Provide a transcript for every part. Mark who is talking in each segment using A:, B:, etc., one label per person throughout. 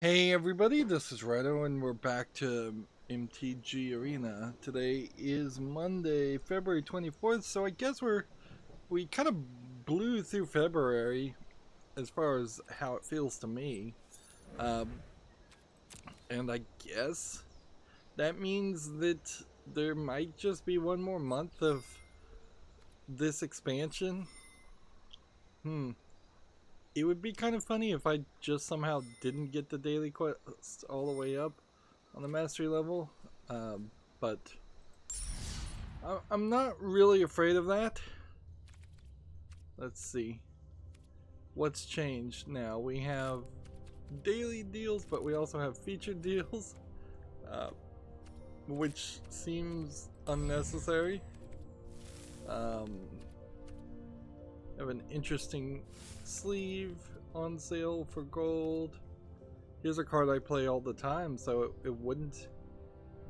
A: Hey everybody, this is Rydo and we're back to MTG Arena. Today is Monday, February 24th, so I guess we kind of blew through February as far as how it feels to me. Um, and I guess that means that there might just be one more month of this expansion. Hmm. It would be kind of funny if I just somehow didn't get the daily quest all the way up on the mastery level, but I'm not really afraid of that. Let's see what's changed now. We have daily deals, but we also have featured deals, uh, which seems unnecessary. Have an interesting sleeve on sale for gold. Here's a card I play all the time, so it wouldn't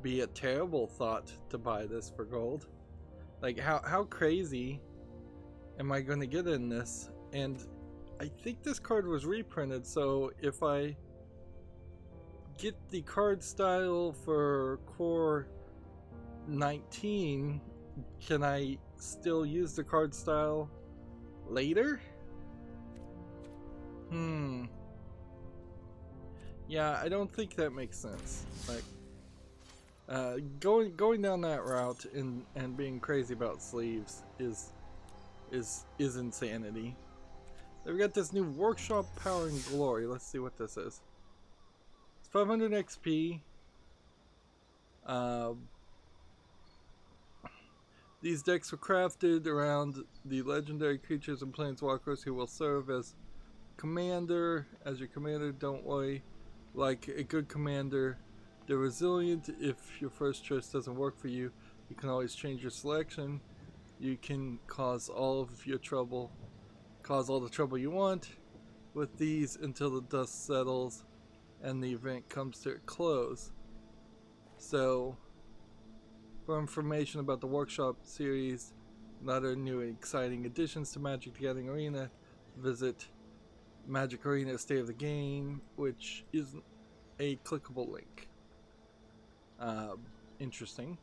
A: be a terrible thought to buy this for gold. Like, how crazy am I going to get in this? And I think this card was reprinted, so if I get the card style for core 19, can I still use the card style later? Yeah, I don't think that makes sense. Like, going down that route and being crazy about sleeves is insanity. Then we got this new workshop power and glory. Let's see what this is. It's 500 XP. These decks were crafted around the legendary creatures and planeswalkers who will serve as commander. As your commander, don't worry. Like a good commander, they're resilient. If your first choice doesn't work for you, you can always change your selection. You can cause all of your trouble, cause all the trouble you want with these until the dust settles and the event comes to a close. So, for information about the workshop series and other new and exciting additions to Magic the Gathering Arena, visit Magic Arena State of the Game, which is a clickable link. Interesting,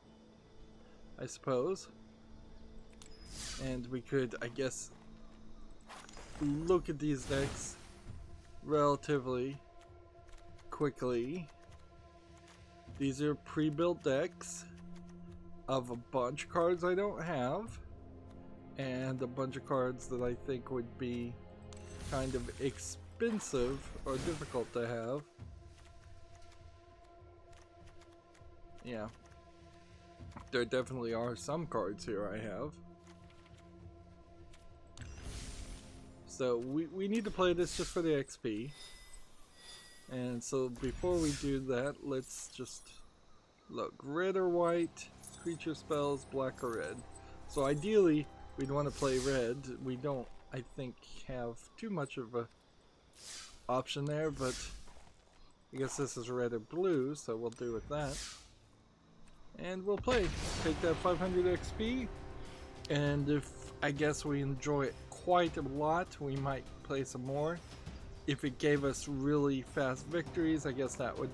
A: I suppose. And we could, I guess, look at these decks relatively quickly. These are pre-built decks of a bunch of cards I don't have, and a bunch of cards that I think would be kind of expensive or difficult to have. Yeah, there definitely are some cards here I have. So we need to play this just for the XP. And so before we do that, let's just look. Red or white, creature spells, black or red. So ideally, we'd want to play red. We don't, I think, have too much of a option there, but I guess this is red or blue, so we'll do with that. And we'll play. Take that 500 XP, and if I guess we enjoy it quite a lot, we might play some more. If it gave us really fast victories, I guess that would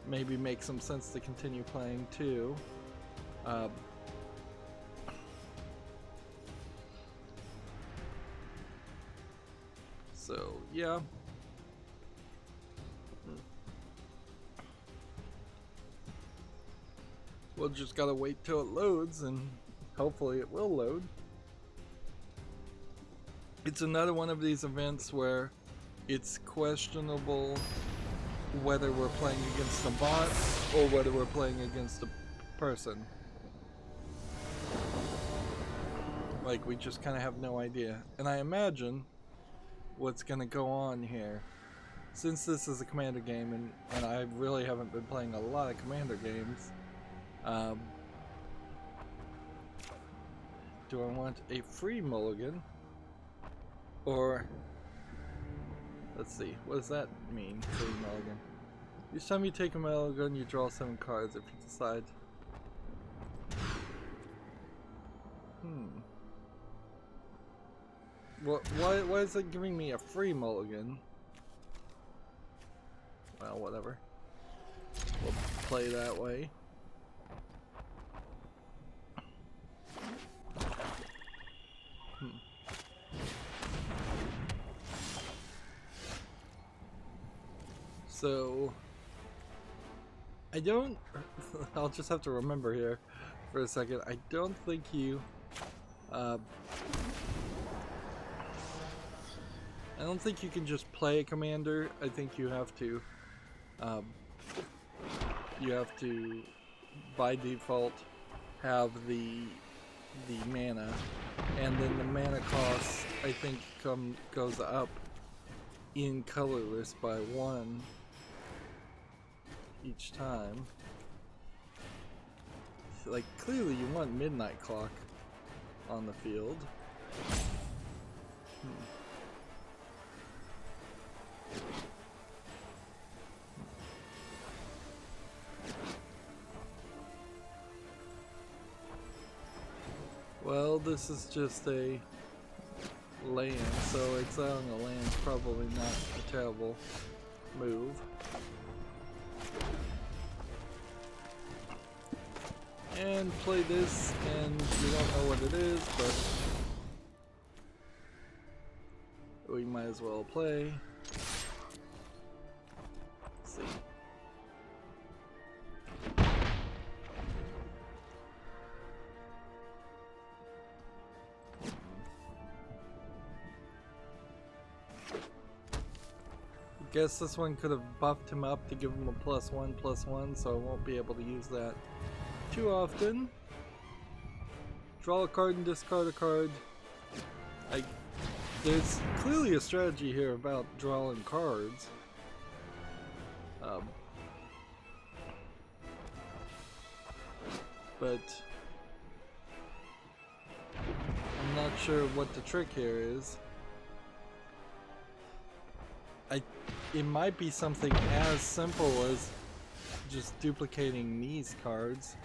A: maybe make some sense to continue playing too. So yeah. We'll just gotta wait till it loads, and hopefully it will load. It's another one of these events where it's questionable whether we're playing against a bot or whether we're playing against a person. Like, we just kind of have no idea. And I imagine what's going to go on here, since this is a commander game, and I really haven't been playing a lot of commander games, do I want a free mulligan? Or, let's see, what does that mean, free mulligan? Each time you take a mulligan, you draw 7 cards if you decide. Why is it giving me a free mulligan? well, whatever. We'll play that way. So I don't I'll just have to remember here for a second. I don't think you I don't think you can just play a commander. I think you have to by default have the mana, and then the mana cost I think goes up in colorless by 1 each time. Like, clearly you want Midnight Clock on the field. Well, this is just a land, so exiling a land is probably not a terrible move. And play this, and we don't know what it is, but we might as well play. Let's see. Guess this one could have buffed him up to give him a +1/+1, so I won't be able to use that too often. Draw a card and discard a card. There's clearly a strategy here about drawing cards. But I'm not sure what the trick here is. It might be something as simple as just duplicating these cards.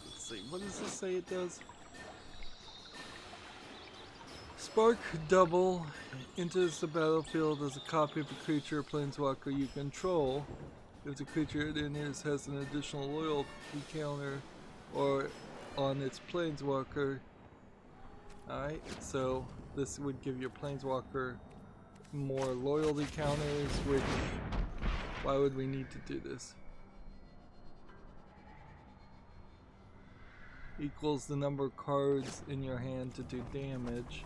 A: Let's see, what does this say it does? Spark double enters the battlefield as a copy of a creature or planeswalker you control. If the creature it enters has an additional loyalty counter or on its planeswalker. Alright, so this would give your planeswalker more loyalty counters, which, why would we need to do this? Equals the number of cards in your hand to do damage.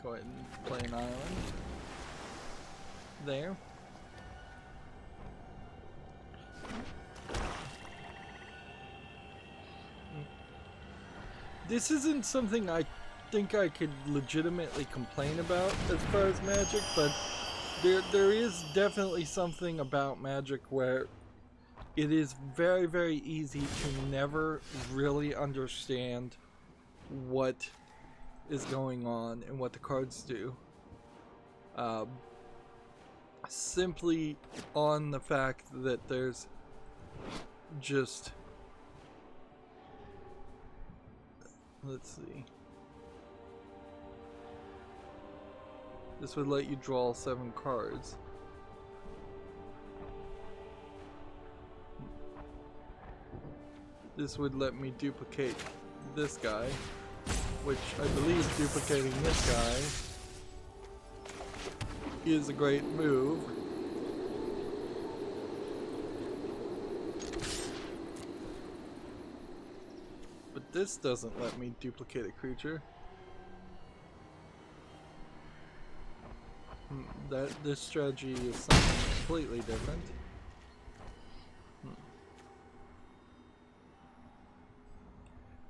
A: Go ahead and play an island. There. This isn't something I think I could legitimately complain about as far as Magic, but there is definitely something about Magic where it is very, very easy to never really understand what is going on and what the cards do. Simply on the fact that there's just... Let's see. This would let you draw 7 cards. This would let me duplicate this guy, which I believe duplicating this guy is a great move. But this doesn't let me duplicate a creature. This strategy is something completely different.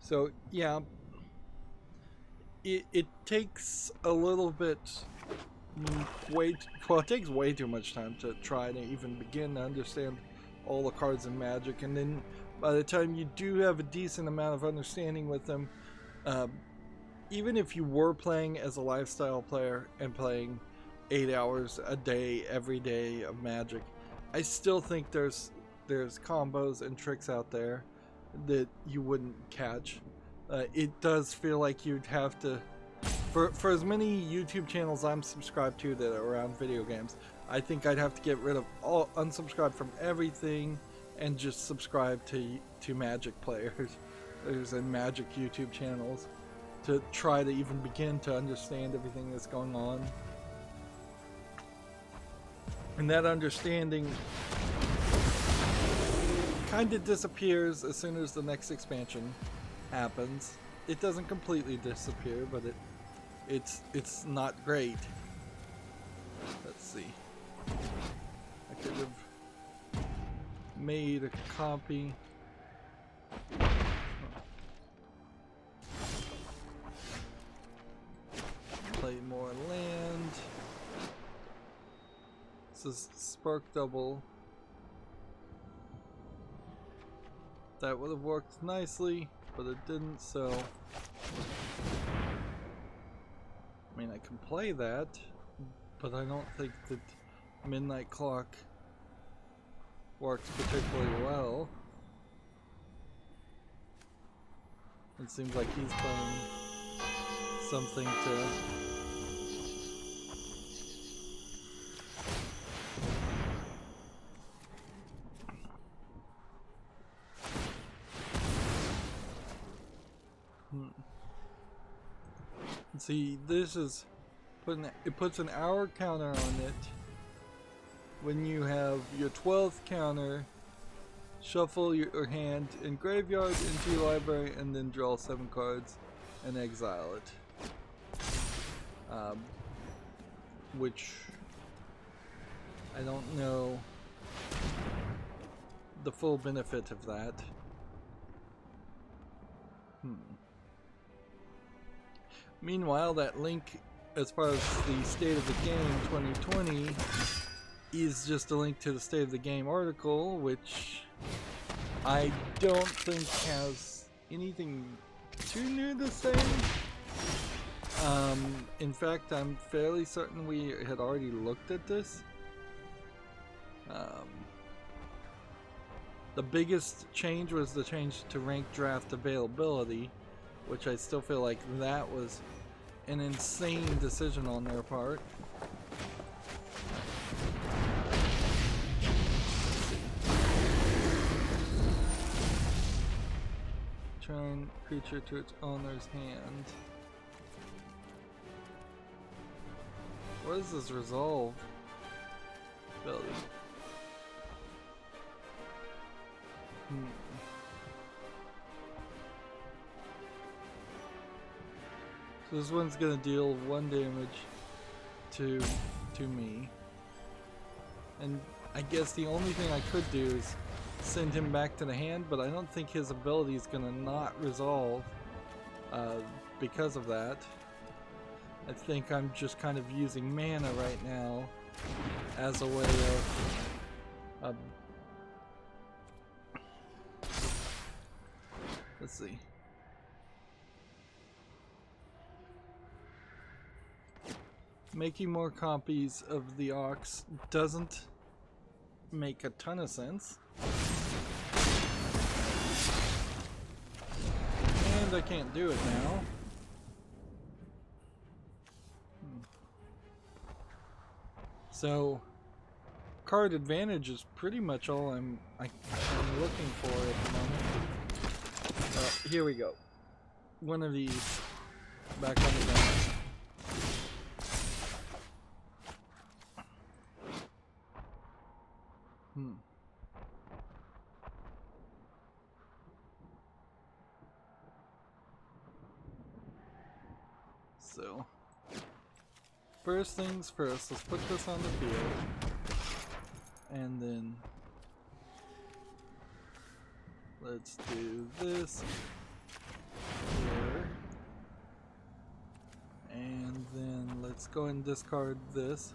A: So yeah, it takes a little bit it takes way too much time to try to even begin to understand all the cards in Magic, and then by the time you do have a decent amount of understanding with them, even if you were playing as a lifestyle player and playing 8 hours a day every day of Magic, I still think there's combos and tricks out there that you wouldn't catch it does feel like you'd have to, for as many YouTube channels I'm subscribed to that are around video games, I think I'd have to get rid of unsubscribe from everything and just subscribe to Magic players and Magic YouTube channels to try to even begin to understand everything that's going on. And that understanding kind of disappears as soon as the next expansion happens. It doesn't completely disappear, but it's not great. Let's see. I could have made a copy. Play more land. This is Spark Double. That would have worked nicely, but it didn't, so I mean, I can play that, but I don't think that Midnight Clock works particularly well. It seems like he's playing something to see, this is it puts an hour counter on it when you have your 12th counter, shuffle your hand in graveyard into your library, and then draw 7 cards and exile it. Which I don't know the full benefit of that. Meanwhile, that link, as far as the State of the Game 2020, is just a link to the State of the Game article, which I don't think has anything too new to say. In fact, I'm fairly certain we had already looked at this. The biggest change was the change to ranked draft availability, which I still feel like that was an insane decision on their part. Turn creature to its owner's hand. What is this resolve ability? So this one's gonna deal 1 damage to me, and I guess the only thing I could do is send him back to the hand, but I don't think his ability is gonna not resolve because of that. I think I'm just kind of using mana right now as a way of let's see. Making more copies of the Ox doesn't make a ton of sense. And I can't do it now. So, card advantage is pretty much all I'm looking for at the moment. Here we go. One of these back on the bench. So, first things first, let's put this on the field, and then let's do this here, and then let's go and discard this.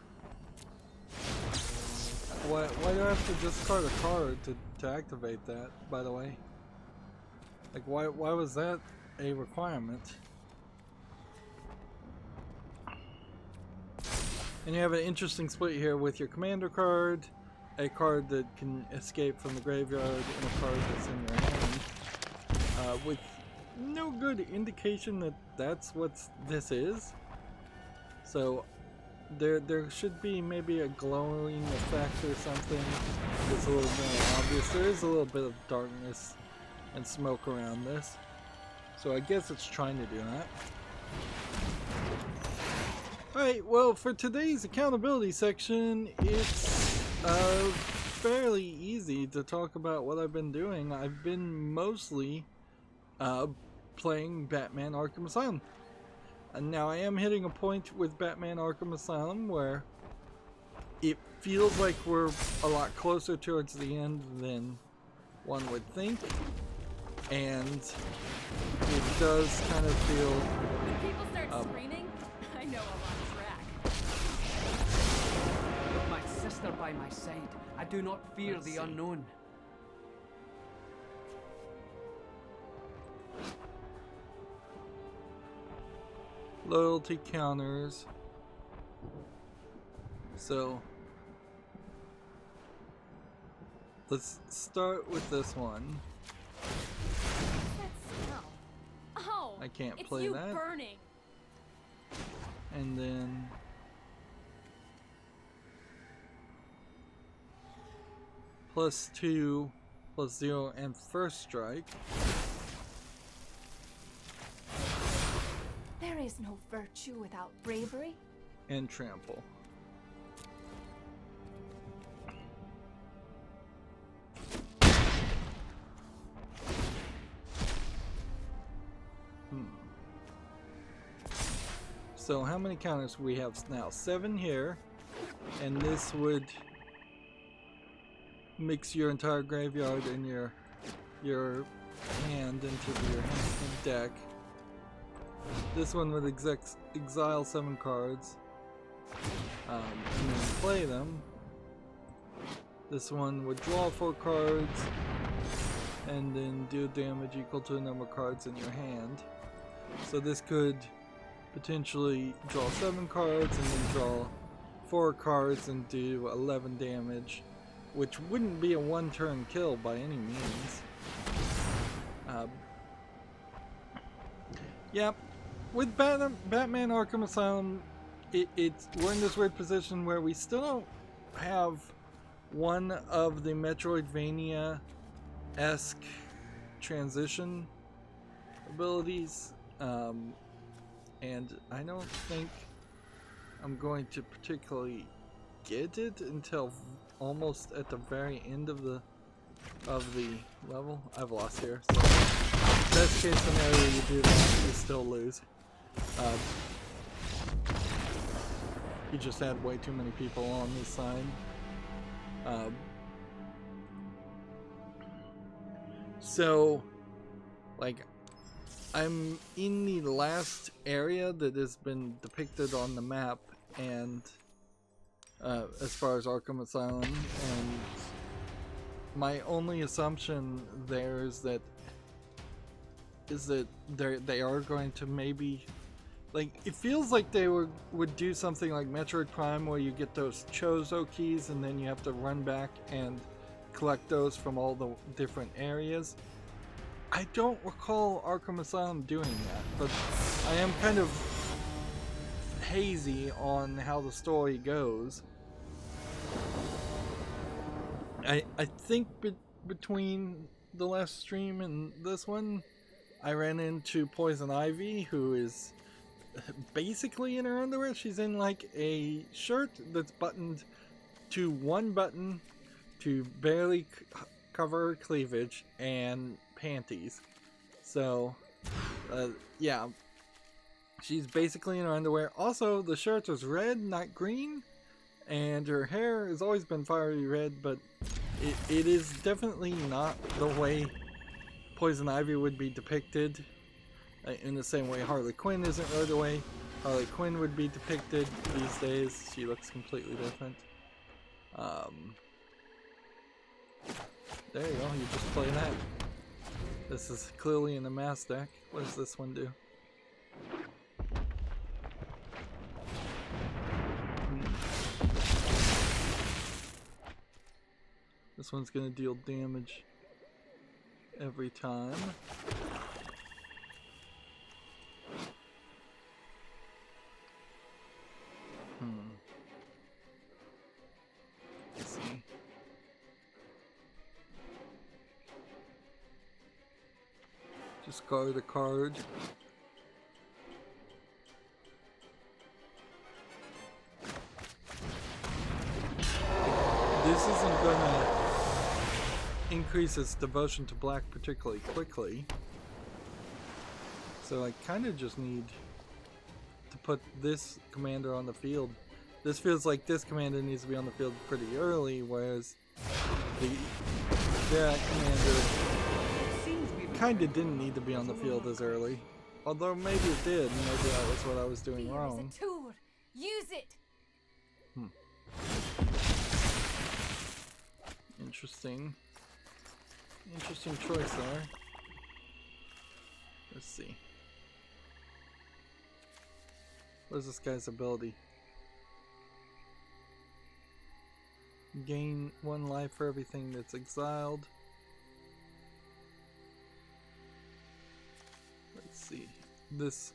A: Why do I have to discard a card to activate that, by the way? Like, why was that a requirement? And you have an interesting split here with your commander card, a card that can escape from the graveyard, and a card that's in your hand. With no good indication that that's what this is. So there should be maybe a glowing effect or something that's a little more obvious. There is a little bit of darkness and smoke around this. So I guess it's trying to do that. Alright, well, for today's accountability section, it's fairly easy to talk about what I've been doing. I've been mostly playing Batman Arkham Asylum. And now I am hitting a point with Batman Arkham Asylum where it feels like we're a lot closer towards the end than one would think. And it does kind of feel...
B: When people start screaming, I know I'm on track.
C: With my sister by my side, I do not fear the unknown.
A: Loyalty counters. So let's start with this one.
B: That smell. Oh,
A: I can't
B: it's
A: play
B: you
A: that.
B: burning.
A: And then +2, +0, and first strike.
B: There is no virtue without bravery.
A: And trample. So how many counters we have now? 7 here, and this would mix your entire graveyard and your hand into your deck. This one would exile 7 cards and then play them. This one would draw 4 cards and then do damage equal to the number of cards in your hand. So this could potentially draw 7 cards and then draw 4 cards and do 11 damage, which wouldn't be a one-turn kill by any means. Yeah, with Batman Arkham Asylum, we're in this weird position where we still don't have one of the Metroidvania-esque transition abilities. And I don't think I'm going to particularly get it until almost at the very end of the level. I've lost here. So best case scenario, you do that, you still lose. You just had way too many people on this side. So, like, I'm in the last area that has been depicted on the map, and as far as Arkham Asylum, and my only assumption there is that they are going to maybe, like, it feels like they would do something like Metroid Prime, where you get those Chozo keys and then you have to run back and collect those from all the different areas. I don't recall Arkham Asylum doing that, but I am kind of hazy on how the story goes. I think between the last stream and this one, I ran into Poison Ivy, who is basically in her underwear. She's in like a shirt that's buttoned to one button to barely cover her cleavage, and panties. So yeah, she's basically in her underwear. Also, the shirt was red, not green, and her hair has always been fiery red, but it is definitely not the way Poison Ivy would be depicted, in the same way Harley Quinn isn't really the way Harley Quinn would be depicted these days. She looks completely different. There you go, you just play that. This is clearly in the mass deck. What does this one do? This one's gonna deal damage every time. Discard a card. This isn't gonna increase its devotion to black particularly quickly. So I kind of just need to put this commander on the field. This feels like this commander needs to be on the field pretty early, whereas that commander kind of didn't need to be on the field as early. Although maybe it did, maybe that was what I was doing wrong.
B: Here's a tool. Use it.
A: Interesting. Interesting choice there. Let's see. What's this guy's ability? Gain 1 life for everything that's exiled. Let's see. This.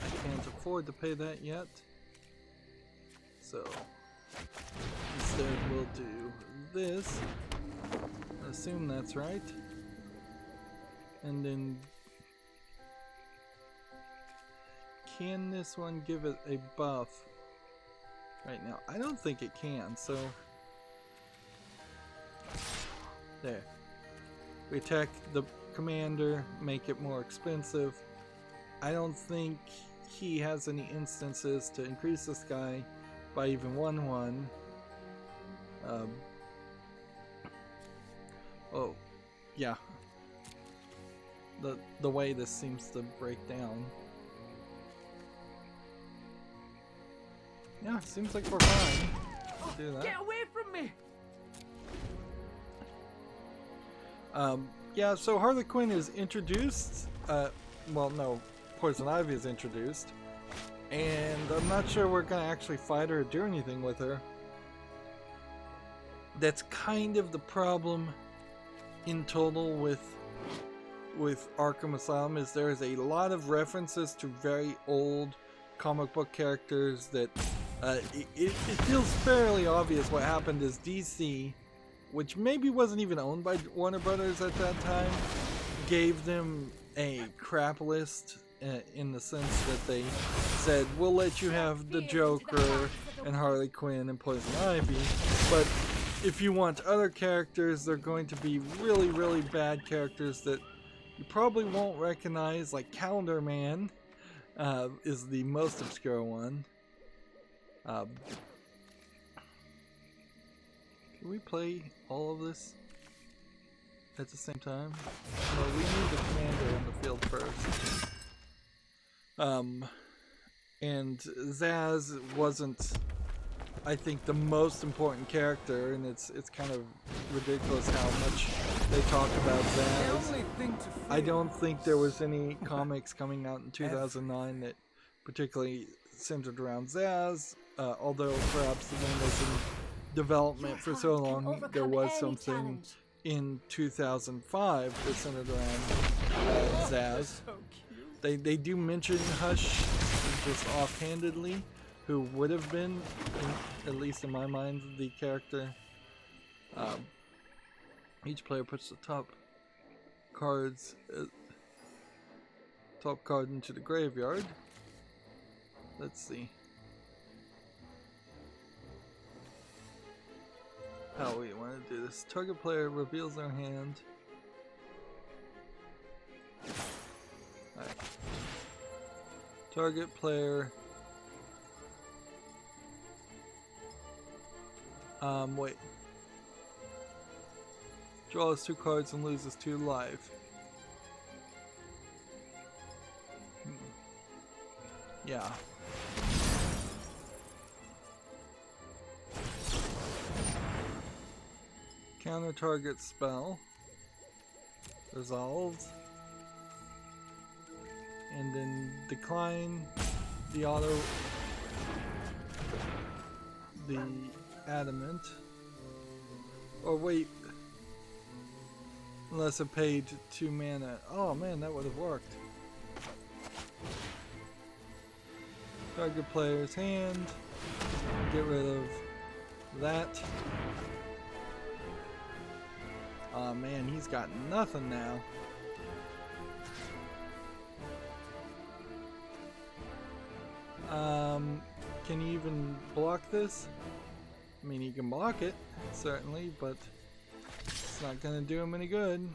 A: I can't afford to pay that yet. So instead we'll do this. I assume that's right. And then can this one give it a buff right now? I don't think it can, so there. We attack the commander, make it more expensive. I don't think he has any instances to increase this guy by even 1/1. Oh, yeah. The way this seems to break down. Yeah, seems like we're fine. Do that.
C: Get away from me!
A: Yeah, so Harley Quinn is introduced. Well, no, Poison Ivy is introduced. And I'm not sure we're going to actually fight her or do anything with her. That's kind of the problem in total with Arkham Asylum, is there is a lot of references to very old comic book characters that it feels fairly obvious what happened is DC, which maybe wasn't even owned by Warner Brothers at that time, gave them a crap list in the sense that they said, we'll let you have the Joker and Harley Quinn and Poison Ivy, but if you want other characters, they're going to be really, really bad characters that you probably won't recognize, like Calendar Man is the most obscure one. Can we play all of this at the same time? No, we need the commander in the field first. And Zaz wasn't, I think, the most important character, and it's kind of ridiculous how much they talk about Zaz. I don't think there was any comics coming out in 2009 that particularly centered around Zaz, although perhaps the game was in development for so long. There was something in 2005 that centered around Zaz. They do mention Hush just offhandedly, who would have been, at least in my mind, the character. Each player puts the top card into the graveyard. Let's see how we want to do this. Target player reveals their hand. Alright. Target player. Wait. Draws 2 cards and loses 2 life. Yeah. Counter target spell. Resolved. And then decline the adamant. Or wait. Unless it paid 2 mana. Oh man, that would have worked. Target player's hand. Get rid of that. Oh man, he's got nothing now. Can you even block this? I mean, he can block it, certainly, but it's not gonna do him any good.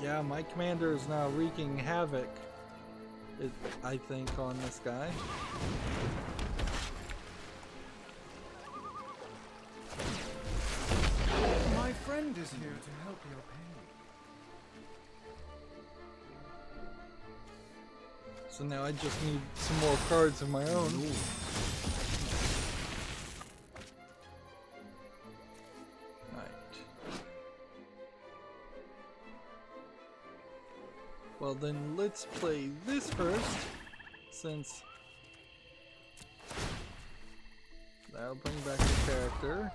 A: Yeah, my commander is now wreaking havoc, I think, on this guy.
C: My friend is here to help your pain.
A: So now I just need some more cards of my own. Ooh. Well then, let's play this first, since that'll bring back the character,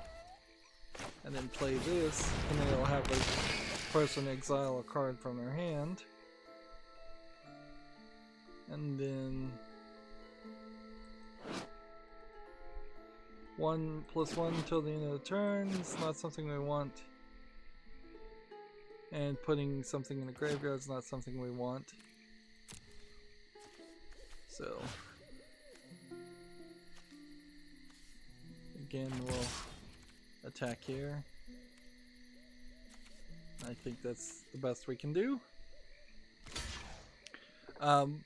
A: and then play this, and then it'll have a person exile a card from their hand, and then 1+1 until the end of the turn. It's not something we want. And putting something in the graveyard is not something we want. So again, we'll attack here. I think that's the best we can do.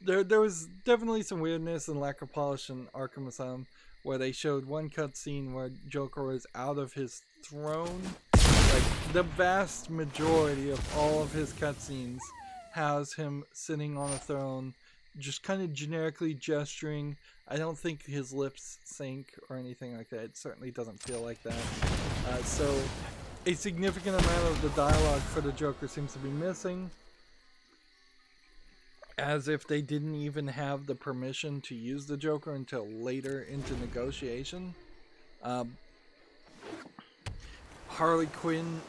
A: There was definitely some weirdness and lack of polish in Arkham Asylum, where they showed one cutscene where Joker was out of his throne. Like, the vast majority of all of his cutscenes has him sitting on a throne, just kind of generically gesturing. I don't think his lips sync or anything like that. It certainly doesn't feel like that. So a significant amount of the dialogue for the Joker seems to be missing, as if they didn't even have the permission to use the Joker until later into negotiation. Harley Quinn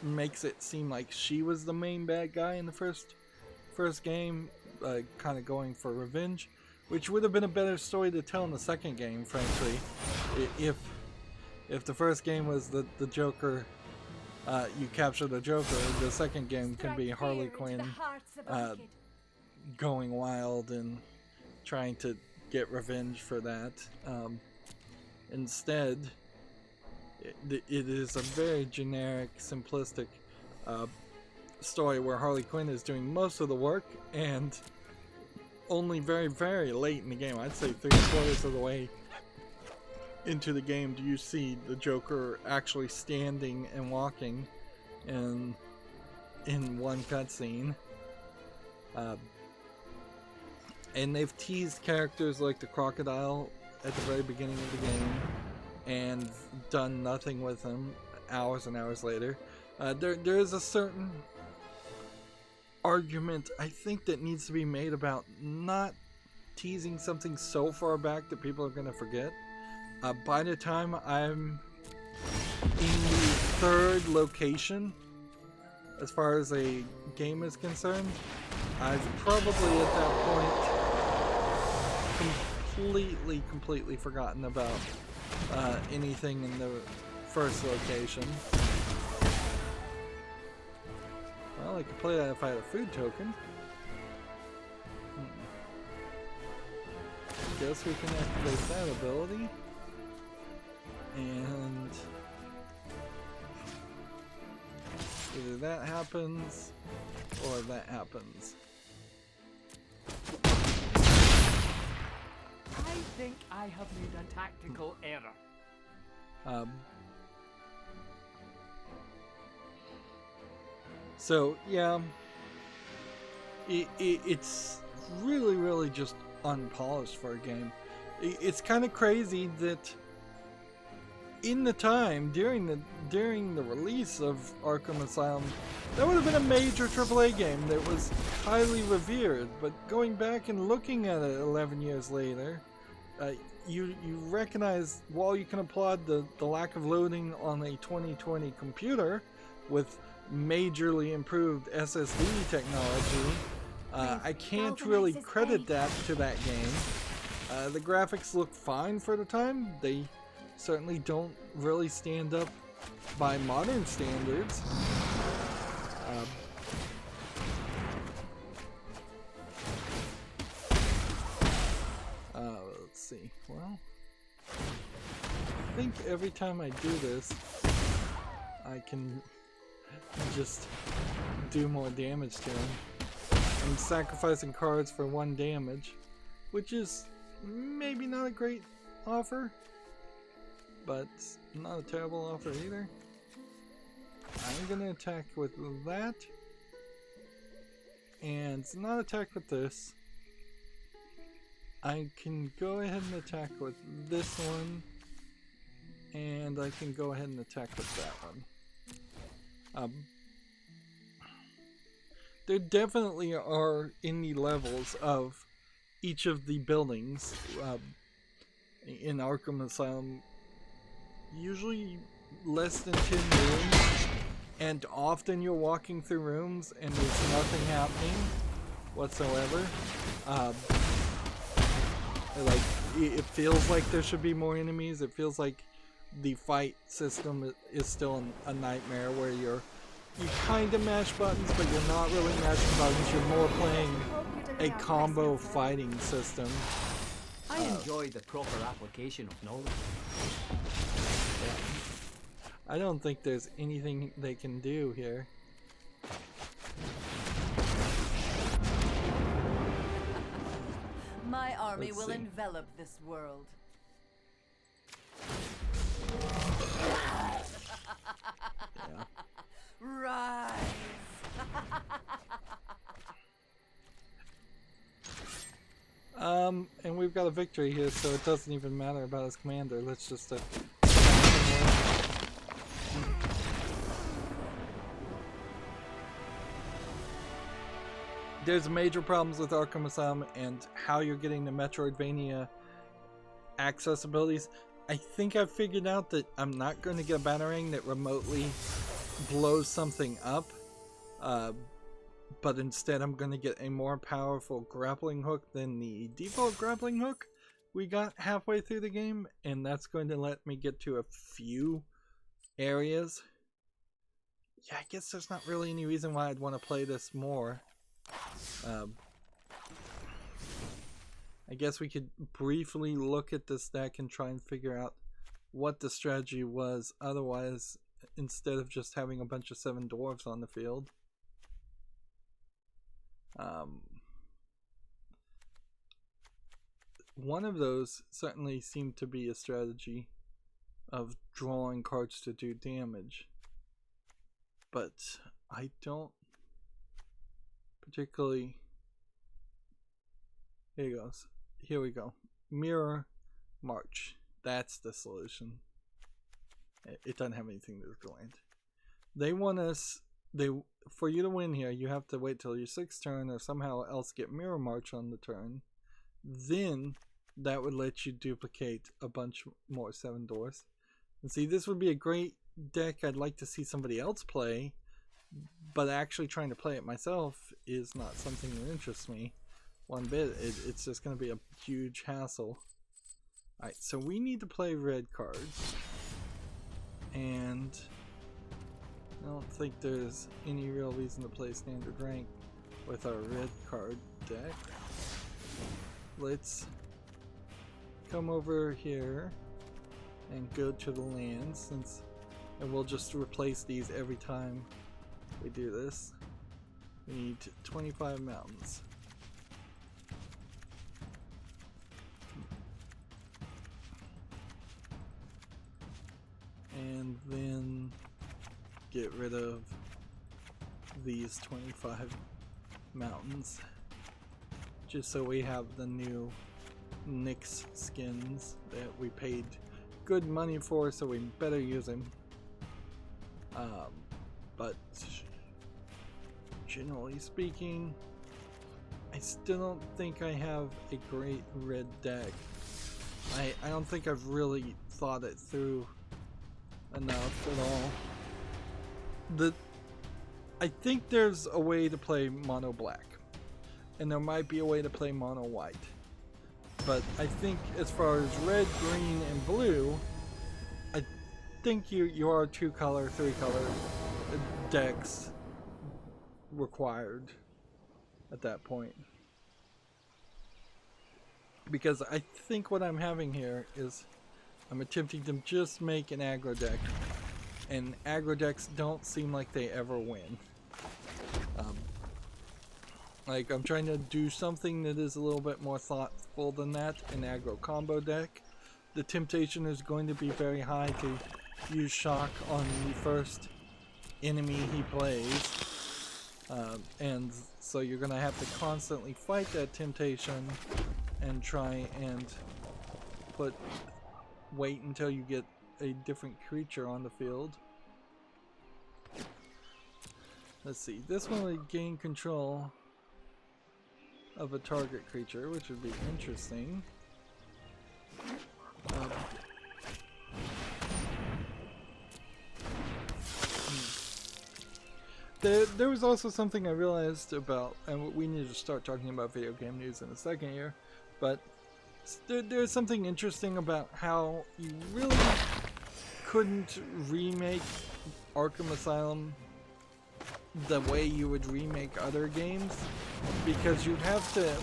A: makes it seem like she was the main bad guy in the first game, kind of going for revenge, which would have been a better story to tell in the second game, frankly. If the first game was the Joker, you capture the Joker, the second game can be Harley Quinn going wild and trying to get revenge for that. Instead, it is a very generic, simplistic story where Harley Quinn is doing most of the work, and only very, very late in the game, I'd say 3/4 of the way into the game, do you see the Joker actually standing and walking in one cutscene. And they've teased characters like the Crocodile at the very beginning of the game and done nothing with them hours and hours later. There is a certain argument, I think, that needs to be made about not teasing something so far back that people are going to forget. By the time I'm in the third location, as far as a game is concerned, I've probably at that point completely forgotten about anything in the first location. Well, I could play that if I had a food token. Guess we can activate that ability. And either that happens or that happens.
C: I think I have made a tactical error.
A: So yeah, it's really just unpolished for a game. It's kind of crazy that in the time during the release of Arkham Asylum, that would have been a major AAA game that was highly revered. But going back and looking at it 11 years later, you recognize, while you can applaud the lack of loading on a 2020 computer with majorly improved SSD technology, I can't really credit that to that game. The graphics look fine for the time. They certainly don't really stand up by modern standards. Let's see. Well, I think every time I do this, I can just do more damage to him. I'm sacrificing cards for 1 damage, which is maybe not a great offer, but not a terrible offer either. I'm gonna attack with that, and not attack with this. I can go ahead and attack with this one, and I can go ahead and attack with that one. There definitely are in the levels of each of the buildings in Arkham Asylum, usually less than 10 rooms, and often you're walking through rooms and there's nothing happening whatsoever. Like, it feels like there should be more enemies. It feels like the fight system is still a nightmare where you kind of mash buttons, but you're not really mashing buttons. You're more playing a combo fighting system.
C: I enjoy the proper application of knowledge.
A: I don't think there's anything they can do here.
D: My army
A: Let's
D: will
A: see.
D: envelop this world.
A: Yeah.
D: Rise!
A: And we've got a victory here, so it doesn't even matter about his commander. Let's just there's major problems with Arkham Asylum and how you're getting the Metroidvania accessibilities. I think I've figured out that I'm not going to get a batarang that remotely blows something up, but instead I'm going to get a more powerful grappling hook than the default grappling hook we got halfway through the game, and that's going to let me get to a few areas. Yeah, I guess there's not really any reason why I'd want to play this more. I guess we could briefly look at this deck and try and figure out what the strategy was otherwise, instead of just having a bunch of 7 dwarves on the field. One of those certainly seemed to be a strategy of drawing cards to do damage, but I don't particularly... Here we go. Mirror March. That's the solution. It doesn't have anything to do with land. They want us... for you to win here, you have to wait till your 6th turn or somehow else get Mirror March on the turn. Then that would let you duplicate a bunch more 7 doors. And see, this would be a great deck I'd like to see somebody else play, but actually trying to play it myself is not something that interests me one bit. It's just going to be a huge hassle. Alright, so we need to play red cards, and I don't think there's any real reason to play standard rank with our red card deck. Let's come over here and go to the lands, and we'll just replace these every time we do this. We need 25 mountains. And then get rid of these 25 mountains, just so we have the new Nyx skins that we paid good money for, so we better use him. But generally speaking, I still don't think I have a great red deck. I don't think I've really thought it through enough at all. I think there's a way to play mono black, and there might be a way to play mono white. But I think as far as red, green, and blue, I think you are 2-color, 3-color decks required at that point. Because I think what I'm having here is I'm attempting to just make an aggro deck, and aggro decks don't seem like they ever win. Like, I'm trying to do something that is a little bit more thoughtful than that, an aggro combo deck. The temptation is going to be very high to use shock on the first enemy he plays. And so you're going to have to constantly fight that temptation and try and wait until you get a different creature on the field. Let's see, this one would gain control of a target creature, which would be interesting. There was also something I realized about, and we need to start talking about video game news in a second here, but there's something interesting about how you really couldn't remake Arkham Asylum the way you would remake other games, because you'd have to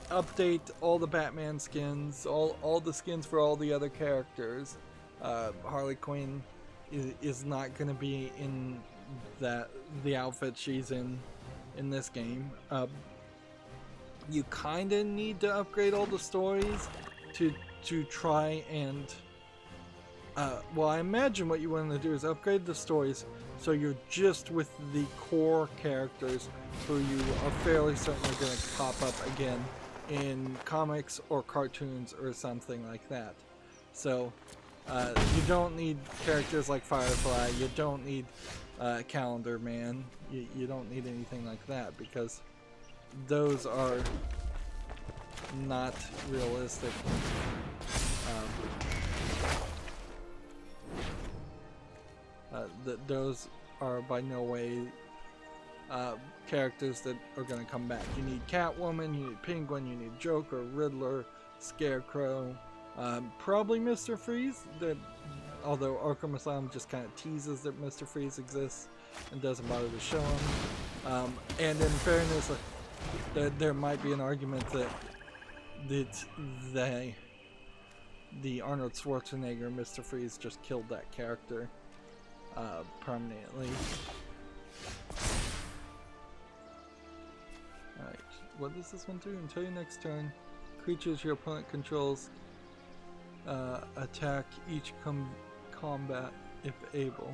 A: update all the Batman skins, all the skins for all the other characters. Harley Quinn is not going to be in the outfit she's in this game. You kind of need to upgrade all the stories to try and well, I imagine what you want to do is upgrade the stories so you're just with the core characters who you are fairly certain are going to pop up again in comics or cartoons or something like that. So you don't need characters like Firefly, you don't need Calendar Man, you don't need anything like that, because those are not realistic. Those are by no way characters that are going to come back. You need Catwoman, you need Penguin, you need Joker, Riddler, Scarecrow, probably Mr. Freeze, although Arkham Asylum just kind of teases that Mr. Freeze exists and doesn't bother to show him. And in fairness, there might be an argument that the Arnold Schwarzenegger Mr. Freeze just killed that character permanently. Alright, what does this one do? Until your next turn, creatures your opponent controls attack each combat if able.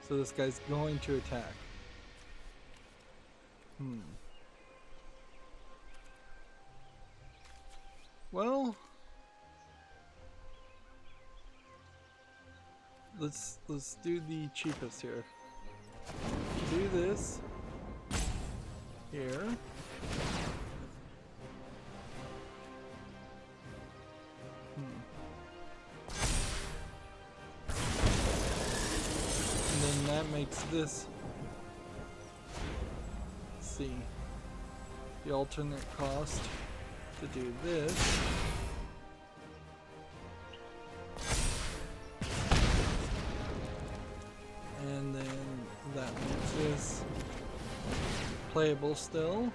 A: So this guy's going to attack. Well, let's do the cheapest here. Do this here. And then that makes this, let's see, the alternate cost to do this. And then that makes this playable still.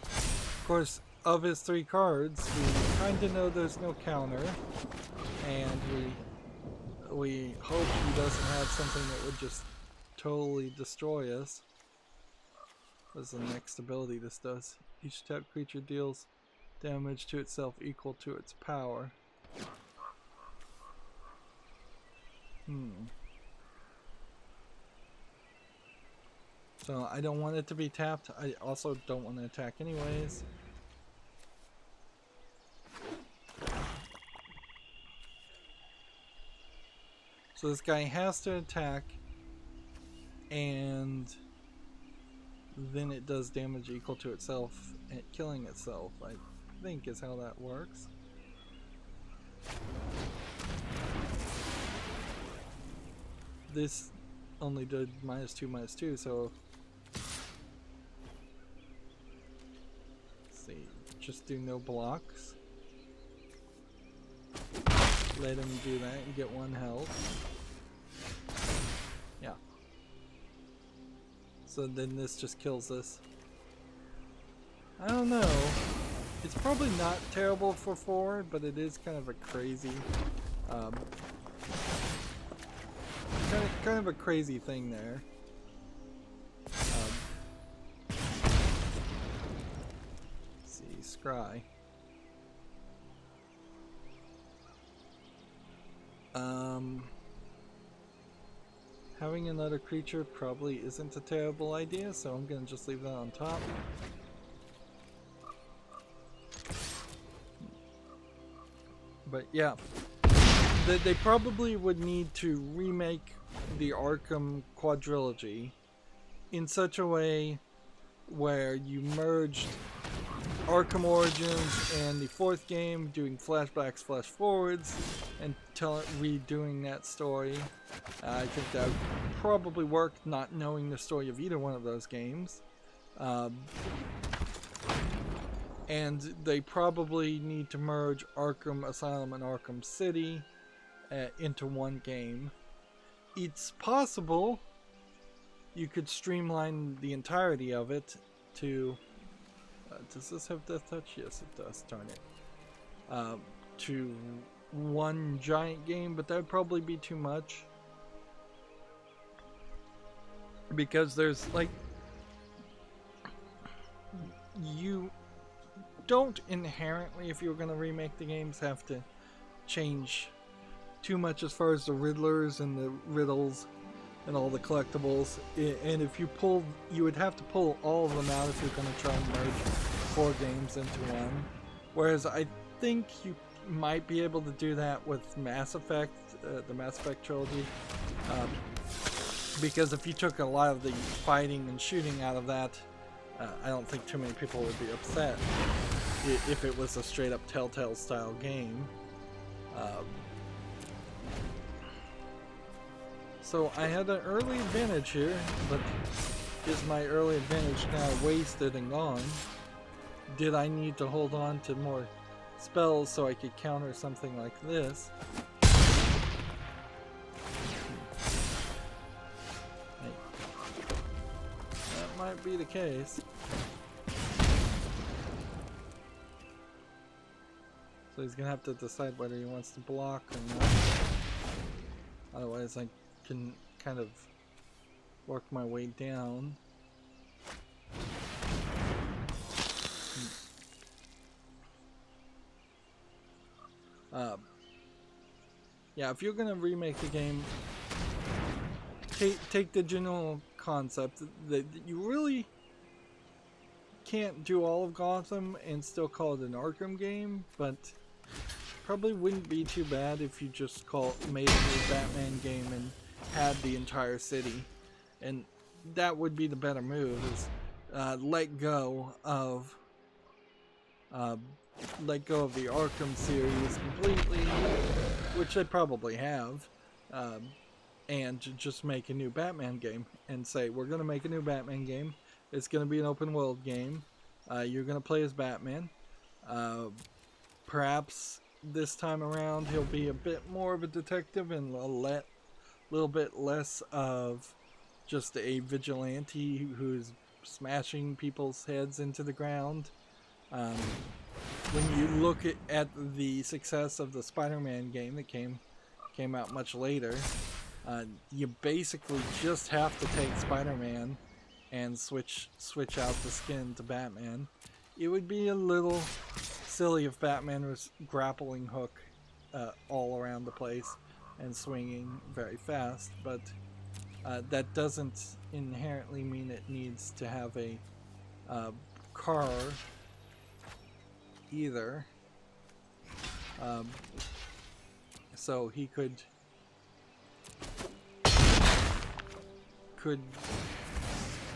A: Of course, of his 3 cards, we kind of know there's no counter, and we hope he doesn't have something that would just totally destroy us. What's the next ability this does? Each tapped creature deals damage to itself equal to its power. So I don't want it to be tapped. I also don't want to attack anyways. So this guy has to attack, and then it does damage equal to itself at killing itself, I think is how that works. This only did -2/-2, so let's see, just do no blocks. Let him do that and get 1 health. Yeah. So then this just kills this. I don't know. It's probably not terrible for 4, but it is kind of a crazy, kind of a crazy thing there. Let's see, Scry. Having another creature probably isn't a terrible idea, so I'm gonna just leave that on top. But yeah, they probably would need to remake the Arkham quadrilogy in such a way where you merged Arkham Origins and the 4th game, doing flashbacks, flash forwards, and redoing that story. I think that would probably work, not knowing the story of either one of those games. And they probably need to merge Arkham Asylum and Arkham City into one game. It's possible you could streamline the entirety of it to... does this have Death Touch? Yes, it does. Darn it. To one giant game, but that would probably be too much. Because there's, like... You don't inherently, if you're going to remake the games, have to change too much as far as the Riddlers and the riddles and all the collectibles. And if you pull, you would have to pull all of them out if you're going to try and merge 4 games into one. Whereas I think you might be able to do that with Mass Effect, the Mass Effect trilogy. Because if you took a lot of the fighting and shooting out of that, I don't think too many people would be upset if it was a straight up Telltale style game. So I had an early advantage here, but is my early advantage now wasted and gone? Did I need to hold on to more spells so I could counter something like this? That might be the case. So he's gonna have to decide whether he wants to block or not. Otherwise I can kind of work my way down. Yeah, if you're gonna remake the game, take the general concept that you really can't do all of Gotham and still call it an Arkham game, but probably wouldn't be too bad if you just made a new Batman game and had the entire city. And that would be the better move, is let go of the Arkham series completely, which they probably have, and just make a new Batman game and say, we're going to make a new Batman game. It's going to be an open world game. You're going to play as Batman. Perhaps this time around he'll be a bit more of a detective and a little bit less of just a vigilante who's smashing people's heads into the ground. When you look at the success of the Spider-Man game that came out much later, you basically just have to take Spider-Man and switch out the skin to Batman. It would be a little silly if Batman was grappling hook all around the place and swinging very fast, but That doesn't inherently mean it needs to have a car either. So he could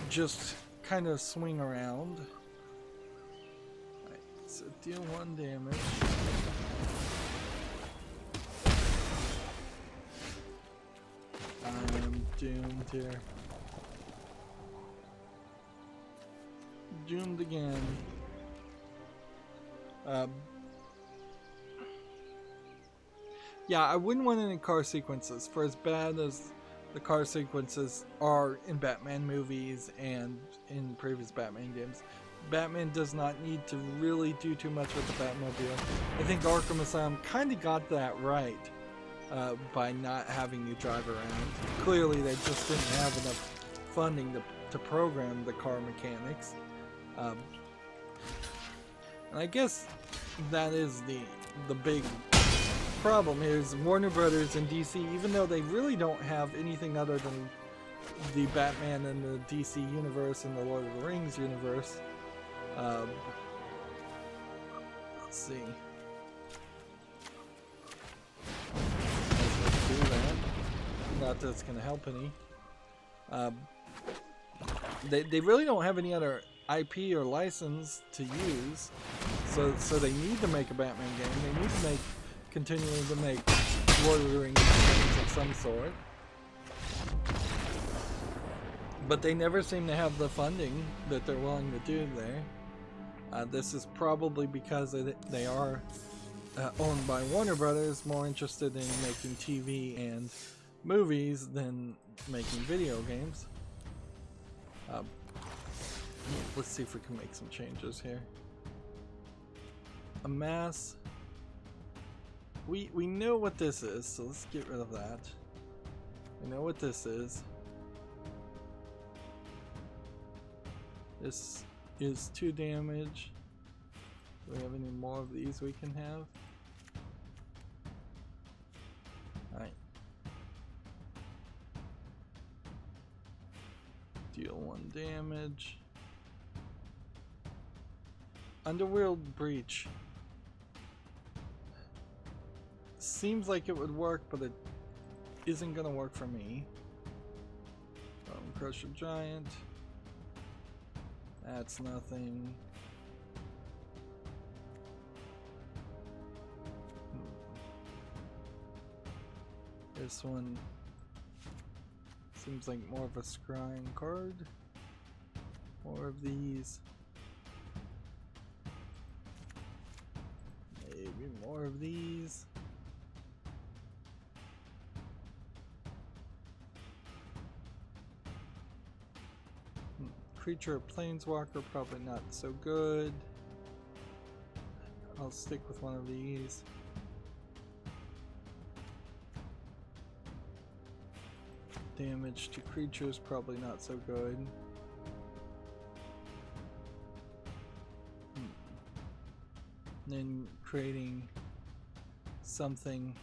A: just kind of swing around. Right, so deal 1 damage. I am doomed here. Doomed again. Yeah, I wouldn't want any car sequences. For as bad as the car sequences are in Batman movies and in previous Batman games, Batman does not need to really do too much with the Batmobile. I think Arkham Asylum kind of got that right by not having you drive around. Clearly, they just didn't have enough funding to program the car mechanics. And I guess that is the big problem here is Warner Brothers and DC, even though they really don't have anything other than the Batman and the DC universe and the Lord of the Rings universe. Let's see. Let's do that. Not that it's going to help any. They really don't have any other IP or license to use, so they need to make a Batman game. They need to continuing to make Lord of the Rings games of some sort, but they never seem to have the funding that they're willing to do there. This is probably because they are owned by Warner Brothers, more interested in making TV and movies than making video games. Let's see if we can make some changes here. Amass. We know what this is, so let's get rid of that. We know what this is. This is 2 damage. Do we have any more of these we can have? Alright. Deal 1 damage. Underworld Breach. Seems like it would work, but it isn't gonna work for me. Crusher Giant. That's nothing. This one seems like more of a scrying card. More of these. Maybe more of these. Creature Planeswalker, probably not so good. I'll stick with one of these. Damage to creatures, probably not so good. Then creating something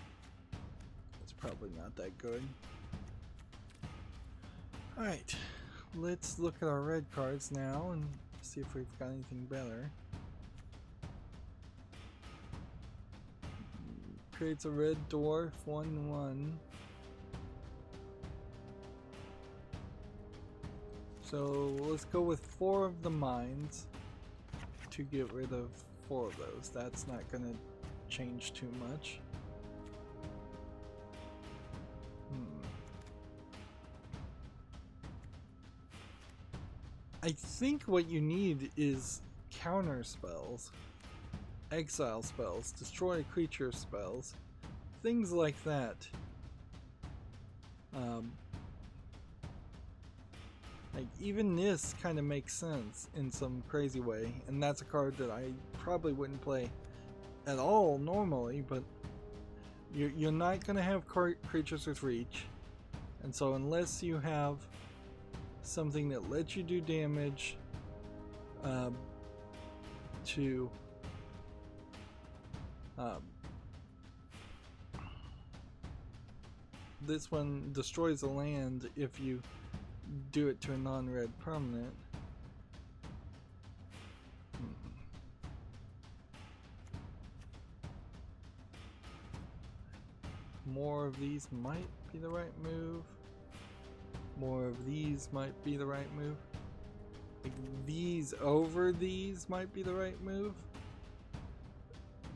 A: that's probably not that good. Alright. Let's look at our red cards now and see if we've got anything better. Creates a red dwarf, 1/1. So let's go with 4 of the mines to get rid of 4 of those. That's not going to change too much. I think what you need is counter spells, exile spells, destroy creature spells, things like that. Like even this kind of makes sense in some crazy way, and that's a card that I probably wouldn't play at all normally, but you're not going to have creatures with reach, and so unless you have something that lets you do damage to this one destroys the land if you do it to a non-red permanent. More of these might be the right move. More of these might be the right move. Like these over these might be the right move.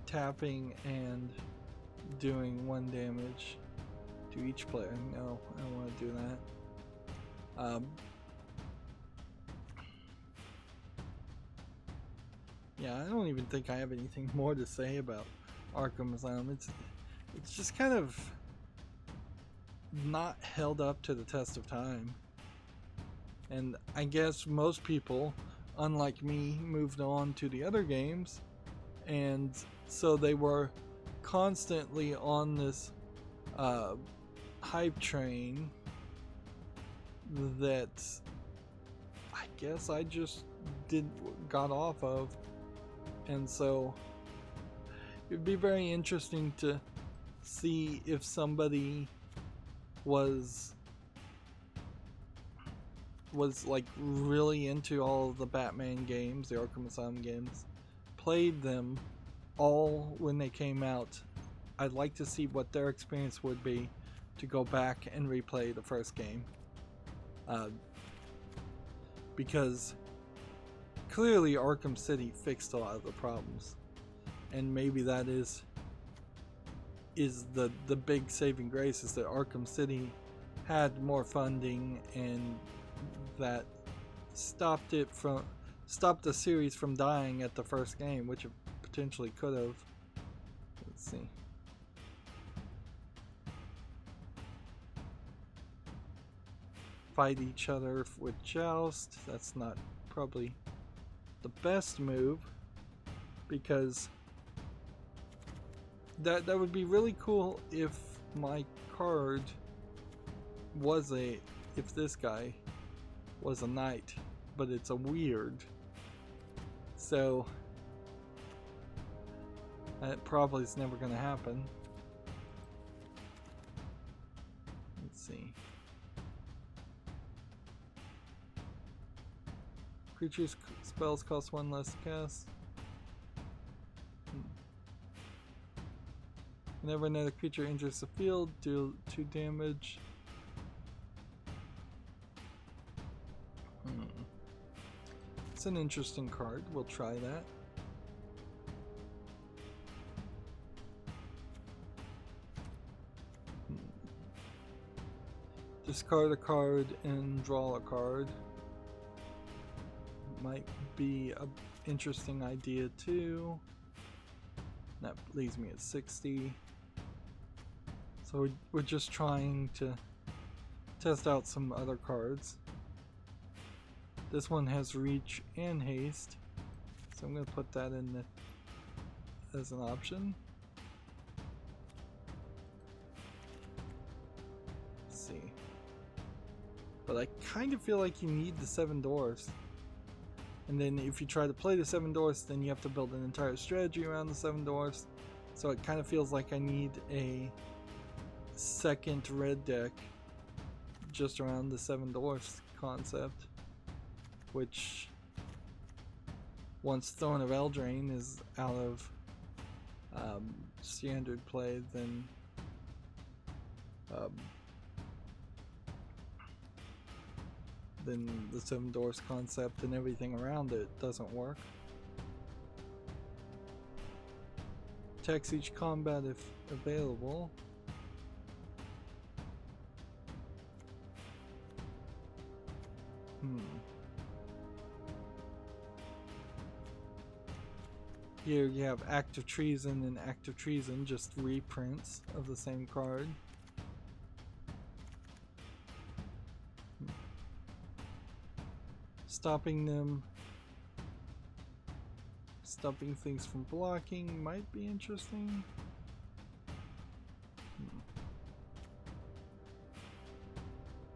A: Tapping and doing 1 damage to each player. No, I don't want to do that. Yeah, I don't even think I have anything more to say about Arkham Asylum. It's just kind of not held up to the test of time. And I guess most people, unlike me, moved on to the other games, and so they were constantly on this hype train that I guess I just got off of. And so it'd be very interesting to see if somebody was like really into all of the Batman games, the Arkham Asylum games, played them all when they came out. I'd like to see what their experience would be to go back and replay the first game, because clearly Arkham City fixed a lot of the problems, and maybe that is the big saving grace, is that Arkham City had more funding, and that stopped the series from dying at the first game, which it potentially could have. Let's see. Fight each other with Joust. That's not probably the best move, because that would be really cool if my card was if this guy was a knight, but it's a weird. So that probably is never going to happen. Let's see. Creatures' spells cost 1 less to cast. Whenever another creature enters the field, deal 2 damage. It's an interesting card. We'll try that. Discard a card and draw a card. Might be an interesting idea too. That leaves me at 60. So we're just trying to test out some other cards. This one has reach and haste, so I'm going to put that in as an option. Let's see. But I kind of feel like you need the 7 dwarfs. And then if you try to play the 7 dwarfs, then you have to build an entire strategy around the 7 dwarfs. So it kind of feels like I need a second red deck just around the 7 dwarfs concept. Which, once Throne of Eldraine is out of standard play, then the 7 dwarfs concept and everything around it doesn't work. Attacks each combat if available. Here you have Act of Treason and Act of Treason, just reprints of the same card. Stopping things from blocking might be interesting.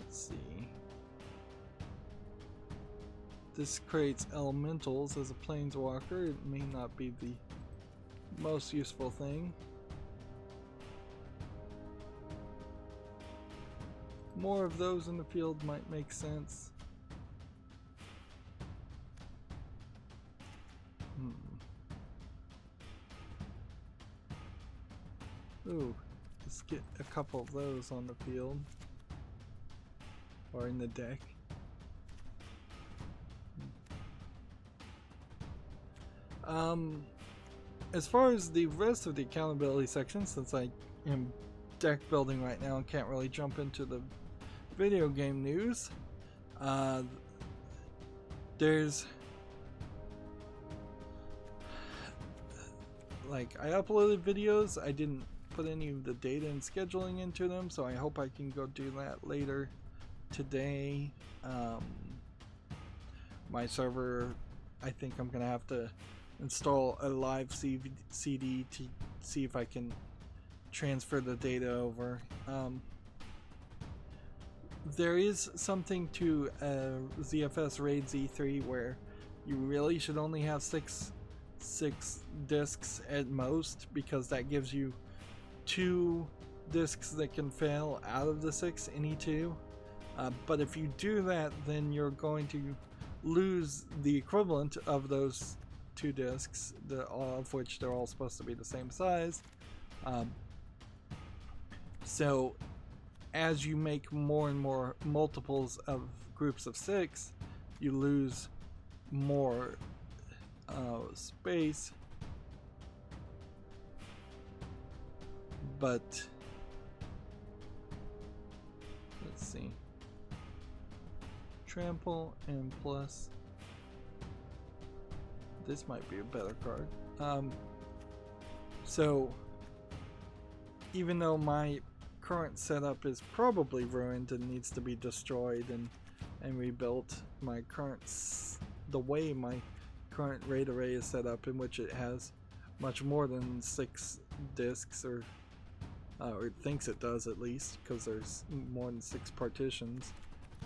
A: Let's see. This creates elementals as a planeswalker. It may not be the most useful thing. more of those in the field might make sense. Ooh, let's get a couple of those on the field. Or in the deck. As far as the rest of the accountability section, since I am deck building right now and can't really jump into the video game news, there's like, I uploaded videos, I didn't put any of the data and scheduling into them, so I hope I can go do that later today. My server, I think I'm gonna have to install a live CD to see if I can transfer the data over. There is something to ZFS RAID Z3 where you really should only have six disks at most, because that gives you 2 disks that can fail out of the 6, any 2. But if you do that, then you're going to lose the equivalent of those 2 disks, of which they're all supposed to be the same size. So as you make more and more multiples of groups of 6, you lose more space. But let's see, trample and plus, this might be a better card. So even though my current setup is probably ruined and needs to be destroyed and rebuilt, the way my current RAID array is set up, in which it has much more than 6 disks, or it thinks it does at least, because there's more than 6 partitions.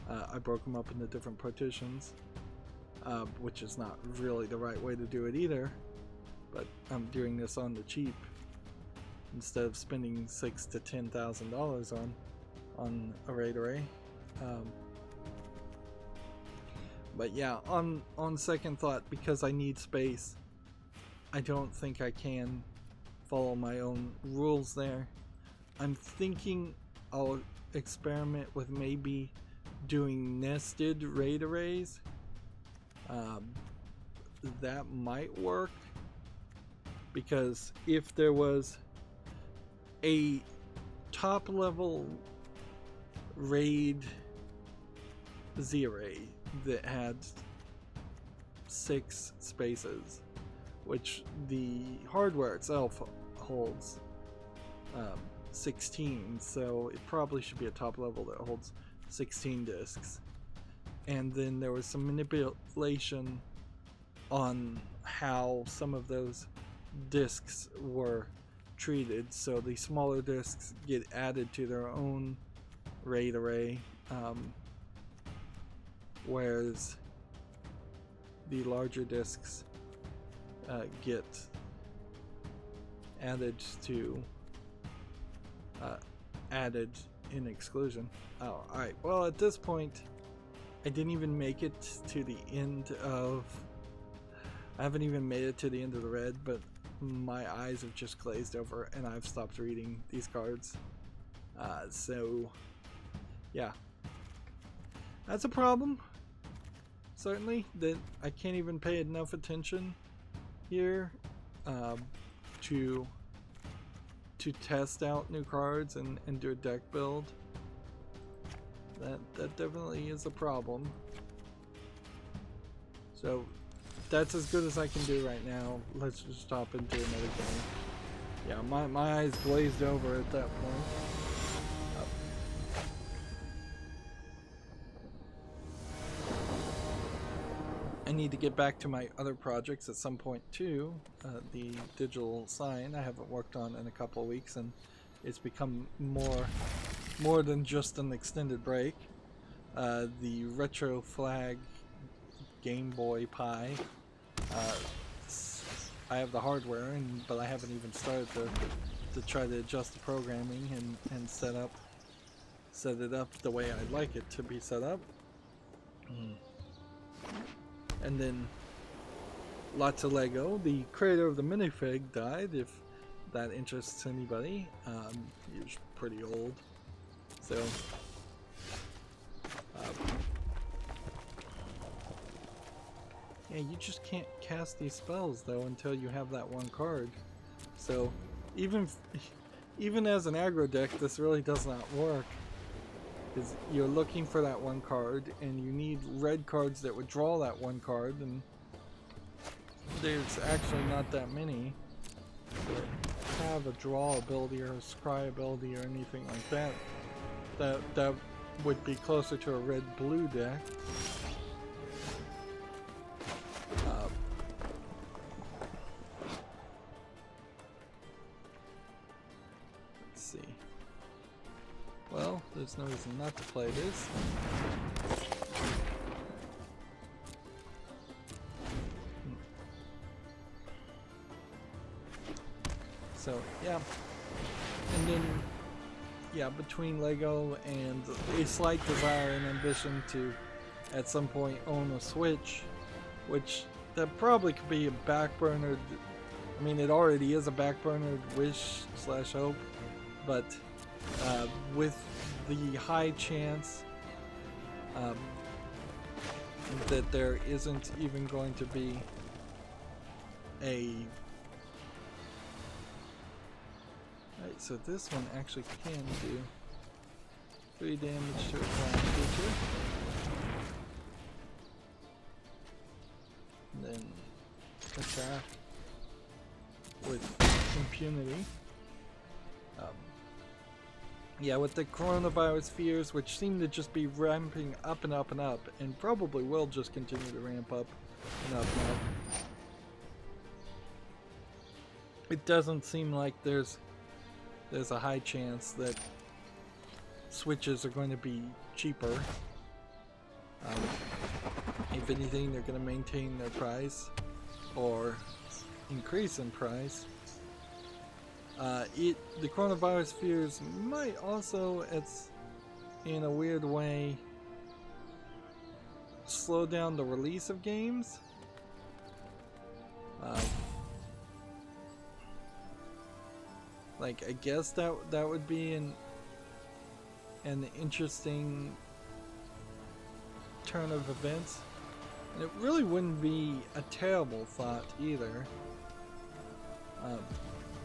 A: I broke them up into different partitions, which is not really the right way to do it either, but I'm doing this on the cheap instead of spending $6,000 to $10,000 on a RAID array. But yeah, on second thought, because I need space, I don't think I can follow my own rules there. I'm thinking I'll experiment with maybe doing nested RAID arrays. That might work, because if there was a top level RAID Z-array that had 6 spaces, which the hardware itself holds 16, so it probably should be a top level that holds 16 disks. And then there was some manipulation on how some of those disks were treated, so the smaller disks get added to their own RAID array, whereas the larger disks get added in exclusion. Oh, alright, well, at this point I didn't even make it to the end of I haven't even made it to the end of the red, but my eyes have just glazed over and I've stopped reading these cards. So yeah, that's a problem, certainly, that I can't even pay enough attention here to test out new cards and do a deck build. That definitely is a problem. So that's as good as I can do right now. Let's just stop and do another game. Yeah, my eyes glazed over at that point. I need to get back to my other projects at some point too. The digital sign I haven't worked on in a couple of weeks, and it's become more than just an extended break. The retro flag Game Boy Pi. I have the hardware, but I haven't even started to try to adjust the programming and set up set it up the way I'd like it to be set up. And then lots of Lego. The creator of the minifig died, if that interests anybody. He was pretty old. So, yeah, you just can't cast these spells though until you have that one card. So, even as an aggro deck, this really does not work. Because you're looking for that one card, and you need red cards that would draw that one card, and there's actually not that many that have a draw ability or a scry ability or anything like that. That would be closer to a red-blue deck. Let's see. Well, there's no reason not to play this. So, yeah. And then, yeah, between Lego and a slight desire and ambition to, at some point, own a Switch, which that probably could be a backburnered, I mean, it already is a backburnered wish/hope, but with the high chance that there isn't even going to be a... Right, so this one actually can do 3 damage to a flying creature. And then attack with impunity. Yeah, with the coronavirus fears, which seem to just be ramping up and up and up, and probably will just continue to ramp up and up and up. It doesn't seem like there's a high chance that Switches are going to be cheaper. If anything, they're going to maintain their price or increase in price. The coronavirus fears might also, in a weird way, slow down the release of games. Like, I guess that would be an interesting turn of events. And it really wouldn't be a terrible thought either. Let's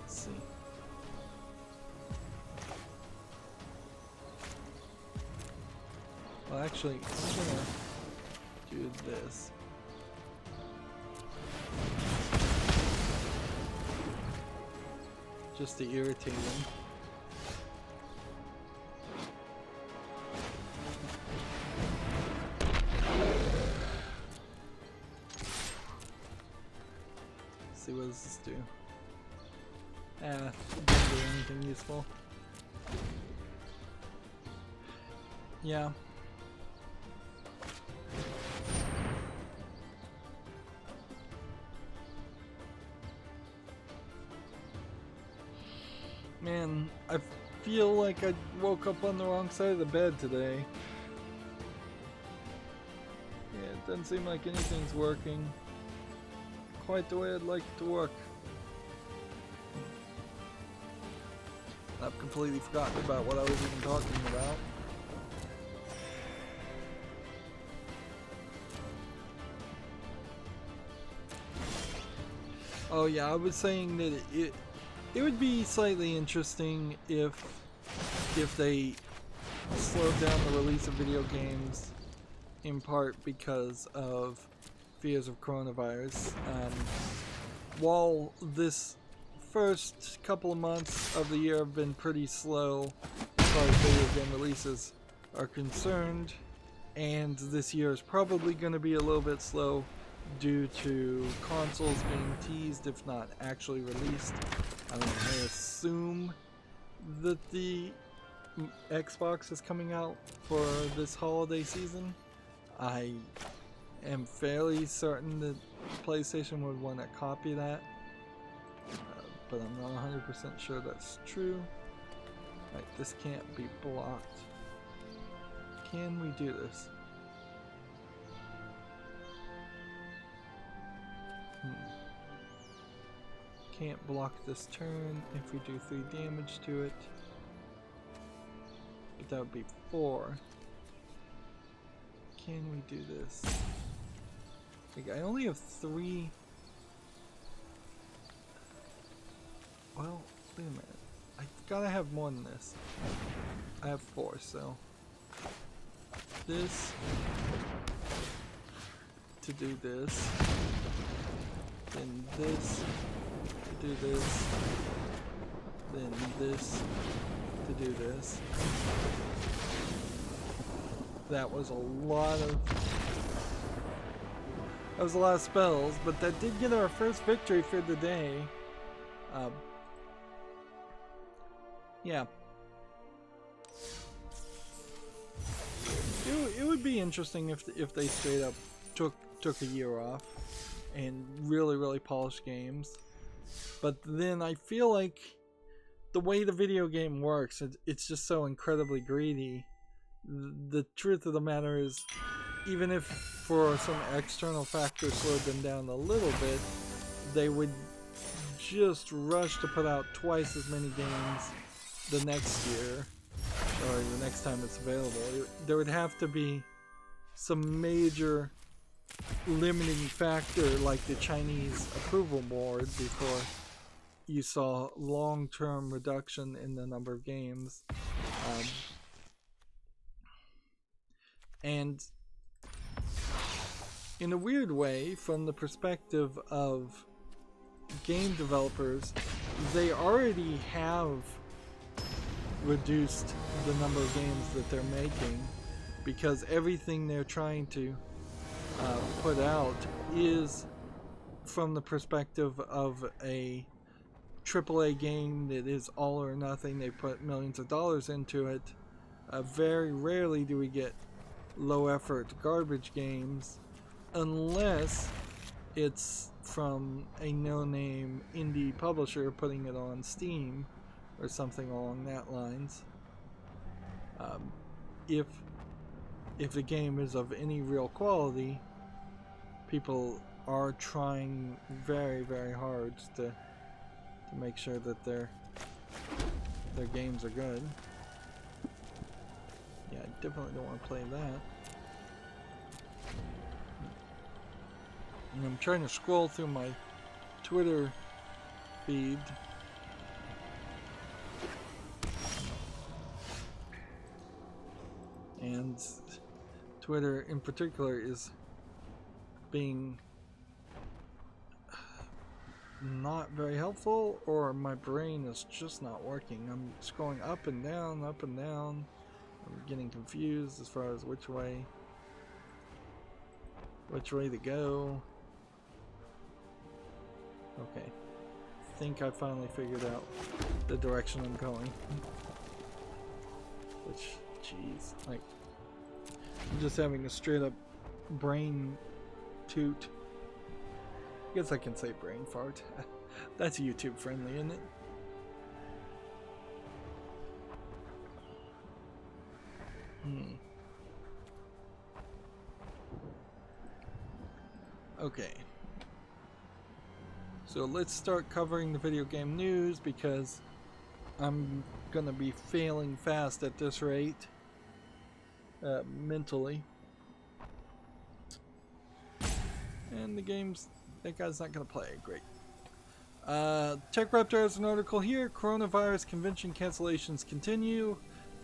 A: see. Well, actually, I'm gonna do this. Just to irritate him. Let's see, what does this do? It doesn't do anything useful. Yeah. Man, I feel like I woke up on the wrong side of the bed today. Yeah, it doesn't seem like anything's working quite the way I'd like it to work. I've completely forgotten about what I was even talking about. Oh yeah, I was saying that it would be slightly interesting if they slowed down the release of video games, in part because of fears of coronavirus. While this first couple of months of the year have been pretty slow as far as video game releases are concerned, and this year is probably going to be a little bit slow due to consoles being teased, if not actually released. I assume that the Xbox is coming out for this holiday season. I am fairly certain that PlayStation would want to copy that, but I'm not 100% sure that's true. Right, this can't be blocked. Can we do this? Can't block this turn if we do 3 damage to it. But that would be 4. Can we do this? Like, I only have 3. Well, wait a minute. I gotta have more than this. I have 4, so this to do this, then this to do this, then this to do this. That was a lot of spells, but that did get our first victory for the day. Yeah. It would be interesting if they straight up took a year off and really polished games. But then I feel like the way the video game works, it's just so incredibly greedy. The truth of the matter is, even if for some external factor slowed them down a little bit, they would just rush to put out twice as many games the next year, or the next time it's available. There would have to be some major limiting factor like the Chinese approval board before you saw long-term reduction in the number of games. And in a weird way, from the perspective of game developers, they already have reduced the number of games that they're making, because everything they're trying to put out is from the perspective of a AAA game that is all or nothing. They put millions of dollars into it. Very rarely do we get low effort garbage games unless it's from a no-name indie publisher putting it on Steam or something along that lines. If the game is of any real quality, people are trying very hard to make sure that their games are good. Yeah, I definitely don't want to play that. And I'm trying to scroll through my Twitter feed. And Twitter in particular is being not very helpful, or my brain is just not working. I'm scrolling up and down. I'm getting confused as far as which way to go. Okay, I think I finally figured out the direction I'm going. Which, jeez, like, I'm just having a straight up brain toot. I guess I can say brain fart. That's YouTube friendly, isn't it? Okay. So let's start covering the video game news, because I'm gonna be failing fast at this rate. Mentally. And the game's, that guy's not gonna play. Great. TechRaptor has an article here. Coronavirus convention cancellations continue.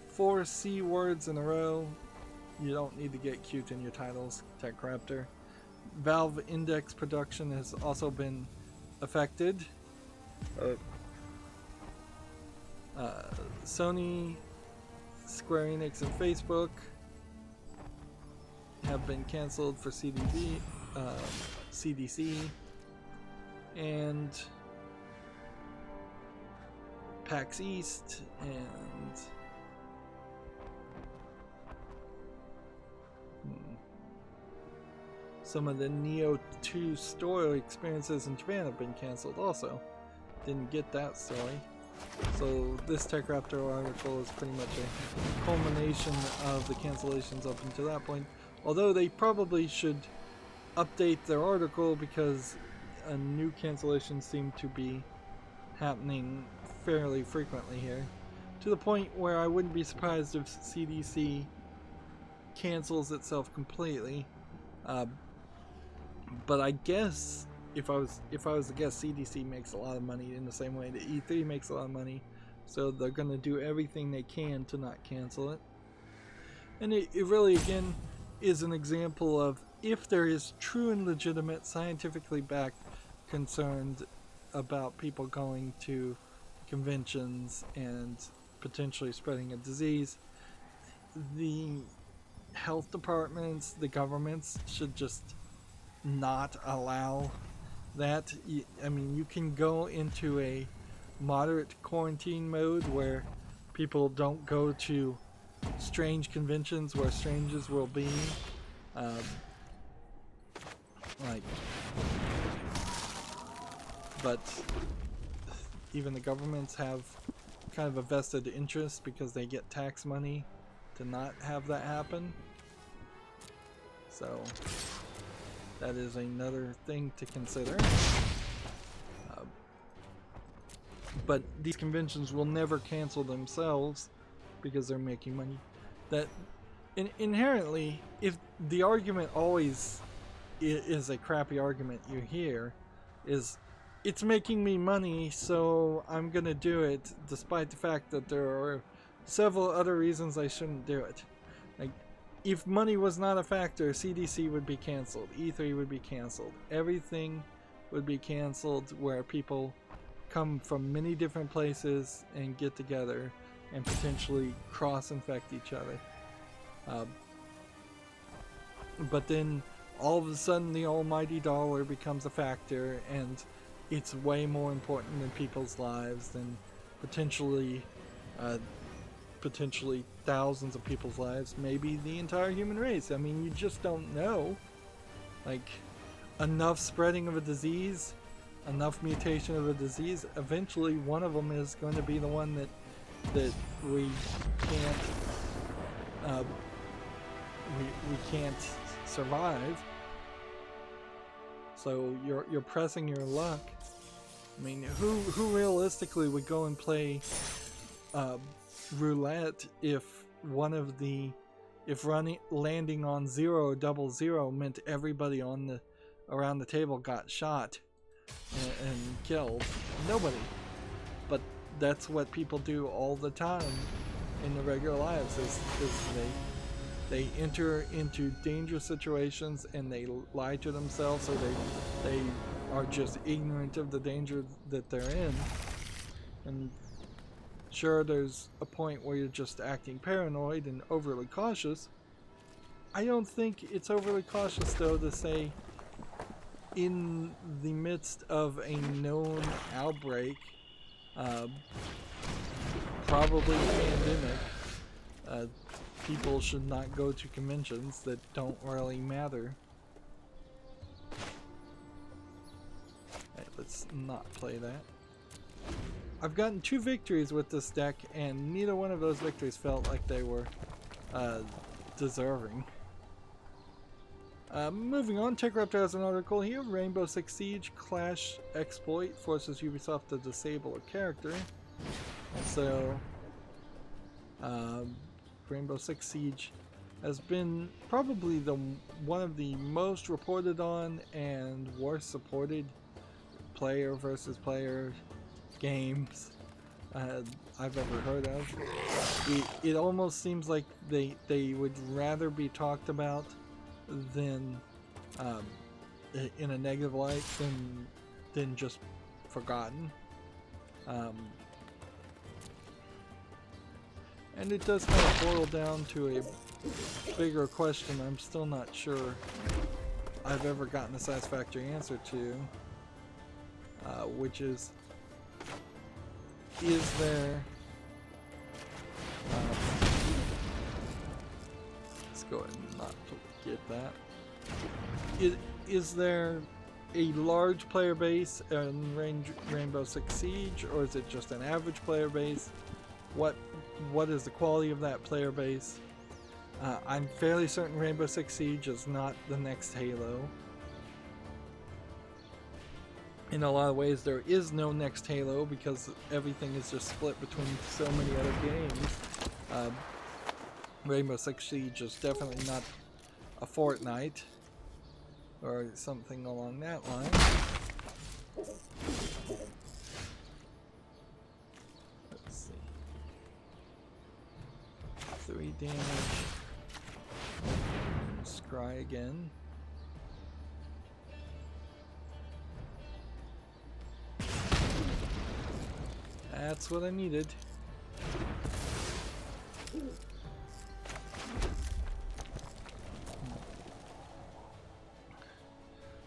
A: 4 C words in a row. You don't need to get cute in your titles, TechRaptor. Valve Index production has also been affected. Sony, Square Enix, and Facebook have been canceled for CDC, and PAX East, and some of the Neo 2 store experiences in Japan have been canceled also. Didn't get that story. So this TechRaptor article is pretty much a culmination of the cancellations up until that point. Although they probably should update their article because a new cancellations seem to be happening fairly frequently here. To the point where I wouldn't be surprised if CDC cancels itself completely. But I guess if I was to guess, CDC makes a lot of money in the same way that E3 makes a lot of money, so they're going to do everything they can to not cancel it. And it really, again, is an example of if there is true and legitimate, scientifically backed concerns about people going to conventions and potentially spreading a disease, the health departments, the governments should just not allow that. I mean, you can go into a moderate quarantine mode where people don't go to strange conventions where strangers will be. But even the governments have kind of a vested interest because they get tax money to not have that happen. So that is another thing to consider. But these conventions will never cancel themselves because they're making money. That inherently, if the argument always is a crappy argument you hear, is it's making me money, so I'm gonna do it, despite the fact that there are several other reasons I shouldn't do it. Like, if money was not a factor, CDC would be canceled, E3 would be canceled, everything would be canceled where people come from many different places and get together and potentially cross-infect each other. But then all of a sudden the almighty dollar becomes a factor, and it's way more important in people's lives than potentially thousands of people's lives, maybe the entire human race. I mean, you just don't know. Like, enough spreading of a disease, enough mutation of a disease, eventually one of them is going to be the one that we can't we can't survive. So you're pressing your luck. I mean, who realistically would go and play roulette if landing on 000 meant everybody around the table got shot and killed? Nobody. But that's what people do all the time in their regular lives, is they enter into dangerous situations and they lie to themselves, or they are just ignorant of the danger that they're in. And sure, there's a point where you're just acting paranoid and overly cautious. I don't think it's overly cautious, though, to say in the midst of a known outbreak, probably pandemic, people should not go to conventions that don't really matter. Right, let's not play that. I've gotten 2 victories with this deck, and neither one of those victories felt like they were deserving. Moving on, TechRaptor has an article here. Rainbow Six Siege Clash exploit forces Ubisoft to disable a character. So, Rainbow Six Siege has been probably one of the most reported on and worst supported player versus player games I've ever heard of. It almost seems like they would rather be talked about than in a negative light than just forgotten. And it does kind of boil down to a bigger question I'm still not sure I've ever gotten a satisfactory answer to, which is there let's go ahead and not forget that. Is there a large player base in Rainbow Six Siege, or is it just an average player base? What is the quality of that player base? I'm fairly certain Rainbow Six Siege is not the next Halo. In a lot of ways, there is no next Halo because everything is just split between so many other games. Rainbow Six Siege is definitely not a Fortnite or something along that line. Let's see. 3 damage. Scry again. That's what I needed.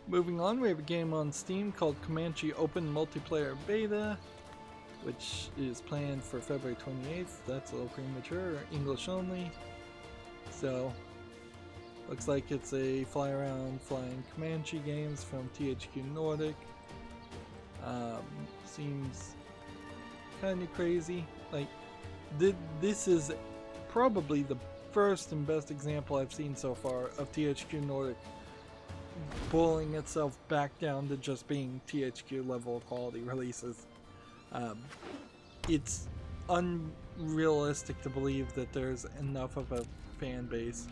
A: Moving on, we have a game on Steam called Comanche Open Multiplayer Beta, which is planned for February 28th. That's a little premature, English only. So, looks like it's a fly around flying Comanche games from THQ Nordic. Seems kind of crazy. Like, this is probably the first and best example I've seen so far of THQ Nordic pulling itself back down to just being THQ level quality releases. It's unrealistic to believe that there's enough of a fan base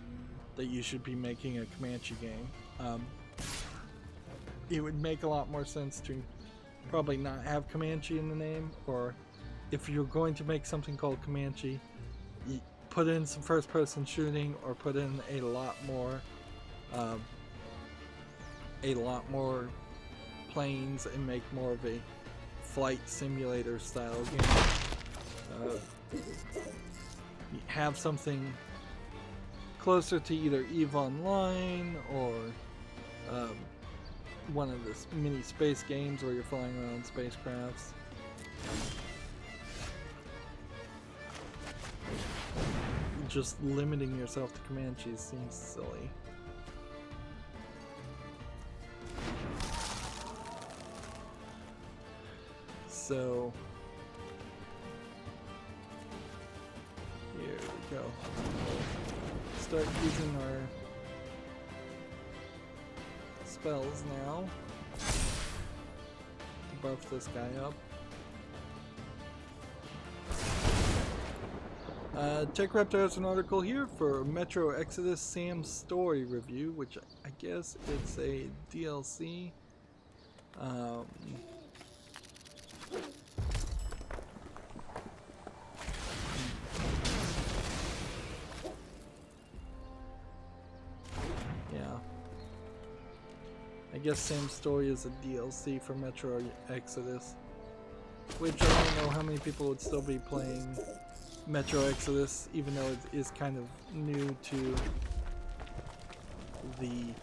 A: that you should be making a Comanche game. It would make a lot more sense to probably not have Comanche in the name, or if you're going to make something called Comanche, put in some first-person shooting, or put in a lot more planes and make more of a flight simulator style game. Have something closer to either EVE Online or one of the mini space games where you're flying around spacecrafts. Just limiting yourself to Comanches seems silly. So here we go. Start using our spells now to buff this guy up. TechRaptor has an article here for Metro Exodus Sam's Story review, which I guess it's a DLC. Yeah. I guess Sam's Story is a DLC for Metro Exodus, which I don't know how many people would still be playing Metro Exodus, even though it is kind of new to the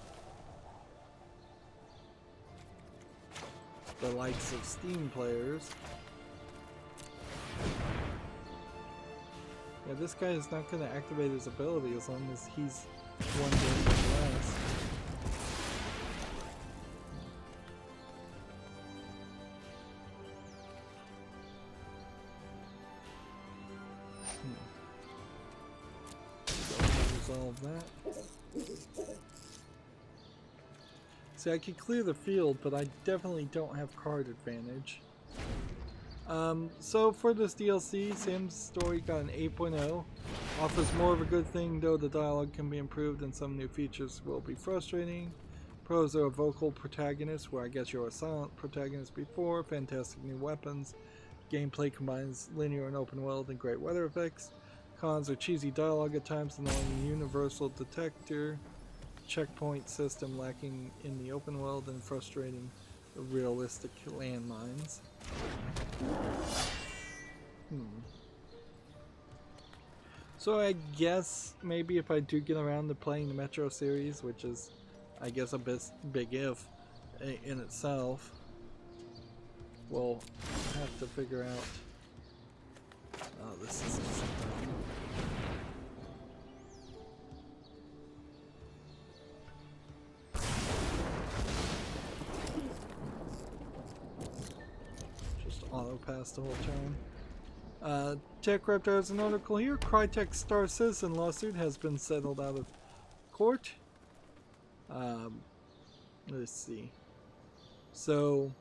A: likes of Steam players. Yeah, this guy is not going to activate his ability as long as he's one game less. Resolve that. See, I could clear the field, but I definitely don't have card advantage. So for this DLC, Sam's Story got an 8.0. Offers more of a good thing, though the dialogue can be improved and some new features will be frustrating. Pros are a vocal protagonist, where I guess you're a silent protagonist before, fantastic new weapons. Gameplay combines linear and open world and great weather effects. Cons are cheesy dialogue at times, annoying universal detector, checkpoint system lacking in the open world, and frustrating realistic landmines. So I guess maybe if I do get around to playing the Metro series, which is I guess a big if in itself, we'll have to figure out. Oh, this is it'll pass the whole turn. TechRaptor has an article here. Crytek Star Citizen lawsuit has been settled out of court. Let's see. So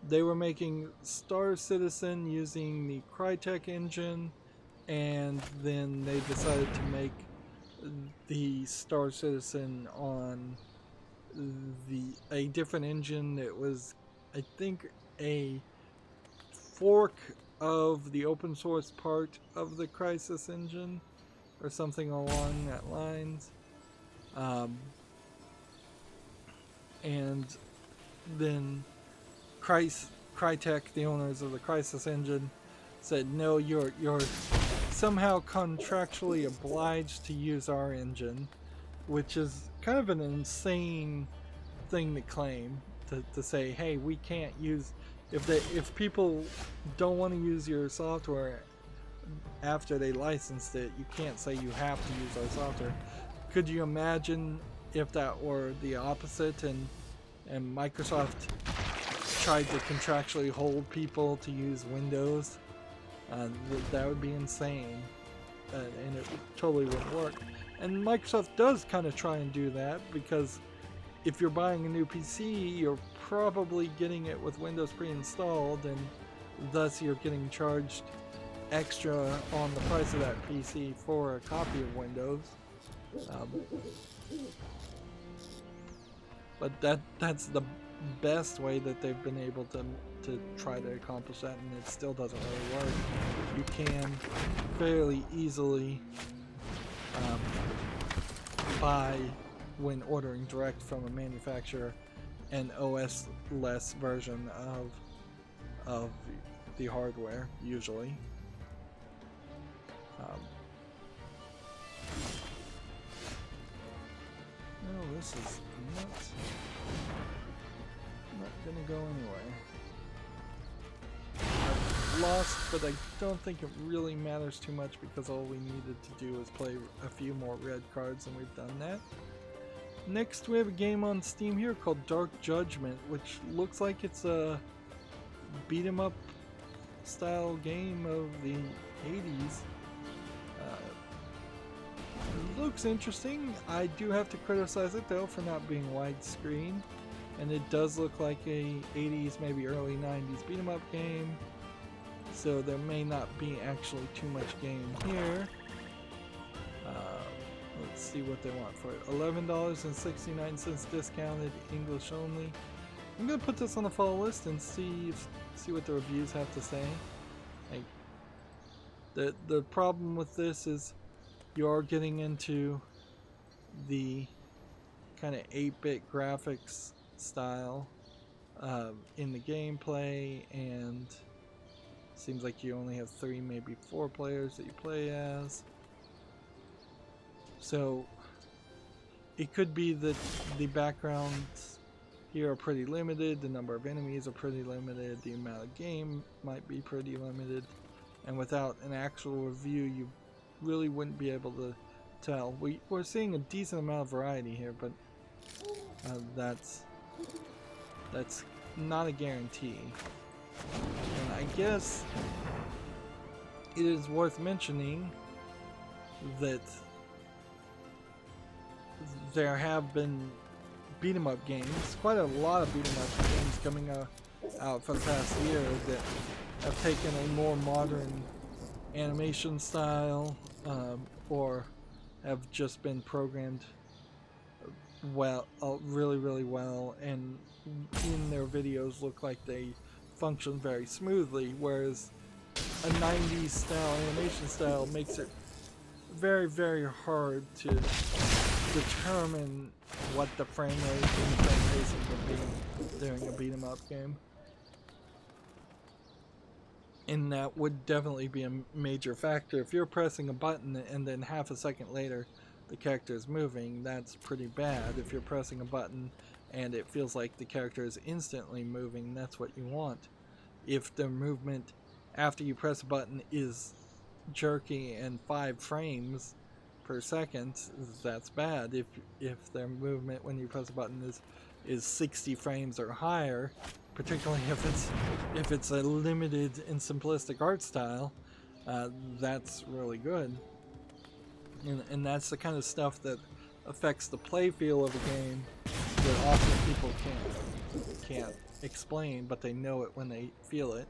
A: they were making Star Citizen using the Crytek engine, and then they decided to make the Star Citizen on a different engine that was, I think, a fork of the open source part of the Crysis engine, or something along that lines. And then Crytek, the owners of the Crysis engine, said, no, you're somehow contractually obliged to use our engine, which is kind of an insane thing to claim, to say, hey, we can't use, if people don't want to use your software after they licensed it, you can't say you have to use our software. Could you imagine if that were the opposite, and Microsoft tried to contractually hold people to use Windows? That would be insane, and it totally wouldn't work. And Microsoft does kind of try and do that, because if you're buying a new PC, you're probably getting it with Windows pre-installed, and thus you're getting charged extra on the price of that PC for a copy of Windows. But that's the best way that they've been able to try to accomplish that, and it still doesn't really work. You can fairly easily buy, when ordering direct from a manufacturer, an OS-less version of the hardware, usually. No, this is not gonna go anywhere. I've lost, but I don't think it really matters too much, because all we needed to do was play a few more red cards, and we've done that. Next, we have a game on Steam here called Dark Judgment, which looks like it's a beat-em-up style game of the 80s. It looks interesting. I do have to criticize it, though, for not being widescreen, and it does look like a 80s, maybe early 90s beat-em-up game, so there may not be actually too much game here. Let's see what they want for it. $11.69 discounted, English only. I'm gonna put this on the follow list and see what the reviews have to say. Like, the problem with this is you are getting into the kind of 8-bit graphics style in the gameplay, and seems like you only have 3, maybe 4 players that you play as. So it could be that the backgrounds here are pretty limited, the number of enemies are pretty limited, the amount of game might be pretty limited, and without an actual review you really wouldn't be able to tell. We're seeing a decent amount of variety here, but that's not a guarantee. And I guess it is worth mentioning that there have been beat-em-up games, quite a lot of beat-em-up games coming out for the past year that have taken a more modern animation style, or have just been programmed well, really well, and in their videos look like they function very smoothly, whereas a 90s style animation style makes it very hard to determine what the frame rate and the frame pacing would be during a beat-em-up game. And that would definitely be a major factor. If you're pressing a button and then half a second later the character is moving, that's pretty bad. If you're pressing a button and it feels like the character is instantly moving, that's what you want. If the movement after you press a button is jerky and 5 frames per second, that's bad. If their movement when you press a button is 60 frames or higher, particularly if it's a limited and simplistic art style. That's really good, and that's the kind of stuff that affects the play feel of a game that often people can't explain, but they know it when they feel it.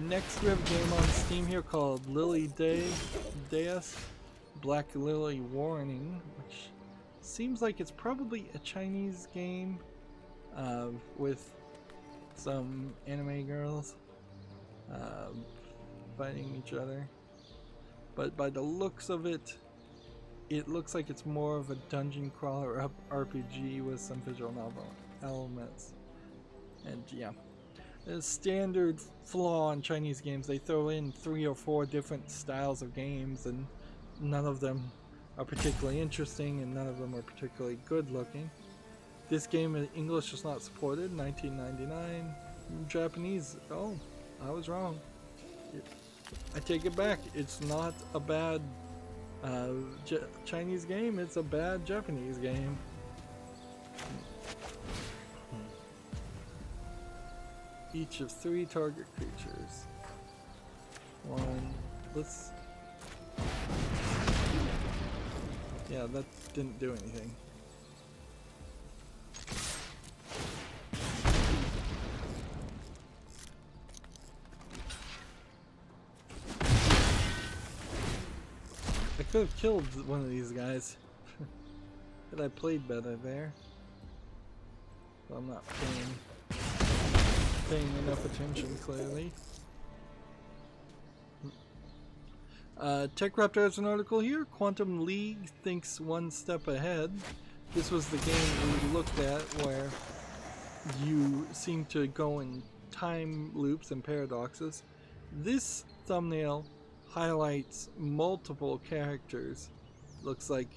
A: Next we have a game on Steam here called Lily Deus Black Lily Warning, which seems like it's probably a Chinese game with some anime girls fighting each other. But by the looks of it, it looks like it's more of a dungeon crawler RPG with some visual novel elements. And yeah, a standard flaw in Chinese games, they throw in 3 or 4 different styles of games, and none of them are particularly interesting, and none of them are particularly good looking. This game in English is not supported, 1999. Japanese, oh, I was wrong. I take it back, it's not a bad Chinese game, it's a bad Japanese game. Each of 3 target creatures. 1, let's... Yeah, that didn't do anything. I could have killed one of these guys. Had I played better there. But I'm not paying enough attention, clearly. TechRaptor has an article here. Quantum League thinks one step ahead. This was the game we looked at where you seem to go in time loops and paradoxes. This thumbnail highlights multiple characters. Looks like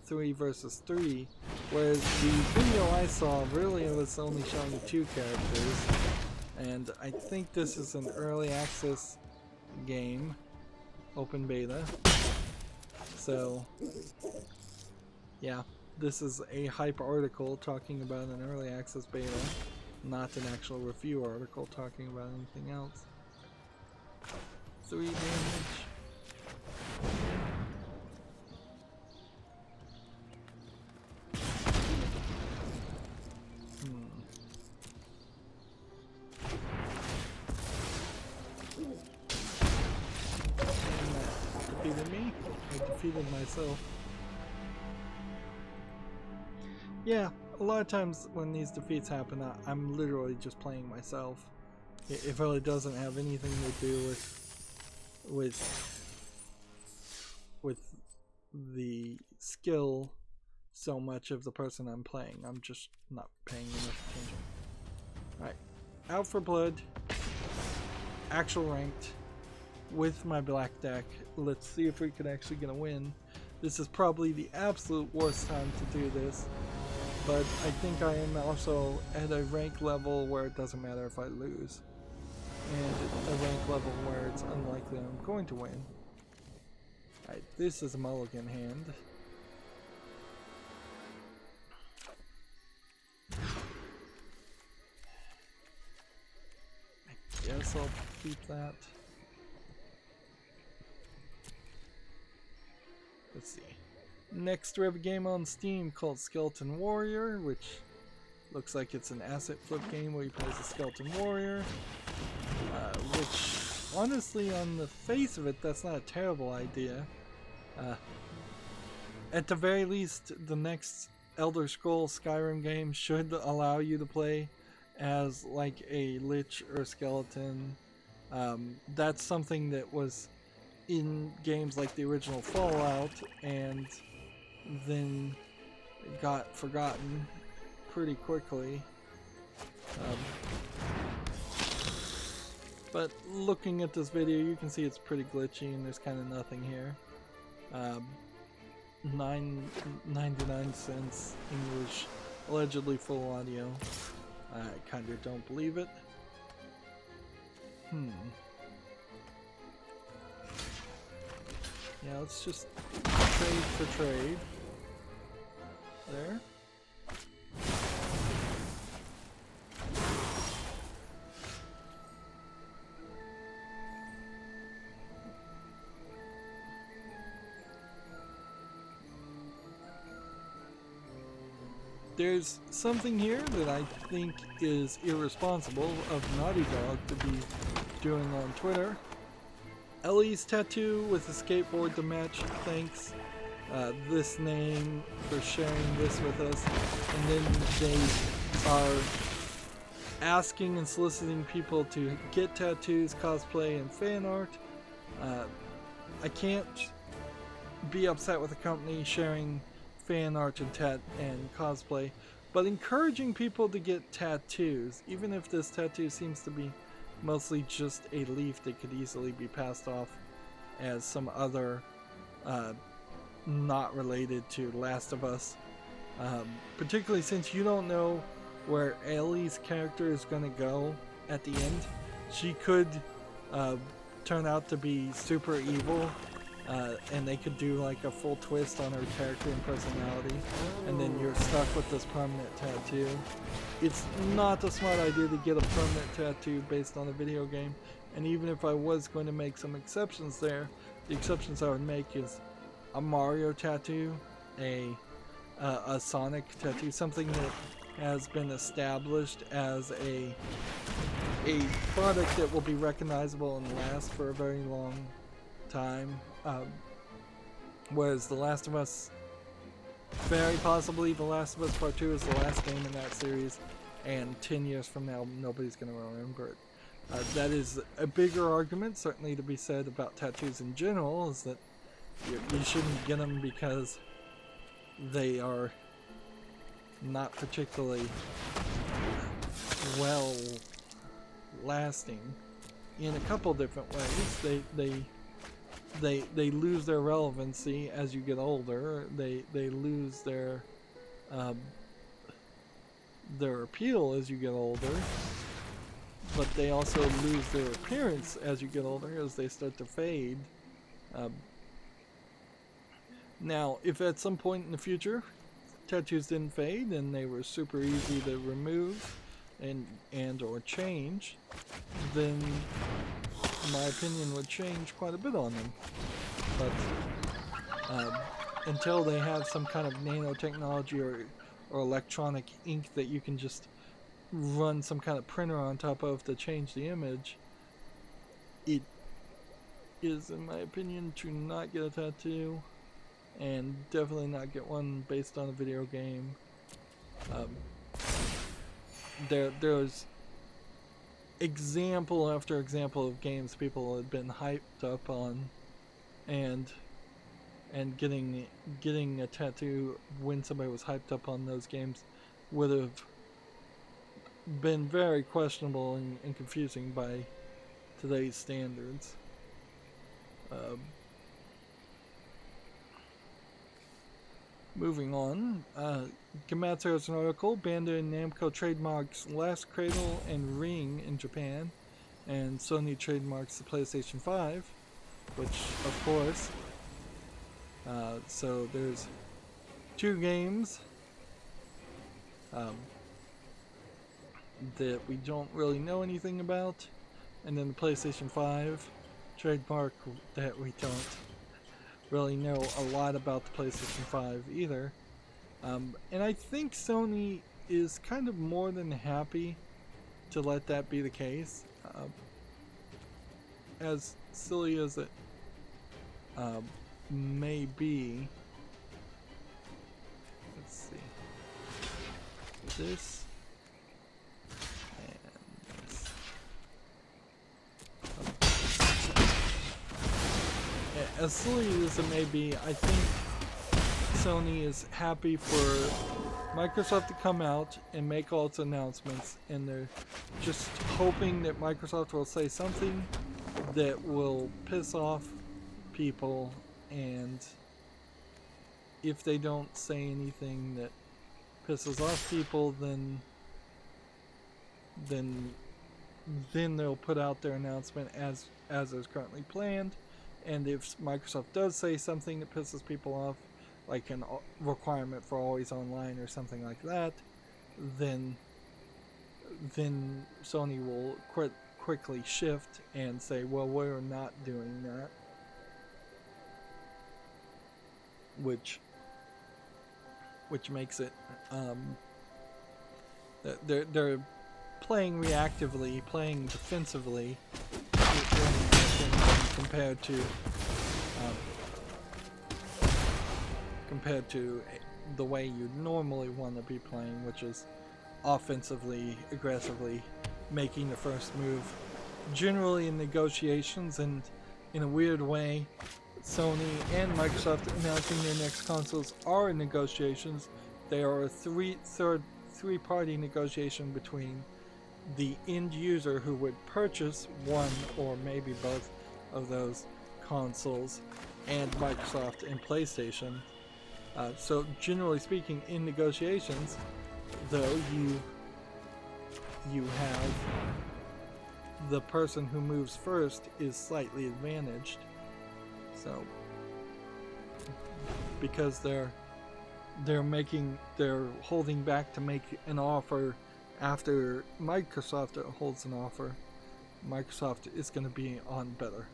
A: 3 versus 3, whereas the video I saw really was only showing 2 characters. And I think this is an early access game, open beta. So yeah, this is a hype article talking about an early access beta, not an actual review article talking about anything else. 3 damage. Defeated me? I defeated myself. Yeah, a lot of times when these defeats happen, I'm literally just playing myself. It really doesn't have anything to do with the skill so much of the person I'm playing. I'm just not paying enough attention. Alright, out for blood. Actual ranked with my black deck. Let's see if we can actually get a win. This is probably the absolute worst time to do this, but I think I am also at a rank level where it doesn't matter if I lose, and a rank level where it's unlikely I'm going to win. Alright, this is a mulligan hand. I guess I'll keep that. Let's see. Next we have a game on Steam called Skeleton Warrior, which looks like it's an asset flip game where you play as a skeleton warrior. Which, honestly, on the face of it, that's not a terrible idea. At the very least, the next Elder Scrolls Skyrim game should allow you to play as like a lich or a skeleton. That's something that was in games like the original Fallout and then got forgotten pretty quickly. But looking at this video, you can see it's pretty glitchy and there's kind of nothing here. 99 cents English, allegedly full audio. I kind of don't believe it. Yeah, let's just trade for trade. There. there's something here that I think is irresponsible of Naughty Dog to be doing on Twitter. Ellie's tattoo with a skateboard to match, thanks. This name for sharing this with us. And then they are asking and soliciting people to get tattoos, cosplay, and fan art. I can't be upset with a company sharing fan art and cosplay, but encouraging people to get tattoos, even if this tattoo seems to be mostly just a leaf that could easily be passed off as some other not related to Last of Us, particularly since you don't know where Ellie's character is going to go at the end. She could turn out to be super evil, and they could do like a full twist on her character and personality, and then you're stuck with this permanent tattoo. It's not a smart idea to get a permanent tattoo based on a video game, and even if I was going to make some exceptions there, the exceptions I would make is a Mario tattoo, a Sonic tattoo, something that has been established as a product that will be recognizable and last for a very long time. Whereas The Last of Us, very possibly The Last of Us Part 2 is the last game in that series, and 10 years from now nobody's going to remember it. That is a bigger argument, certainly, to be said about tattoos in general, is that you shouldn't get them because they are not particularly well lasting in a couple different ways. They lose their relevancy as you get older. They lose their appeal as you get older, but they also lose their appearance as you get older, as they start to fade. Now, if at some point in the future tattoos didn't fade and they were super easy to remove and or change, then my opinion would change quite a bit on them. But until they have some kind of nanotechnology or electronic ink that you can just run some kind of printer on top of to change the image, it is, in my opinion, to not get a tattoo, and definitely not get one based on a video game. There's example after example of games people had been hyped up on, and getting a tattoo when somebody was hyped up on those games would have been very questionable and confusing by today's standards. Moving on, Gematsu has an article. Bandai Namco trademarks Last Cradle and Ring in Japan, and Sony trademarks the PlayStation 5, which, of course, so there's two games that we don't really know anything about, and then the PlayStation 5 trademark that we don't really know a lot about the PlayStation 5 either. And I think Sony is kind of more than happy to let that be the case. As silly as it may be. Let's see. This and this. As silly as it may be, I think Sony is happy for Microsoft to come out and make all its announcements, and they're just hoping that Microsoft will say something that will piss off people, and if they don't say anything that pisses off people, then they'll put out their announcement as is currently planned. And if Microsoft does say something that pisses people off, like a requirement for always online or something like that, then Sony will quickly shift and say, well, we're not doing that. Which which makes it they're playing reactively, playing defensively compared to the way you'd normally want to be playing, which is offensively, aggressively, making the first move. Generally in negotiations, and in a weird way, Sony and Microsoft announcing their next consoles are in negotiations. They are a three-party negotiation between the end user who would purchase one or maybe both of those consoles and Microsoft and PlayStation. So generally speaking, in negotiations, though, you have the person who moves first is slightly advantaged. So because they're holding back to make an offer after Microsoft holds an offer, Microsoft is going to be on better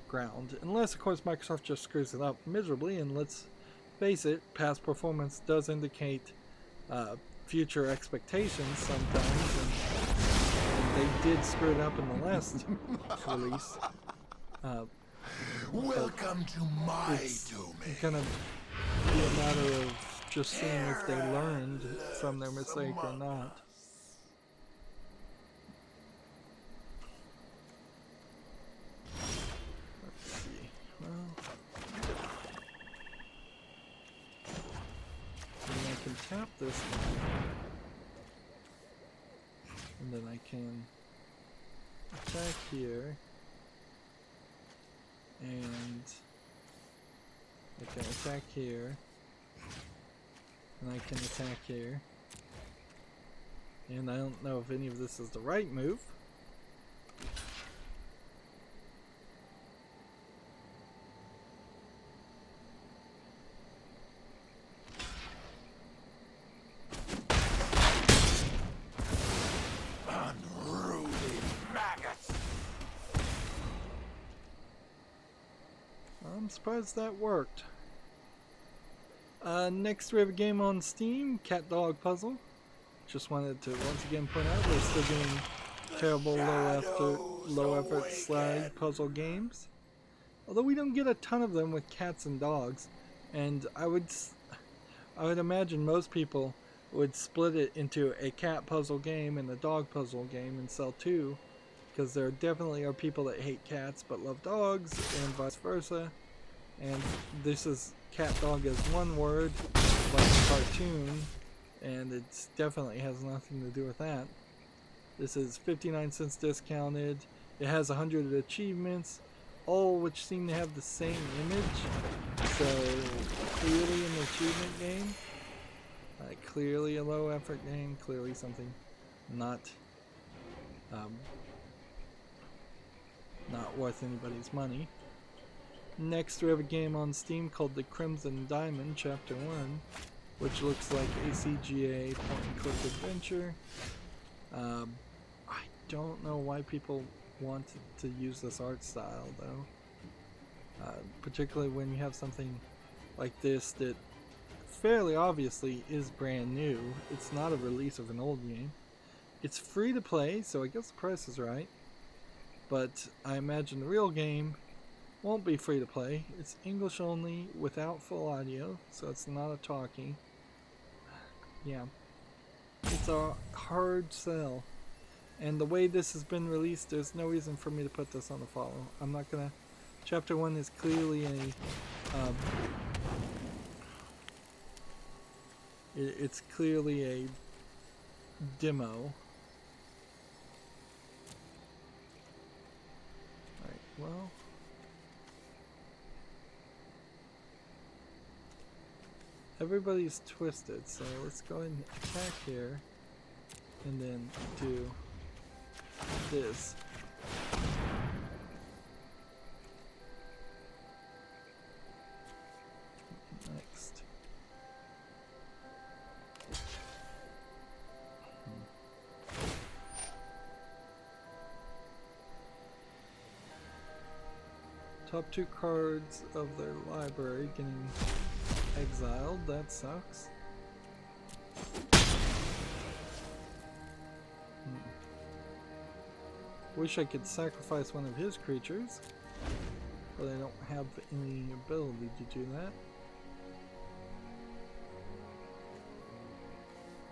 A: ground, unless of course Microsoft just screws it up miserably. And let's face it, past performance does indicate future expectations sometimes, and they did screw it up in the last release.
E: Welcome to my domain.
A: It's gonna be a matter of just seeing if they learned from their mistake or not. Let's see. Well, I can tap this one, and then I can attack here, and I can attack here, and I can attack here, and I don't know if any of this is the right move. I'm surprised that worked. Next we have a game on Steam, Cat Dog Puzzle. Just wanted to once again point out we're still doing terrible low effort slide puzzle games. Although we don't get a ton of them with cats and dogs, and I would imagine most people would split it into a cat puzzle game and a dog puzzle game and sell two, because there definitely are people that hate cats but love dogs, and vice versa. And this is cat dog as one word, like a cartoon, and it definitely has nothing to do with that. This is 59 cents discounted. It has 100 achievements, all which seem to have the same image. So clearly an achievement game, clearly a low effort game, clearly something not worth anybody's money. Next we have a game on Steam called The Crimson Diamond Chapter 1, which looks like a CGA point-and-click adventure. I don't know why people want to use this art style, though. Particularly when you have something like this that fairly obviously is brand new. It's not a release of an old game. It's free to play, so I guess the price is right. But I imagine the real game won't be free to play. It's English only without full audio, so it's not a talkie. Yeah. It's a hard sell. And the way this has been released, there's no reason for me to put this on the follow. I'm not gonna... Chapter 1 is clearly a... it's clearly a demo. Alright, well... Everybody's twisted, so let's go ahead and attack here, and then do this. Next. Top two cards of their library getting exiled, that sucks. Wish I could sacrifice one of his creatures, but I don't have any ability to do that.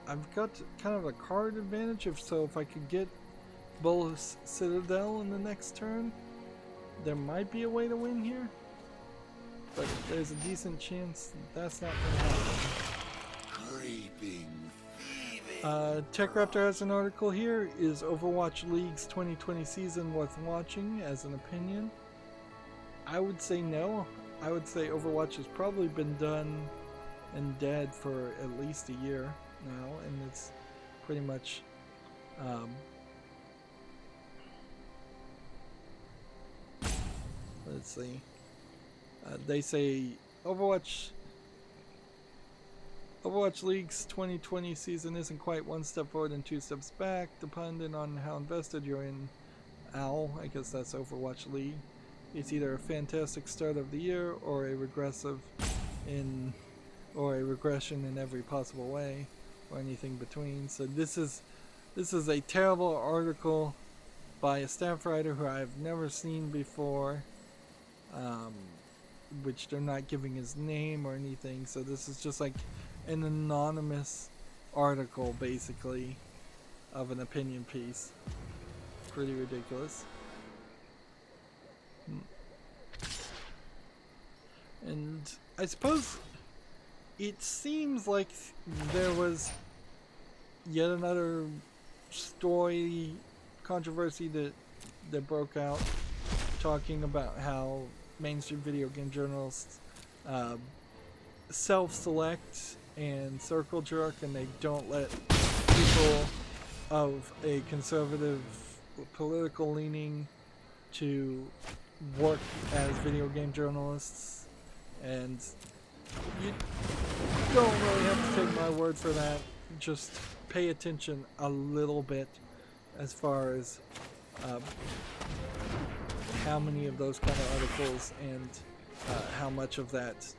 A: I've got kind of a card advantage, if I could get Bolus Citadel in the next turn, there might be a way to win here, but there's a decent chance that's not going to happen.
E: Creeping.
A: TechRaptor has an article here. Is Overwatch League's 2020 season worth watching as an opinion? I would say no. I would say Overwatch has probably been done and dead for at least a year now, and it's pretty much let's see. They say Overwatch League's 2020 season isn't quite one step forward and two steps back, depending on how invested you're in OWL. I guess that's Overwatch League. It's either a fantastic start of the year or a regression in every possible way, or anything between. So this is a terrible article by a staff writer who I've never seen before, which they're not giving his name or anything. So this is just like an anonymous article, basically, of an opinion piece. Pretty ridiculous. And I suppose it seems like there was yet another story controversy that broke out, talking about how mainstream video game journalists self-select and circle jerk, and they don't let people of a conservative political leaning to work as video game journalists. And you don't really have to take my word for that. Just pay attention a little bit as far as how many of those kind of articles and how much of that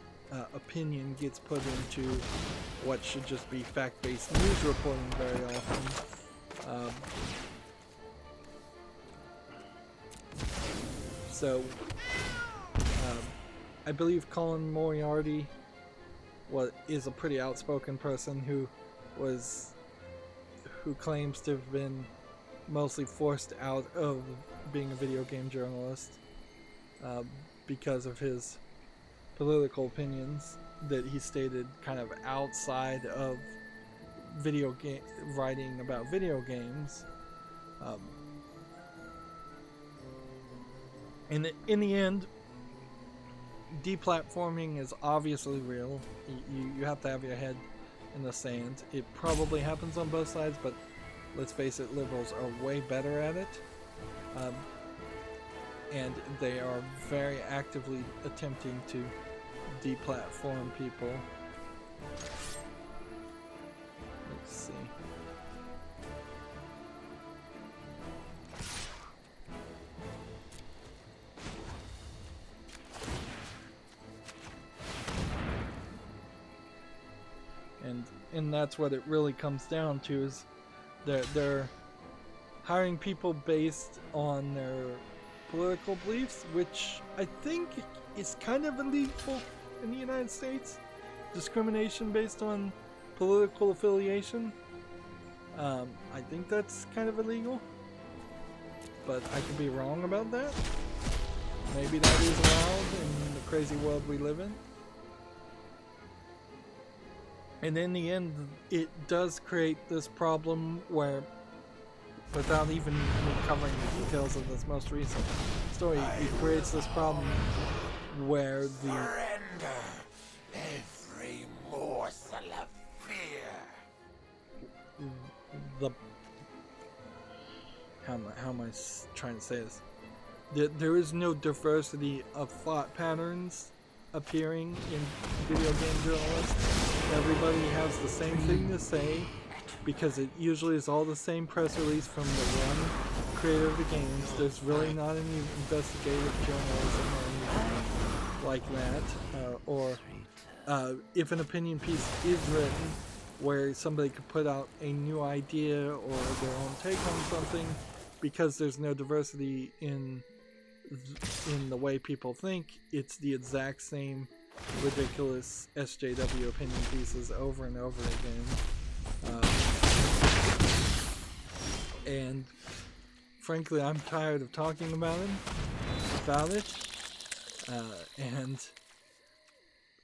A: opinion gets put into what should just be fact-based news reporting very often. So I believe Colin Moriarty is a pretty outspoken person who claims to have been mostly forced out of being a video game journalist because of his political opinions that he stated kind of outside of video game writing about video games. In the end, deplatforming is obviously real. You have to have your head in the sand. It probably happens on both sides, but let's face it, liberals are way better at it. And they are very actively attempting to deplatform people. Let's see. And that's what it really comes down to, is they're hiring people based on their political beliefs, which I think is kind of illegal in the United States. Discrimination based on political affiliation. I think that's kind of illegal, but I could be wrong about that. Maybe that is allowed in the crazy world we live in. And in the end, it does create this problem where, without even covering the details of this most recent story, it creates this problem where
E: Surrender every morsel of fear.
A: How am I trying to say this? There is no diversity of thought patterns appearing in video game journalists. Everybody has the same thing to say, because it usually is all the same press release from the one creator of the games. There's really not any investigative journalism or anything like that. Or if an opinion piece is written where somebody could put out a new idea or their own take on something, because there's no diversity in the way people think, it's the exact same ridiculous SJW opinion pieces over and over again. And frankly, I'm tired of talking about it. And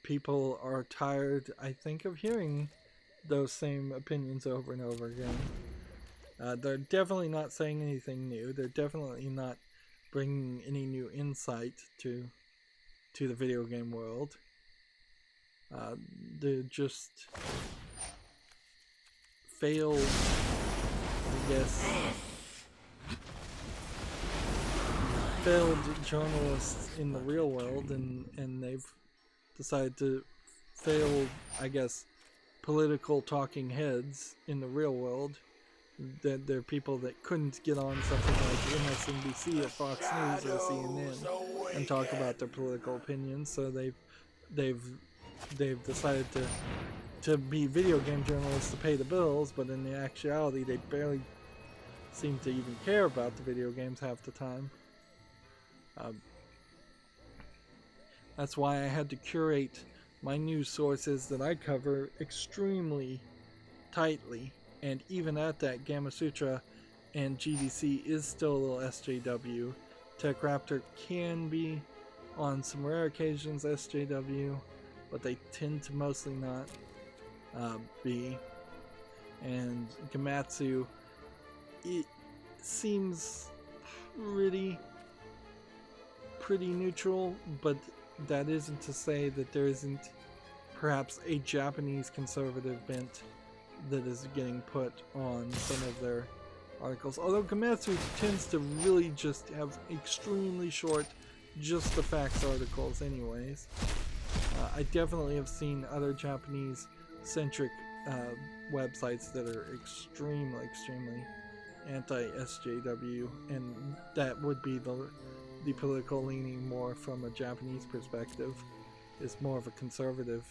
A: people are tired, I think, of hearing those same opinions over and over again. They're definitely not saying anything new. They're definitely not bringing any new insight to the video game world. They're just failed, I guess, failed journalists in the real world, and they've decided to fail, I guess, political talking heads in the real world. That they're people that couldn't get on something like MSNBC or Fox News or CNN and talk about their political opinions, so they've decided to be video game journalists to pay the bills, but in the actuality they barely seem to even care about the video games half the time. That's why I had to curate my news sources that I cover extremely tightly. And even at that, Gamasutra and GDC is still a little SJW. TechRaptor can be, on some rare occasions, SJW, but they tend to mostly not be. And Gamatsu, it seems pretty neutral, but that isn't to say that there isn't perhaps a Japanese conservative bent that is getting put on some of their articles. Although Gamatsu tends to really just have extremely short, just the facts articles anyways. I definitely have seen other Japanese-centric websites that are extremely anti-SJW, and that would be the political leaning more from a Japanese perspective, is more of a conservative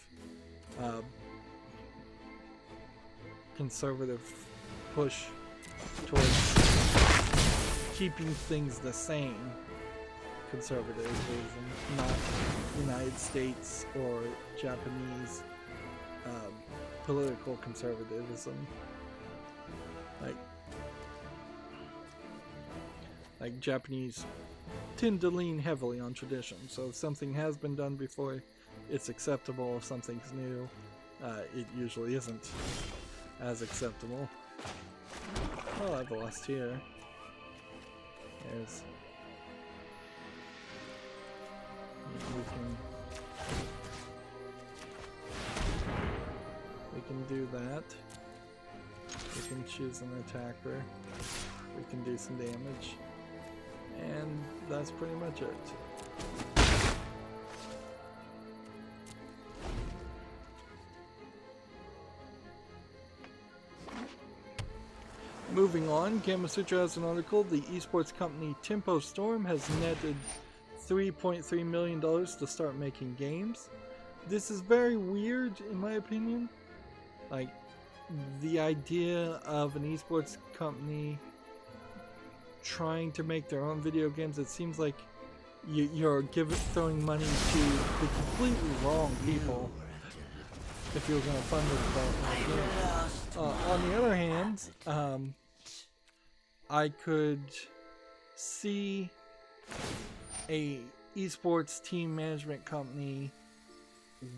A: push towards keeping things the same conservatism, not United States or Japanese political conservatism. Like Japanese tend to lean heavily on tradition, so if something has been done before, it's acceptable. If something's new, it usually isn't as acceptable. Oh, I've lost here. There's... We can do that. We can choose an attacker. We can do some damage. And that's pretty much it. Moving on, Gamasutra has an article. The esports company Tempo Storm has netted $3.3 million to start making games. This is very weird in my opinion. Like, the idea of an esports company trying to make their own video games, it seems like you're throwing money to the completely wrong people if you're going to fund the development. On the other hand, I could see a esports team management company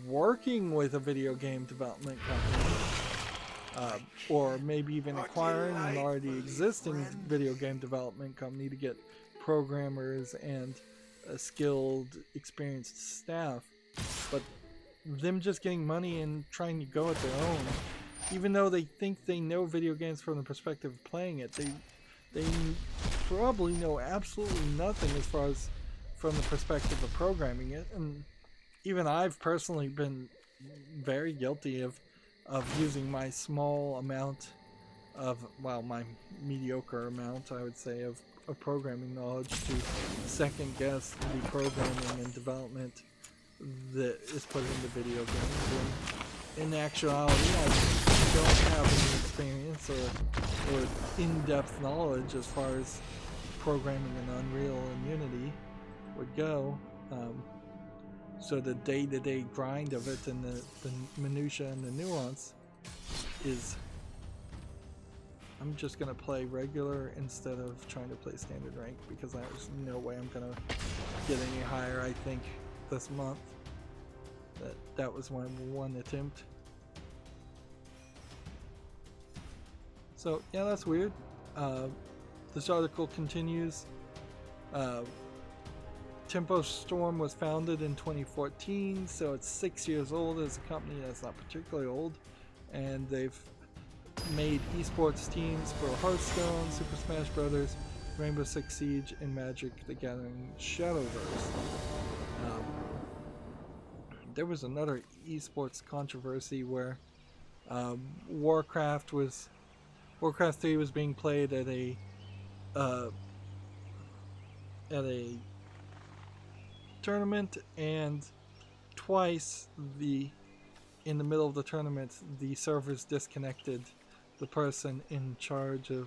A: working with a video game development company, or maybe even acquiring an already existing video game development company to get programmers and a skilled, experienced staff. But them just getting money and trying to go at their own, even though they think they know video games from the perspective of playing it, they probably know absolutely nothing as far as from the perspective of programming it. And even I've personally been very guilty of using my small amount of, well, my mediocre amount, I would say, of programming knowledge to second guess the programming and development that is put into video games. And in actuality, I don't have any experience or in-depth knowledge as far as programming in Unreal and Unity would go. So the day-to-day grind of it and the minutia and the nuance is, I'm just gonna play regular instead of trying to play standard rank, because there's no way I'm gonna get any higher, I think, this month. That was my one attempt. So yeah, that's weird. This article continues. Tempo Storm was founded in 2014, so it's 6 years old as a company. That's not particularly old, and they've made esports teams for Hearthstone, Super Smash Bros., Rainbow Six Siege, and Magic the Gathering Shadowverse. There was another esports controversy where Warcraft 3 was being played at a tournament, and twice in the middle of the tournament the servers disconnected the person in charge of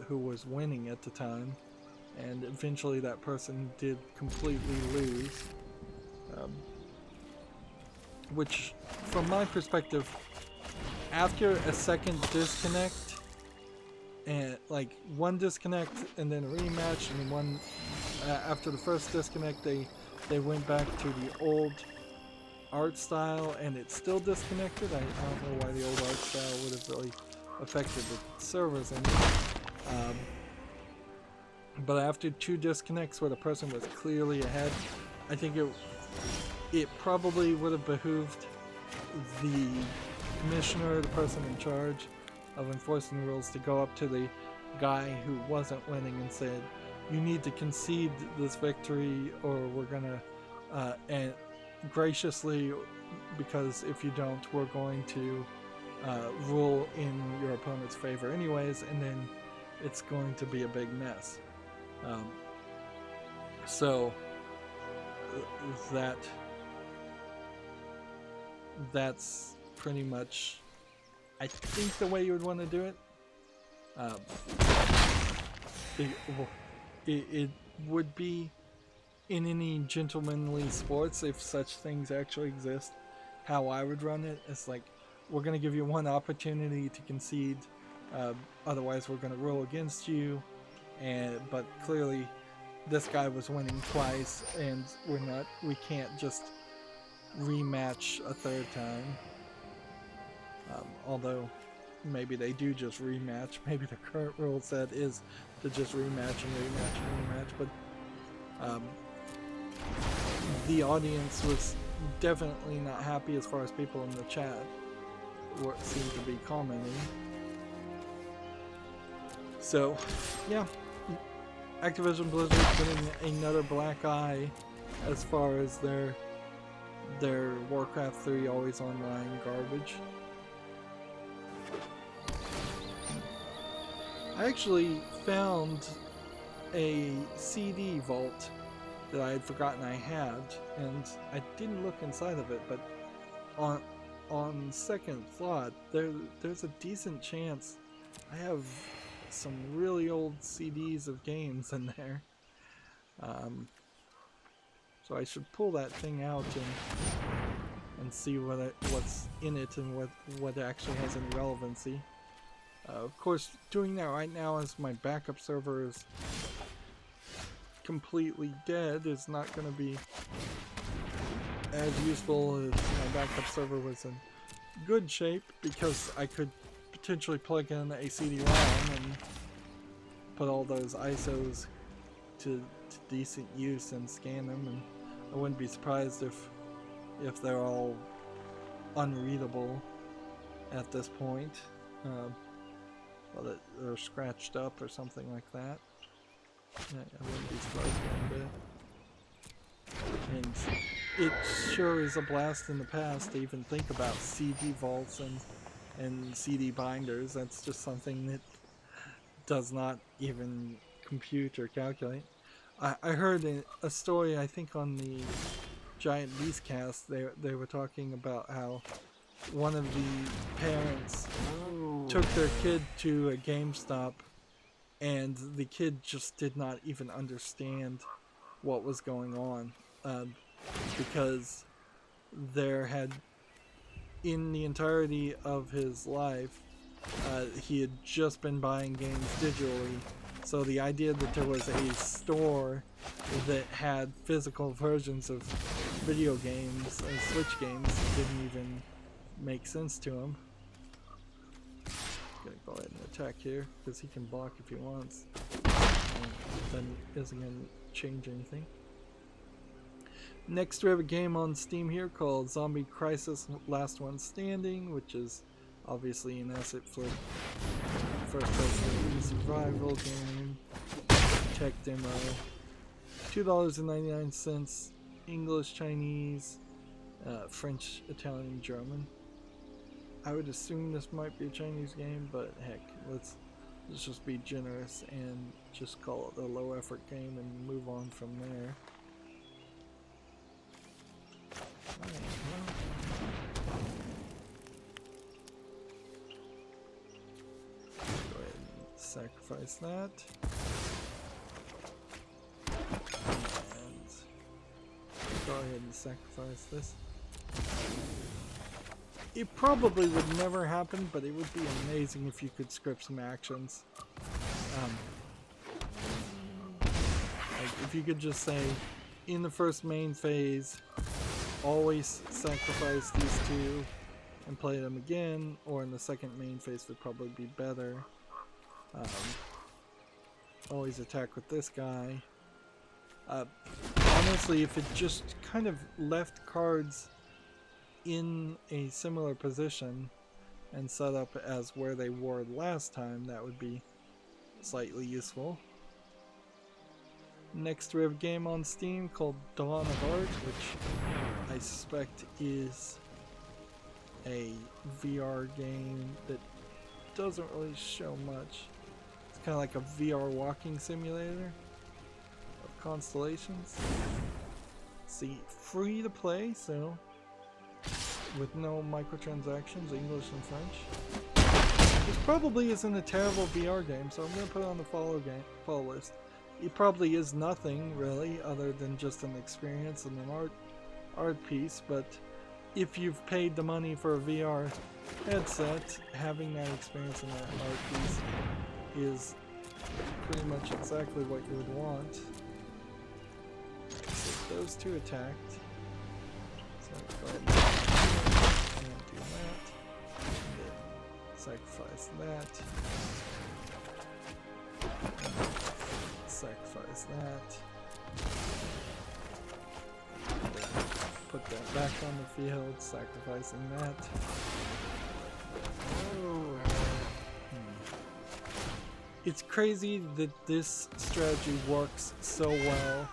A: who was winning at the time, and eventually that person did completely lose, which from my perspective, after a second disconnect, and like one disconnect and then a rematch, and one after the first disconnect they went back to the old art style and it's still disconnected. I don't know why the old art style would have really affected the servers any. But after two disconnects where the person was clearly ahead, I think it probably would have behooved the commissioner, the person in charge of enforcing the rules, to go up to the guy who wasn't winning and said, you need to concede this victory or we're gonna and graciously, because if you don't, we're going to rule in your opponent's favor anyways, and then it's going to be a big mess. So that's pretty much, I think, the way you would want to do it. It would be in any gentlemanly sports, if such things actually exist. How I would run it is like, we're going to give you one opportunity to concede, otherwise we're going to rule against you, but clearly this guy was winning twice and we can't just rematch a third time. Although maybe they do just rematch. Maybe the current rule set is to just rematch and rematch and rematch, but the audience was definitely not happy as far as people in the chat seemed to be commenting. So yeah, Activision Blizzard getting another black eye as far as their Warcraft 3 always online garbage. I actually found a CD vault that I had forgotten I had, and I didn't look inside of it, but on second thought, there's a decent chance I have some really old CDs of games in there. So I should pull that thing out and see what's in it and what actually has any relevancy. Of course, doing that right now as my backup server is completely dead is not going to be as useful as my backup server was in good shape, because I could potentially plug in a CD-ROM and put all those ISOs to decent use and scan them, and I wouldn't be surprised if they're all unreadable at this point. Well, they're scratched up or something like that. I wouldn't be surprised one bit. And it sure is a blast in the past to even think about CD vaults and CD binders. That's just something that does not even compute or calculate. I heard a story, I think on the Giant Beast cast, they were talking about how one of the parents took their kid to a GameStop, and the kid just did not even understand what was going on, because there had, in the entirety of his life, he had just been buying games digitally. So the idea that there was a store that had physical versions of video games and Switch games didn't even make sense to him. Gonna go ahead and attack here because he can block if he wants. And then it isn't gonna change anything. Next we have a game on Steam here called Zombie Crisis Last One Standing, which is obviously an asset flip first person survival game, tech demo. $2.99, English, Chinese, French, Italian, German. I would assume this might be a Chinese game, but heck, let's just be generous and just call it a low effort game and move on from there. Alright, well. Go ahead and sacrifice that. And go ahead and sacrifice this. It probably would never happen, but it would be amazing if you could script some actions. Like if you could just say, in the first main phase, always sacrifice these two and play them again, or in the second main phase would probably be better. Always attack with this guy. Honestly, if it just kind of left cards in a similar position and set up as where they were last time, that would be slightly useful. Next we have a game on Steam called Dawn of Art, which I suspect is a VR game that doesn't really show much. It's kind of like a VR walking simulator of constellations. See, free to play, so with no microtransactions, English and French. This probably isn't a terrible VR game, so I'm going to put it on the follow list. It probably is nothing really other than just an experience and an art piece, but if you've paid the money for a VR headset, having that experience and that art piece is pretty much exactly what you would want. So those two attacked. So go ahead and do that. And then sacrifice that. Sacrifice that. And then put that back on the field, sacrificing that. Oh. It's crazy that this strategy works so well,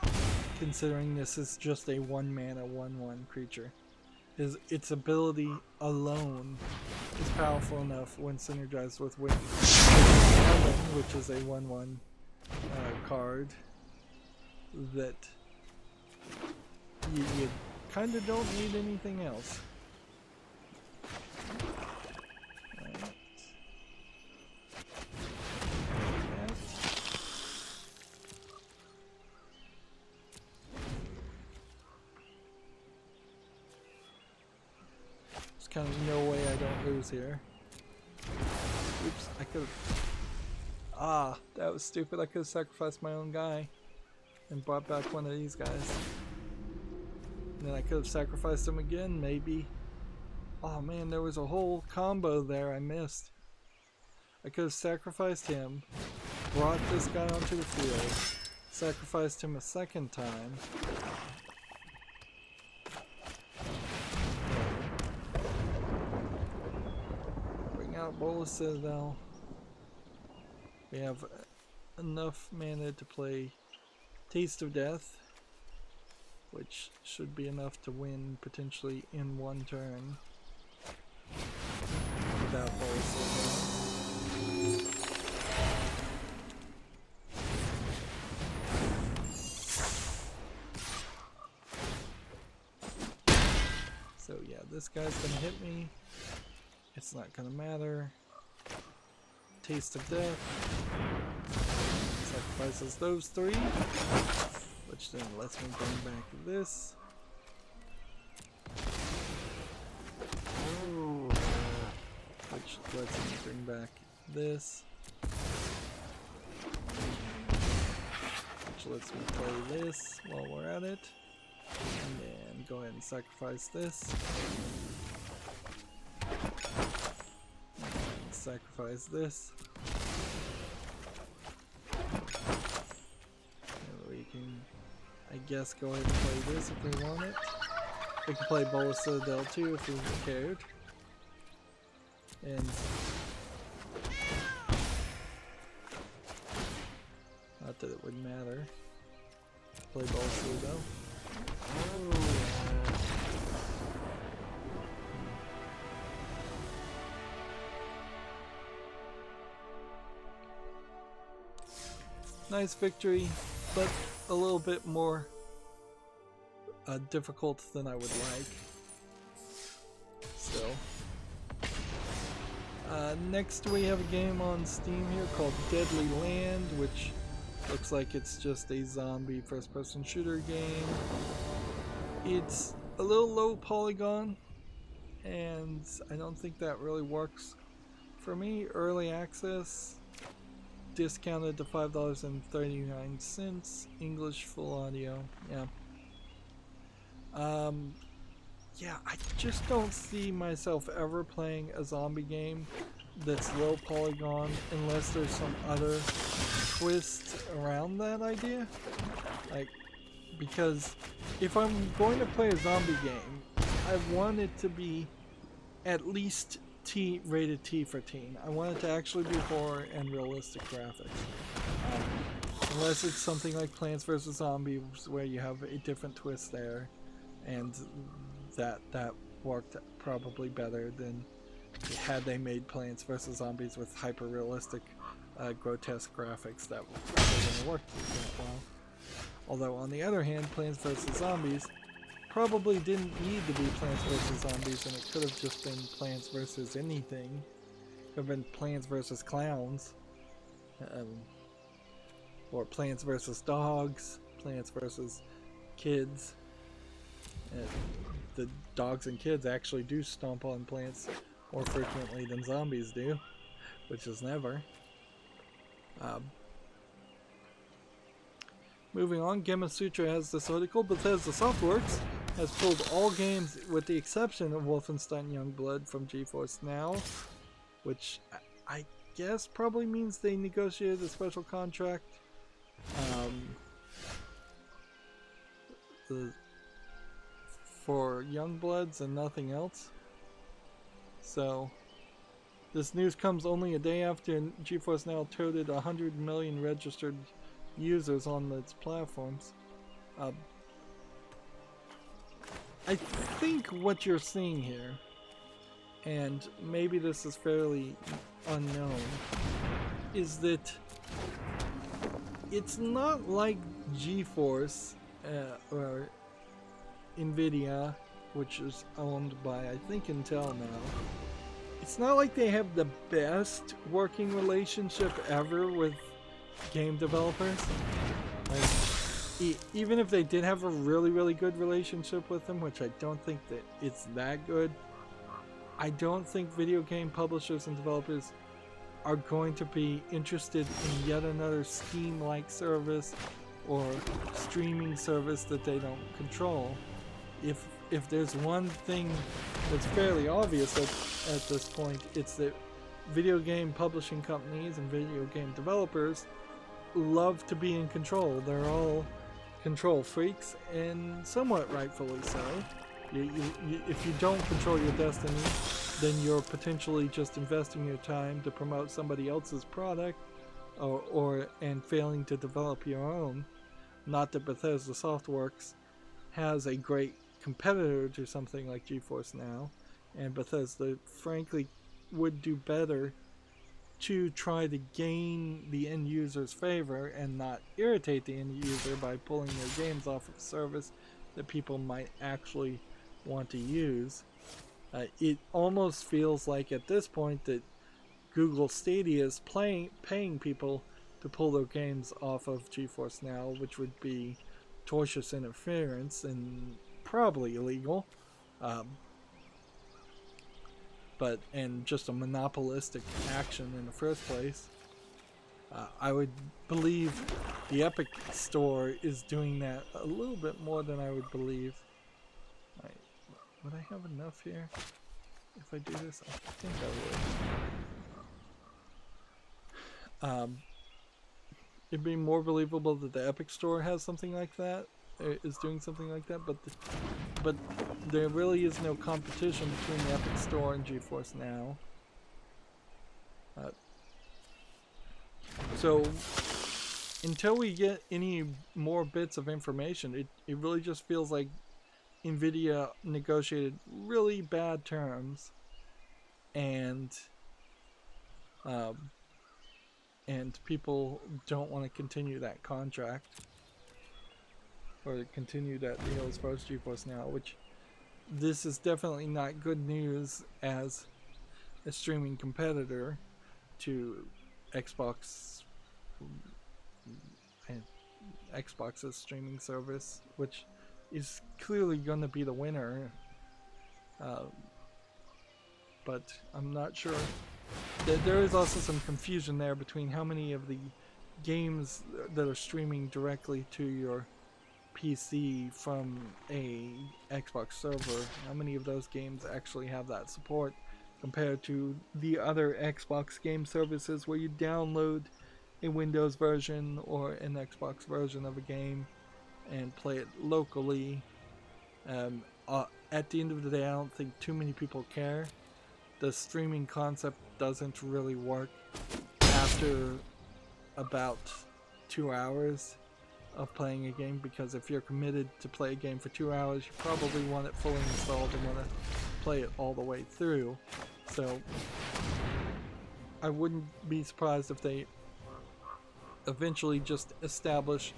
A: considering this is just a 1-mana 1/1 creature. Its ability alone is powerful enough when synergized with Wing, which is a 1/1 card that you kind of don't need anything else. Right. There's kind of no way I don't lose here. Oops, I could have... Ah, that was stupid. I could have sacrificed my own guy and brought back one of these guys. And then I could have sacrificed him again, maybe. Oh man, there was a whole combo there I missed. I could have sacrificed him, brought this guy onto the field, sacrificed him a second time. Bring out Bolas Citadel. We have enough mana to play Taste of Death, which should be enough to win potentially in one turn without Bolas. So yeah, this guy's gonna hit me. It's not gonna matter. taste of death. Sacrifices those 3, which then lets me bring back this. Which lets me bring back this. Which lets me play this while we're at it. And then go ahead and sacrifice this. And sacrifice this. And we can, I guess, go ahead and play this if we want it. We can play Bola Citadel too if we cared. And not that it would matter. Play Bola Citadel. Nice victory, but a little bit more difficult than I would like. Still. Next we have a game on Steam here called Deadly Land, which looks like it's just a zombie first-person shooter game. It's a little low polygon, and I don't think that really works for me. Early access, discounted to $5.39, English full audio. Yeah, I just don't see myself ever playing a zombie game that's low polygon unless there's some other twist around that idea. Like, because if I'm going to play a zombie game, I want it to be at least rated T for teen. I want it to actually be horror and realistic graphics. Unless it's something like Plants vs. Zombies where you have a different twist there, and that worked probably better than had they made Plants vs. Zombies with hyper-realistic, grotesque graphics. That probably wouldn't have worked that well. Although on the other hand, Plants vs. Zombies probably didn't need to be Plants vs. Zombies, and it could have just been Plants vs. anything. Could have been Plants vs. Clowns, or Plants vs. Dogs, Plants vs. Kids. The dogs and kids actually do stomp on plants more frequently than zombies do, which is never. Moving on, Gamasutra has this article. Bethesda Softworks has pulled all games with the exception of Wolfenstein Youngblood from GeForce Now, which I guess probably means they negotiated a special contract. For Youngbloods and nothing else. So this news comes only a day after GeForce Now toted 100 million registered users on its platforms. I think what you're seeing here, and maybe this is fairly unknown, is that it's not like GeForce or NVIDIA, which is owned by, I think, Intel now. It's not like they have the best working relationship ever with game developers. Like, even if they did have a really, really good relationship with them, which I don't think that it's that good, I don't think video game publishers and developers are going to be interested in yet another Steam-like service or streaming service that they don't control. If there's one thing that's fairly obvious at this point, it's that video game publishing companies and video game developers love to be in control. They're all control freaks, and somewhat rightfully so. If you don't control your destiny, then you're potentially just investing your time to promote somebody else's product, and failing to develop your own. Not that Bethesda Softworks has a great competitor to something like GeForce Now, and Bethesda frankly would do better to try to gain the end user's favor and not irritate the end user by pulling their games off of a service that people might actually want to use. It almost feels like at this point that Google Stadia is paying people to pull their games off of GeForce Now, which would be tortious interference and probably illegal. And just a monopolistic action in the first place. I would believe the Epic Store is doing that a little bit more than I would believe. Would I have enough here if I do this? I think I would. It'd be more believable that the Epic Store has something like that, is doing something like that, but there really is no competition between the Epic Store and GeForce Now. So until we get any more bits of information, it really just feels like NVIDIA negotiated really bad terms, and people don't want to continue that contract or continue that deal as far as GeForce Now, which this is definitely not good news as a streaming competitor to Xbox's streaming service, which is clearly going to be the winner, but I'm not sure. There is also some confusion there between how many of the games that are streaming directly to your PC from a Xbox server, how many of those games actually have that support compared to the other Xbox game services where you download a Windows version or an Xbox version of a game and play it locally. At the end of the day, I don't think too many people care. The streaming concept doesn't really work after about 2 hours of playing a game, because if you're committed to play a game for 2 hours, you probably want it fully installed and want to play it all the way through. So I wouldn't be surprised if they eventually just establish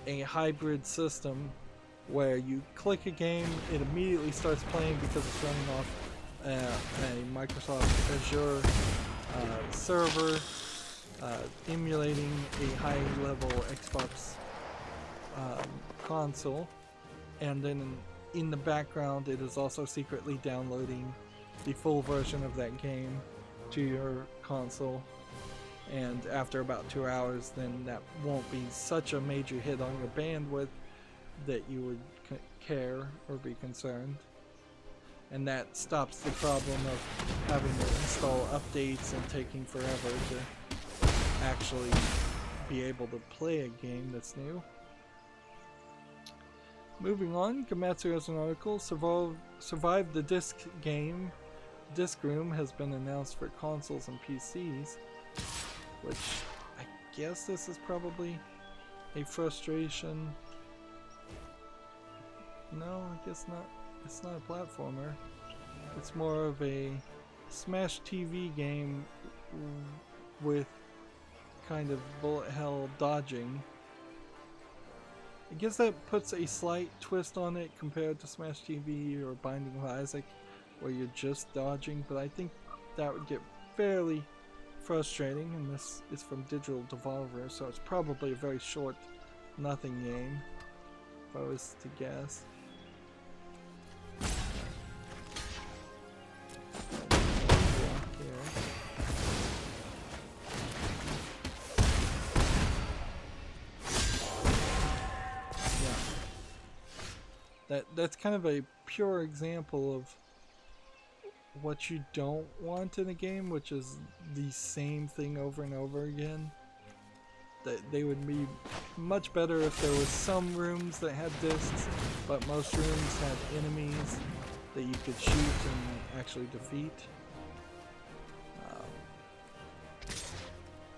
A: a hybrid system where you click a game, it immediately starts playing because it's running off a Microsoft Azure server, emulating a high-level Xbox console, and then in the background it is also secretly downloading the full version of that game to your console, and after about 2 hours then that won't be such a major hit on your bandwidth that you would care or be concerned, and that stops the problem of having to install updates and taking forever to actually be able to play a game that's new. Moving on, Gamatsu has an article, Survive the Disc game. Disc Room has been announced for consoles and PCs, which I guess this is probably a frustration. No, I guess not. It's not a platformer. It's more of a Smash TV game with kind of bullet hell dodging. I guess that puts a slight twist on it compared to Smash TV or Binding of Isaac, where you're just dodging, but I think that would get fairly frustrating, and this is from Digital Devolver, so it's probably a very short nothing game, if I was to guess. That's kind of a pure example of what you don't want in a game, which is the same thing over and over again. That they would be much better if there was some rooms that had discs, but most rooms had enemies that you could shoot and actually defeat.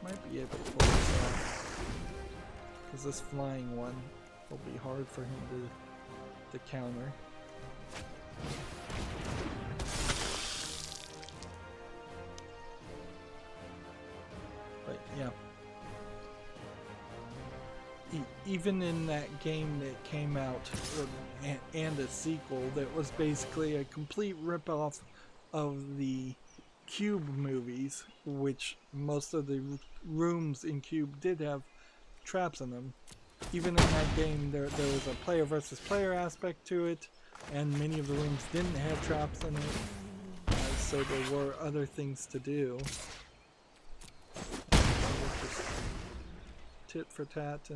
A: Might be able to pull this off, because this flying one will be hard for him to counter. But yeah, even in that game that came out and a sequel that was basically a complete rip-off of the Cube movies, which most of the rooms in Cube did have traps in them. Even in that game, there was a player versus player aspect to it, and many of the rooms didn't have traps in it, so there were other things to do. So we'll just tit for tat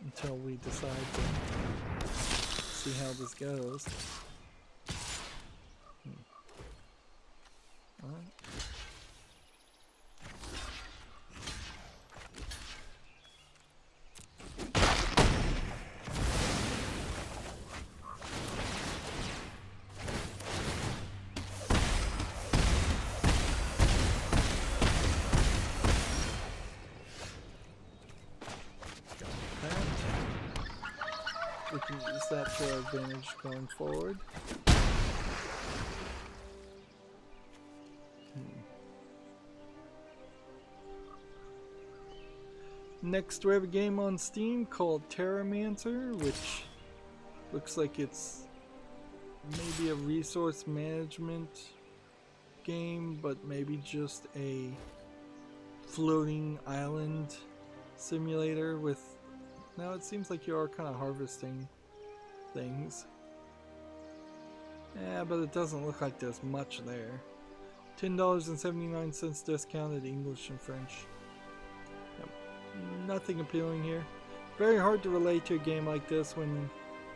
A: until we decide to see how this goes. Alright. We can use that to our advantage going forward. Next, we have a game on Steam called Terramancer, which looks like it's maybe a resource management game, but maybe just a floating island simulator with... Now it seems like you are kind of harvesting things. Yeah, but it doesn't look like there's much there. $10.79 discounted English and French. Yep. Nothing appealing here. Very hard to relate to a game like this when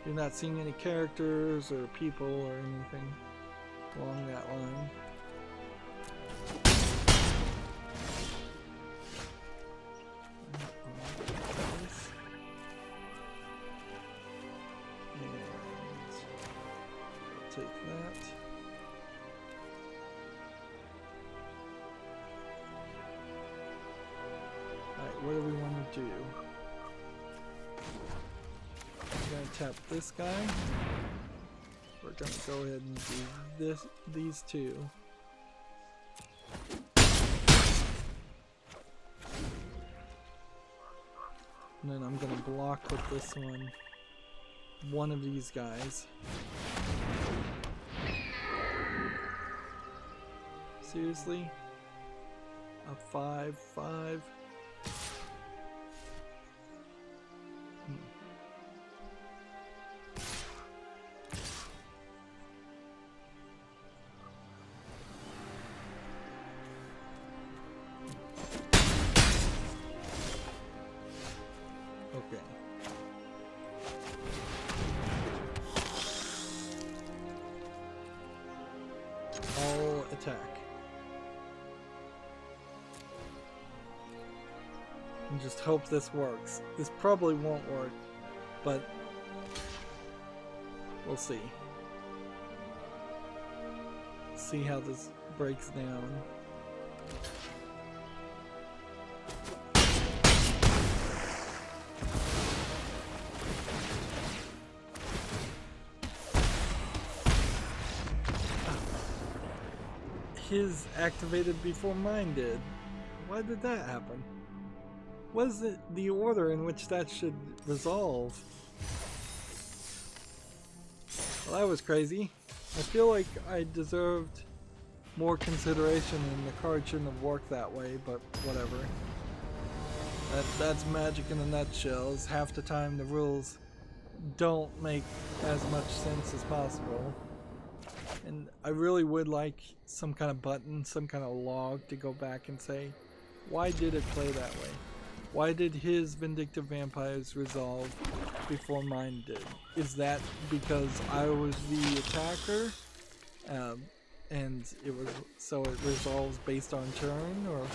A: you're not seeing any characters or people or anything along that line. Take that. Alright, what do we want to do? We're going to tap this guy. We're going to go ahead and do these two. And then I'm going to block with this one of these guys. Seriously? A 5/5? Okay. All attack. And just hope this works. This probably won't work, but we'll see. See how this breaks down. His activated before mine did. Why did that happen? What is the order in which that should resolve? Well, that was crazy. I feel like I deserved more consideration and the card shouldn't have worked that way, but whatever. That's Magic in a nutshell. Is half the time the rules don't make as much sense as possible. And I really would like some kind of button, some kind of log to go back and say, why did it play that way? Why did his Vindictive Vampires resolve before mine did? Is that because I was the attacker? And it was so it resolves based on turn, or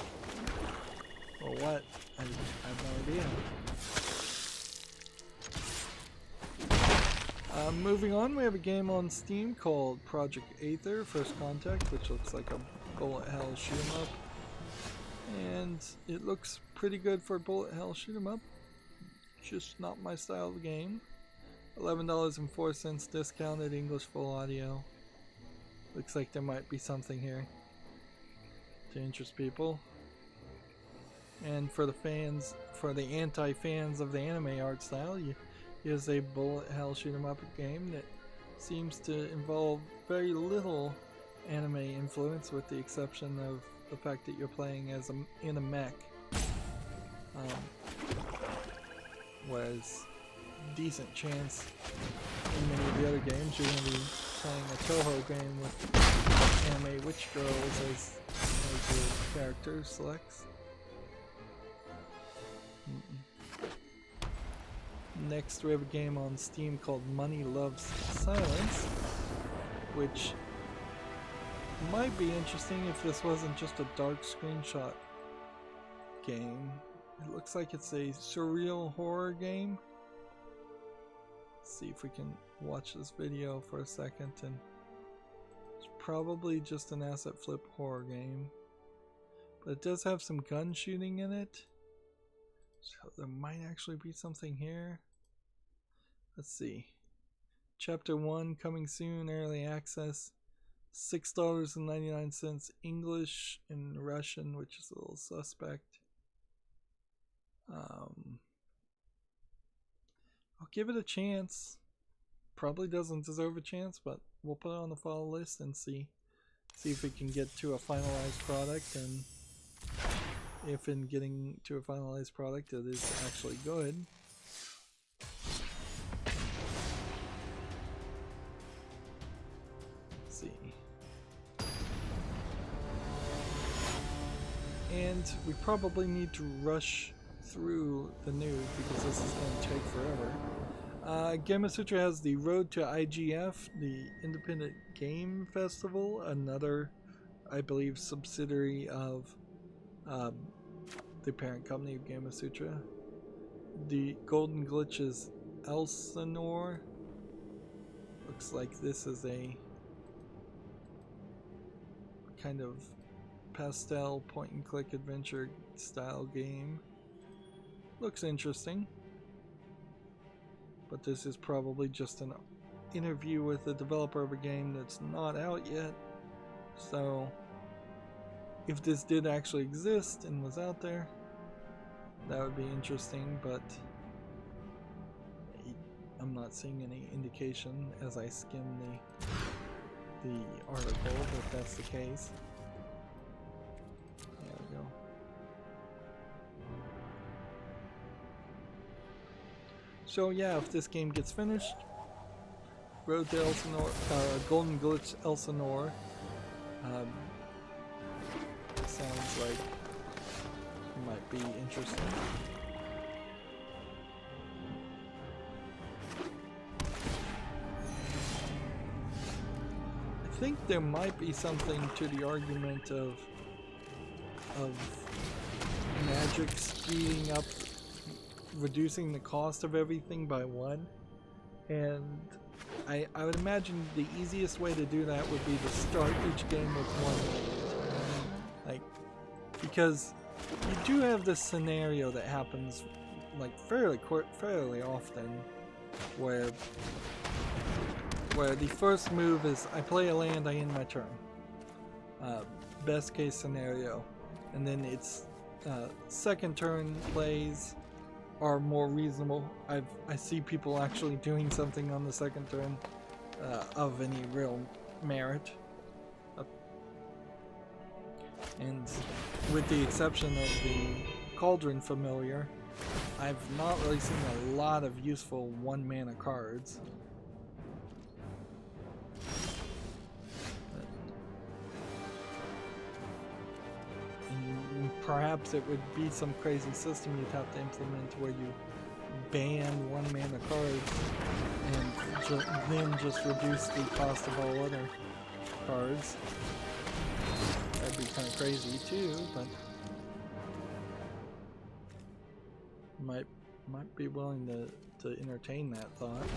A: what? I have no idea. Moving on, we have a game on Steam called Project Aether First Contact, which looks like a bullet hell shoot 'em up. And it looks pretty good for a bullet hell shoot 'em up. Just not my style of game. $11.04 discounted English full audio. Looks like there might be something here to interest people. And for the fans, for the anti-fans of the anime art style, here's a bullet hell shoot 'em up game that seems to involve very little anime influence, with the exception of the fact that you're playing as in a mech. Whereas decent chance in many of the other games you're going to be playing a Toho game with anime witch girls as your character selects. Next we have a game on Steam called Money Loves Silence, which might be interesting if this wasn't just a dark screenshot game. It looks like it's a surreal horror game. Let's see if we can watch this video for a second, and it's probably just an asset flip horror game. But it does have some gun shooting in it. So there might actually be something here. Let's see. Chapter 1 coming soon, early access. $6.99 English and Russian, which is a little suspect. I'll give it a chance. Probably doesn't deserve a chance, but we'll put it on the follow list and see if it can get to a finalized product, and if in getting to a finalized product it is actually good. Let's see. And we probably need to rush through the news because this is going to take forever. Gamasutra has the Road to IGF, the Independent Game Festival, another, I believe, subsidiary of the parent company of Gamasutra. The Golden Glitches Elsinore. Looks like this is a kind of pastel point-and-click adventure style game. Looks interesting, but this is probably just an interview with the developer of a game that's not out yet. So if this did actually exist and was out there, that would be interesting, but I'm not seeing any indication as I skim the article that that's the case. There we go. So yeah, if this game gets finished, Road to Elsinore, Golden Glitch Elsinore, sounds like it might be interesting. I think there might be something to the argument of magic speeding up, reducing the cost of everything by 1, and I would imagine the easiest way to do that would be to start each game with 1 land. Like, because you do have this scenario that happens like fairly often where the first move is I play a land, I end my turn. Best case scenario. And then it's second turn plays are more reasonable. I see people actually doing something on the second turn of any real merit. And with the exception of the Cauldron familiar, I've not really seen a lot of useful 1-mana cards. And perhaps it would be some crazy system you'd have to implement where you ban 1-mana cards and then just reduce the cost of all other cards. That'd be kind of crazy too, but might be willing to entertain that thought.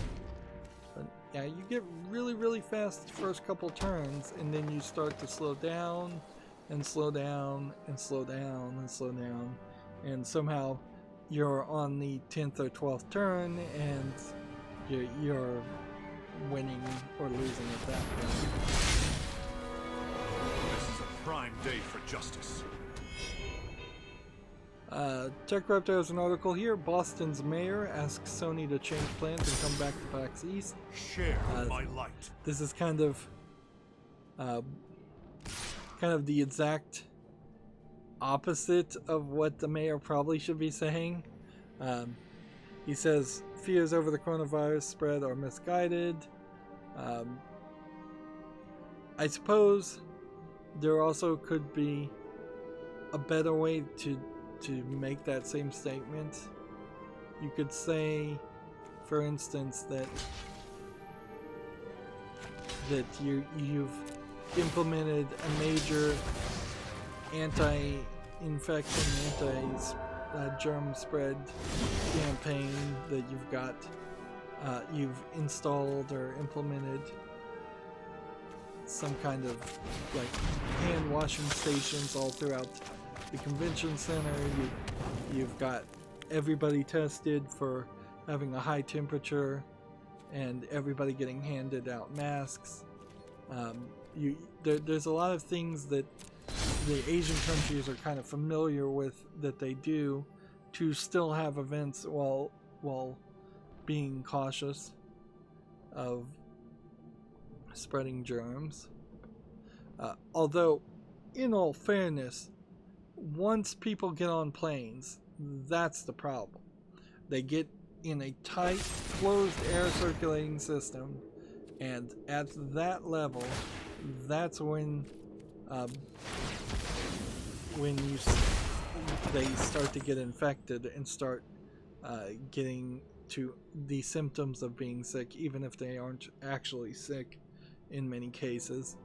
A: But yeah, you get really fast the first couple turns, and then you start to slow down and slow down and slow down and slow down, and somehow you're on the 10th or 12th turn and you're winning or losing at that point.
F: This is a prime day for justice.
A: TechRaptor has an article here. Boston's mayor asks Sony to change plans and come back to PAX East.
F: Share my light.
A: This is kind of kind of the exact opposite of what the mayor probably should be saying. He says fears over the coronavirus spread are misguided. I suppose there also could be a better way to make that same statement. You could say, for instance, that you've implemented a major anti-infection, anti-germ spread campaign, that you've installed or implemented some kind of like hand washing stations all throughout the convention center. You've got everybody tested for having a high temperature, and everybody getting handed out masks. There's a lot of things that the Asian countries are kind of familiar with that they do to still have events while being cautious of spreading germs. Although, in all fairness, once people get on planes, that's the problem. They get in a tight, closed air circulating system, and at that level, that's when they start to get infected and start getting to the symptoms of being sick, even if they aren't actually sick in many cases.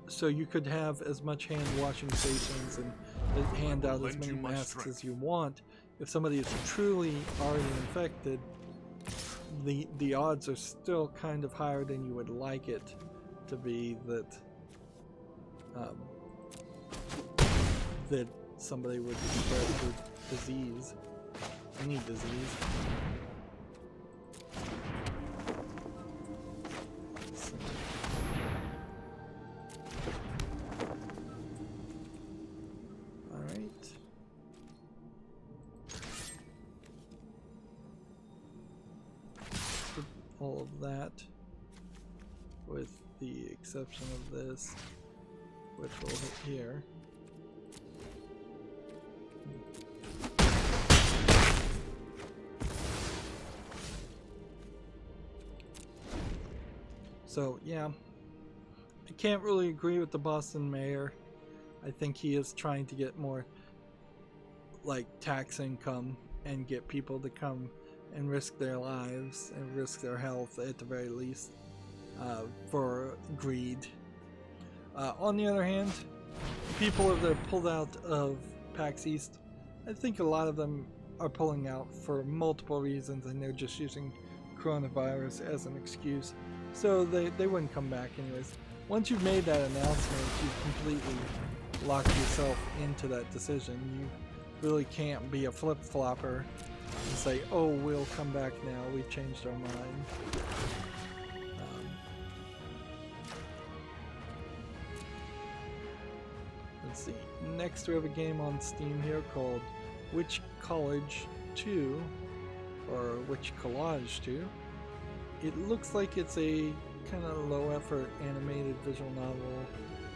A: So you could have as much hand washing stations and hand out as many masks as you want. If somebody is truly already infected, the odds are still kind of higher than you would like it to be that that somebody would spread the disease, any disease. All of that, with the exception of this, which we'll hit here. So yeah, I can't really agree with the Boston mayor. I think he is trying to get more like tax income and get people to come and risk their lives and risk their health at the very least for greed. On the other hand, people that are pulled out of PAX East, I think a lot of them are pulling out for multiple reasons, and they're just using coronavirus as an excuse, so they wouldn't come back anyways. Once you've made that announcement, you've completely locked yourself into that decision. You really can't be a flip-flopper and say, oh, we'll come back now, we've changed our mind. Let's see, next we have a game on Steam here called Witch College 2, or Witch Collage 2. It looks like it's a kind of low effort animated visual novel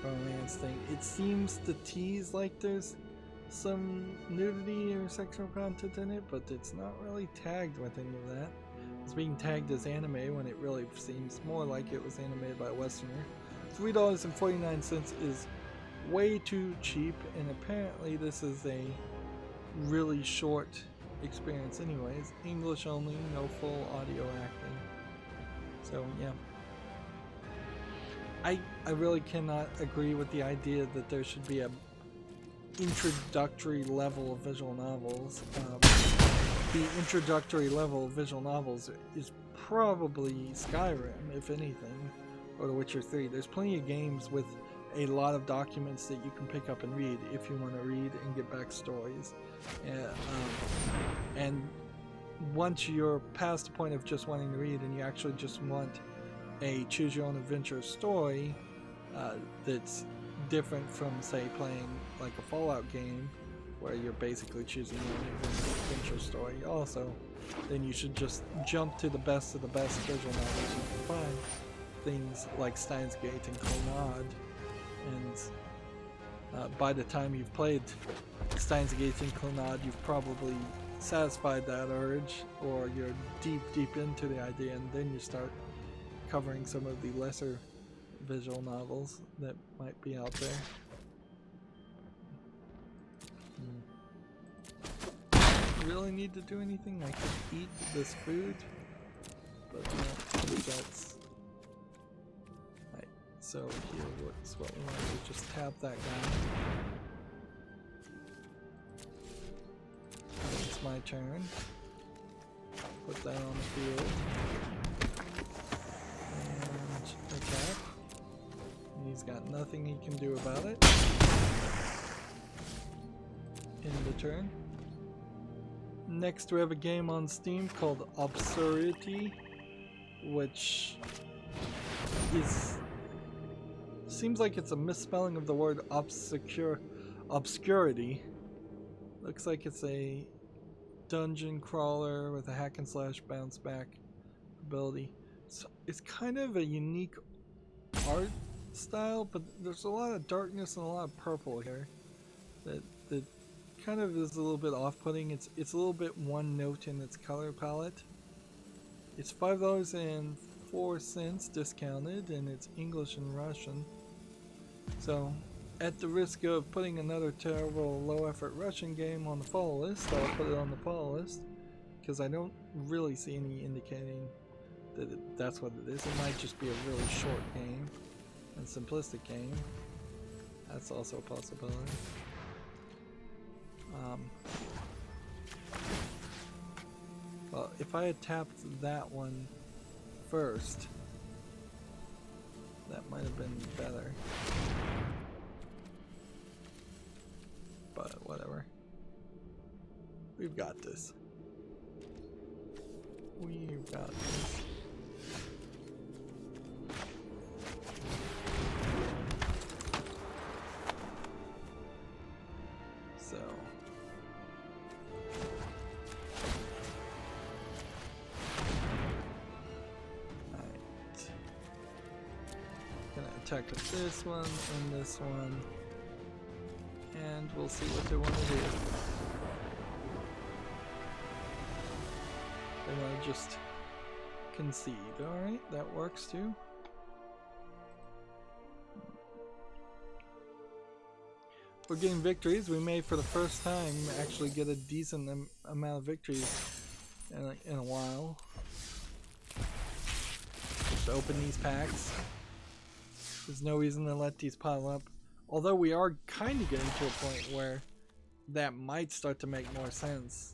A: romance thing. It seems to tease like there's some nudity or sexual content in it, but it's not really tagged with any of that. It's being tagged as anime when it really seems more like it was animated by a Westerner. $3.49 is way too cheap, and apparently this is a really short experience anyways. English only, no full audio acting. So yeah. I really cannot agree with the idea that there should be a introductory level of visual novels. The introductory level of visual novels is probably Skyrim, if anything, or The Witcher 3. There's plenty of games with a lot of documents that you can pick up and read if you want to read and get backstories. And once you're past the point of just wanting to read and you actually just want a choose-your-own-adventure story that's different from, say, playing like a Fallout game where you're basically choosing your own adventure story also, then you should just jump to the best of the best visual novels you can find. Things like Steins Gate and Clannad. and by the time you've played Steins Gate and Clannad, you've probably satisfied that urge, or you're deep into the idea, and then you start covering some of the lesser visual novels that might be out there. Really need to do anything? I could eat this food, but no, that's right. So here, what's what we want to do? Just tap that guy. It's my turn. Put that on the field and attack. He's got nothing he can do about it. End the turn. Next we have a game on Steam called Obscurity, which seems like it's a misspelling of the word obscurity. Looks like it's a dungeon crawler with a hack and slash bounce back ability. So it's kind of a unique art style, but there's a lot of darkness and a lot of purple here that kind of is a little bit off-putting. It's a little bit one note in its color palette. It's $5.04 discounted, and it's English and Russian. So at the risk of putting another terrible low-effort Russian game on the follow list, I'll put it on the follow list because I don't really see any indicating that that's what it is. It might just be a really short game and simplistic game. That's also a possibility. Well, if I had tapped that one first, that might have been better. But whatever. We've got this. We've got this. So. Attack with this one and this one, and we'll see what they want to do. They want to just concede. Alright, that works too. We're getting victories. We may, for the first time, actually get a decent amount of victories in a while. Just open these packs. There's no reason to let these pile up. Although we are kind of getting to a point where that might start to make more sense.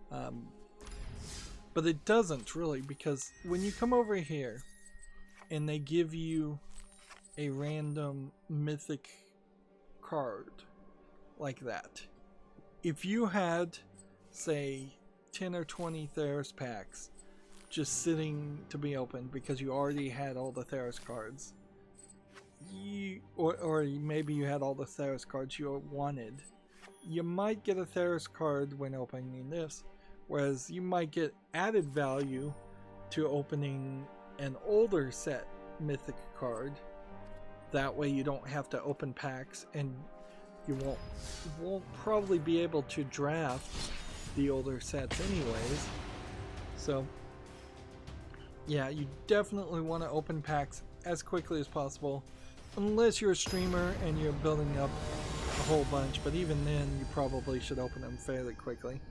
A: But it doesn't really, because when you come over here and they give you a random mythic card like that, if you had, say, 10 or 20 Theros packs just sitting to be opened because you already had all the Theros cards, or maybe you had all the Theros cards you wanted, you might get a Theros card when opening this, whereas you might get added value to opening an older set mythic card. That way you don't have to open packs, and you won't probably be able to draft the older sets anyways. So yeah, you definitely want to open packs as quickly as possible. Unless you're a streamer and you're building up a whole bunch, but even then you probably should open them fairly quickly.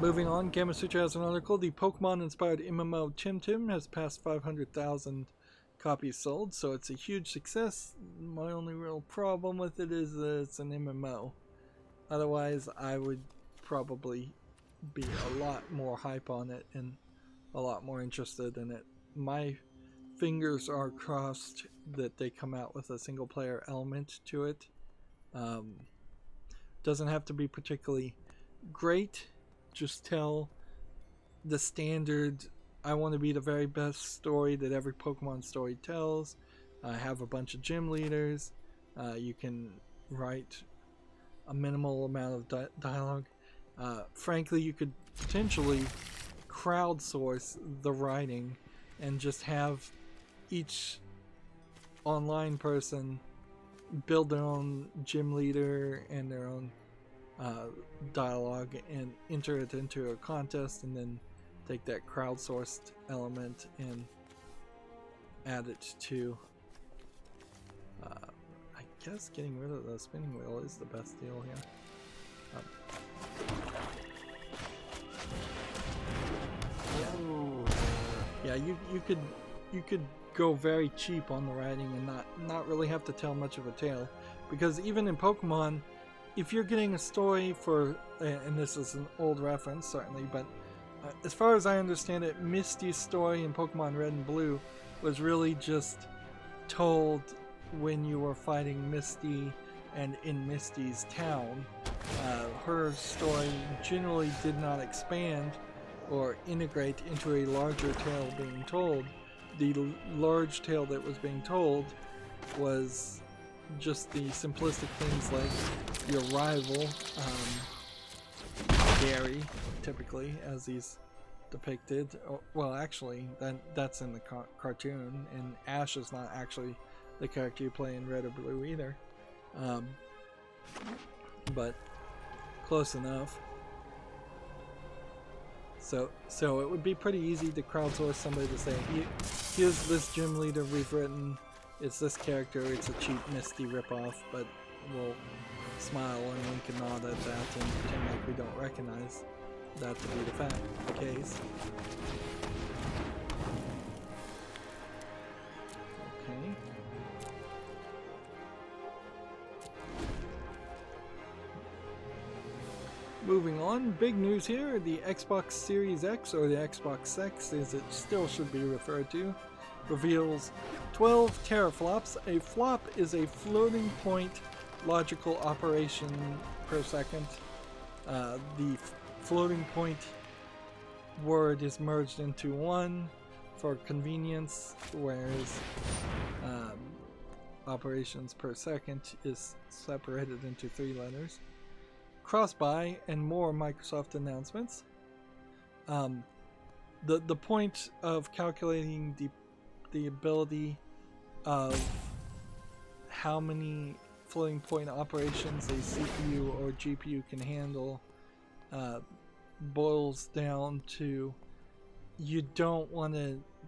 A: Moving on, Gamasutra has an article. The Pokemon-inspired MMO Tim has passed 500,000 copies sold, so it's a huge success. My only real problem with it is that it's an MMO. Otherwise, I would probably be a lot more hype on it and a lot more interested in it. My fingers are crossed that they come out with a single player element to it. Doesn't have to be particularly great, just tell the standard I want to be the very best story that every Pokemon story tells. Have a bunch of gym leaders. You can write a minimal amount of dialogue. Frankly, you could potentially crowdsource the writing and just have each online person build their own gym leader and their own dialogue and enter it into a contest, and then take that crowdsourced element and add it to I guess getting rid of the spinning wheel is the best deal here. Yeah, you could go very cheap on the writing and not really have to tell much of a tale, because even in Pokemon, if you're getting a story for, and this is an old reference certainly, but as far as I understand it, Misty's story in Pokemon Red and Blue was really just told when you were fighting Misty and in Misty's town. Her story generally did not expand or integrate into a larger tale being told. The large tale that was being told was just the simplistic things like your rival, Gary, typically, as he's depicted. Well, actually, that's in the cartoon, and Ash is not actually the character you play in Red or Blue either. But close enough. So it would be pretty easy to crowdsource somebody to say, here's this gym leader we've written, it's this character, it's a cheap Misty ripoff, but we'll smile and wink and nod at that and pretend like we don't recognize that to be the case. Okay. Moving on, big news here, the Xbox Series X, or the Xbox X as it still should be referred to, reveals 12 teraflops. A flop is a floating point logical operation per second. The floating point word is merged into one for convenience, whereas operations per second is separated into 3 letters. Cross-buy and more Microsoft announcements. The point of calculating the ability of how many floating point operations a CPU or GPU can handle boils down to, you don't want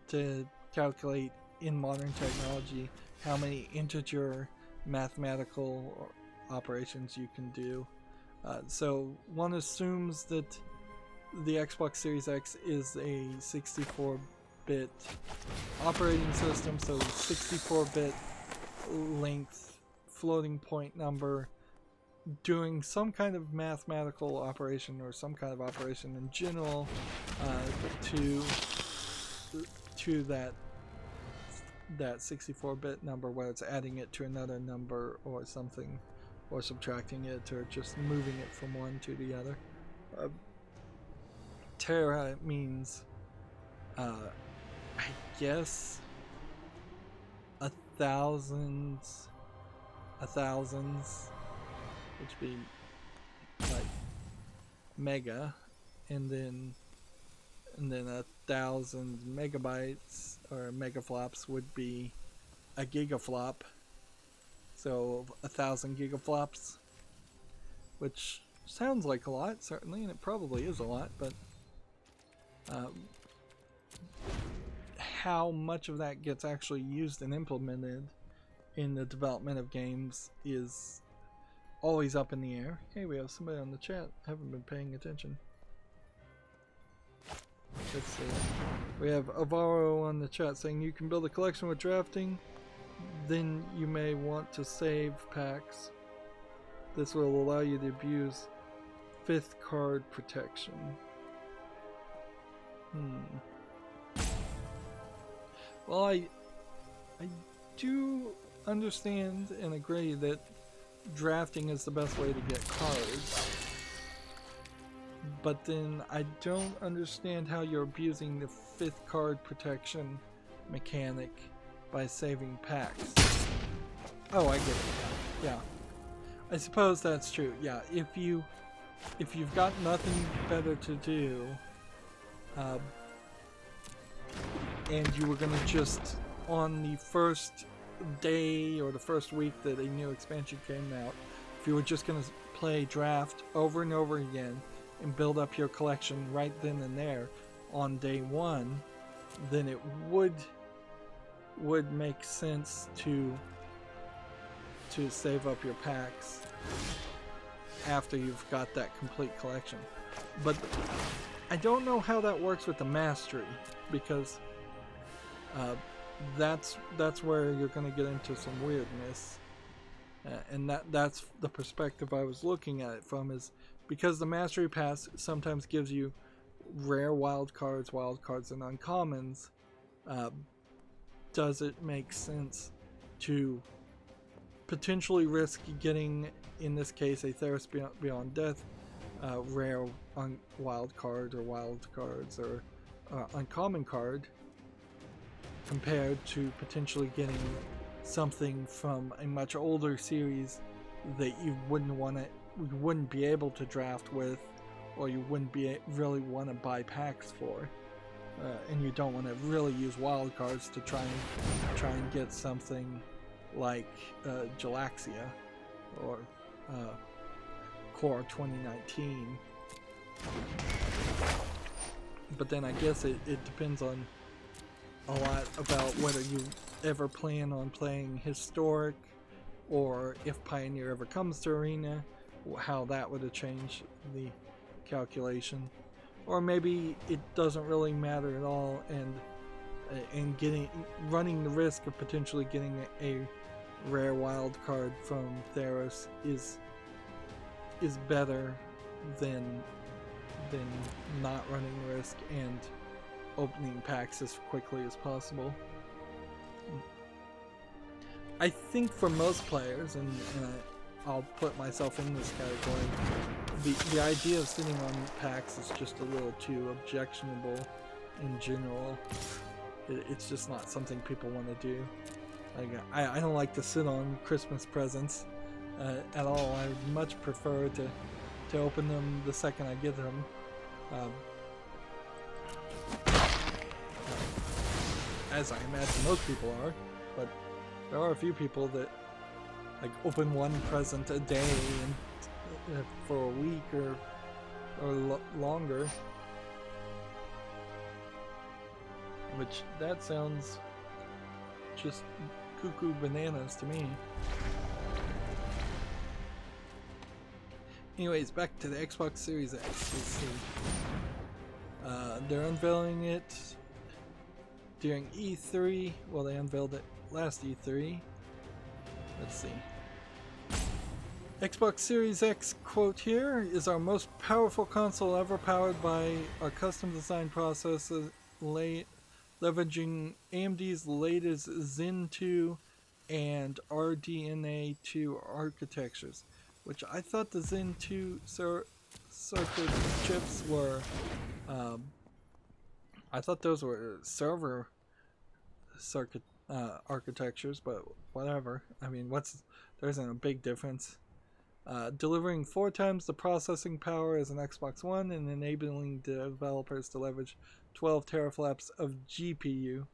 A: to calculate in modern technology how many integer mathematical operations you can do. So one assumes that the Xbox Series X is a 64-bit operating system, so 64-bit length floating point number doing some kind of mathematical operation or some kind of operation in general to that 64-bit number, whether it's adding it to another number or something, or subtracting it, or just moving it from one to the other. Tera means, I guess, thousands, which would be like mega, and then 1,000 megabytes or megaflops would be a gigaflop. So 1,000 gigaflops, which sounds like a lot, certainly, and it probably is a lot, but how much of that gets actually used and implemented in the development of games is always up in the air. Hey, we have somebody on the chat. I haven't been paying attention. Let's see. We have Avaro on the chat saying you can build a collection with drafting. Then you may want to save packs. This will allow you to abuse 5th card protection. Well, I do understand and agree that drafting is the best way to get cards. But then I don't understand how you're abusing the 5th card protection mechanic by saving packs. Oh, I get it. Yeah. I suppose that's true. Yeah, if you've got nothing better to do, and you were gonna just on the first day or the first week that a new expansion came out, if you were just going to play draft over and over again and build up your collection right then and there on day one, then it would make sense to save up your packs after you've got that complete collection. But I don't know how that works with the mastery, because that's where you're going to get into some weirdness, and that's the perspective I was looking at it from, is because the mastery pass sometimes gives you rare wild cards and uncommons. Does it make sense to potentially risk getting, in this case, a Theros Beyond Death rare wild card or wild cards or uncommon card, compared to potentially getting something from a much older series that you wouldn't be able to draft with, or you wouldn't really want to buy packs for, and you don't want to really use wild cards to try and get something like Galaxia or Core 2019. But then I guess it depends on a lot about whether you ever plan on playing Historic, or if Pioneer ever comes to Arena, how that would have changed the calculation. Or maybe it doesn't really matter at all, and running the risk of potentially getting a rare wild card from Theros is better than not running the risk and opening packs as quickly as possible. I think for most players, and I'll put myself in this category, the idea of sitting on packs is just a little too objectionable in general. It's just not something people want to do. Like, I don't like to sit on Christmas presents at all. I would much prefer to open them the second I get them. As I imagine most people are, but there are a few people that like open one present a day and for a week or longer, which that sounds just cuckoo bananas to me. Anyways, back to the Xbox Series X. Let's see. They're unveiling it during E3. Well, they unveiled it last E3. Let's see. Xbox Series X, quote here, is our most powerful console ever, powered by our custom designed processors, leveraging AMD's latest Zen 2 and RDNA 2 architectures, which I thought the Zen 2 circuit chips were, I thought those were server circuit architectures, but whatever. I mean, there isn't a big difference. Delivering 4 times the processing power as an Xbox One and enabling developers to leverage 12 teraflops of GPU,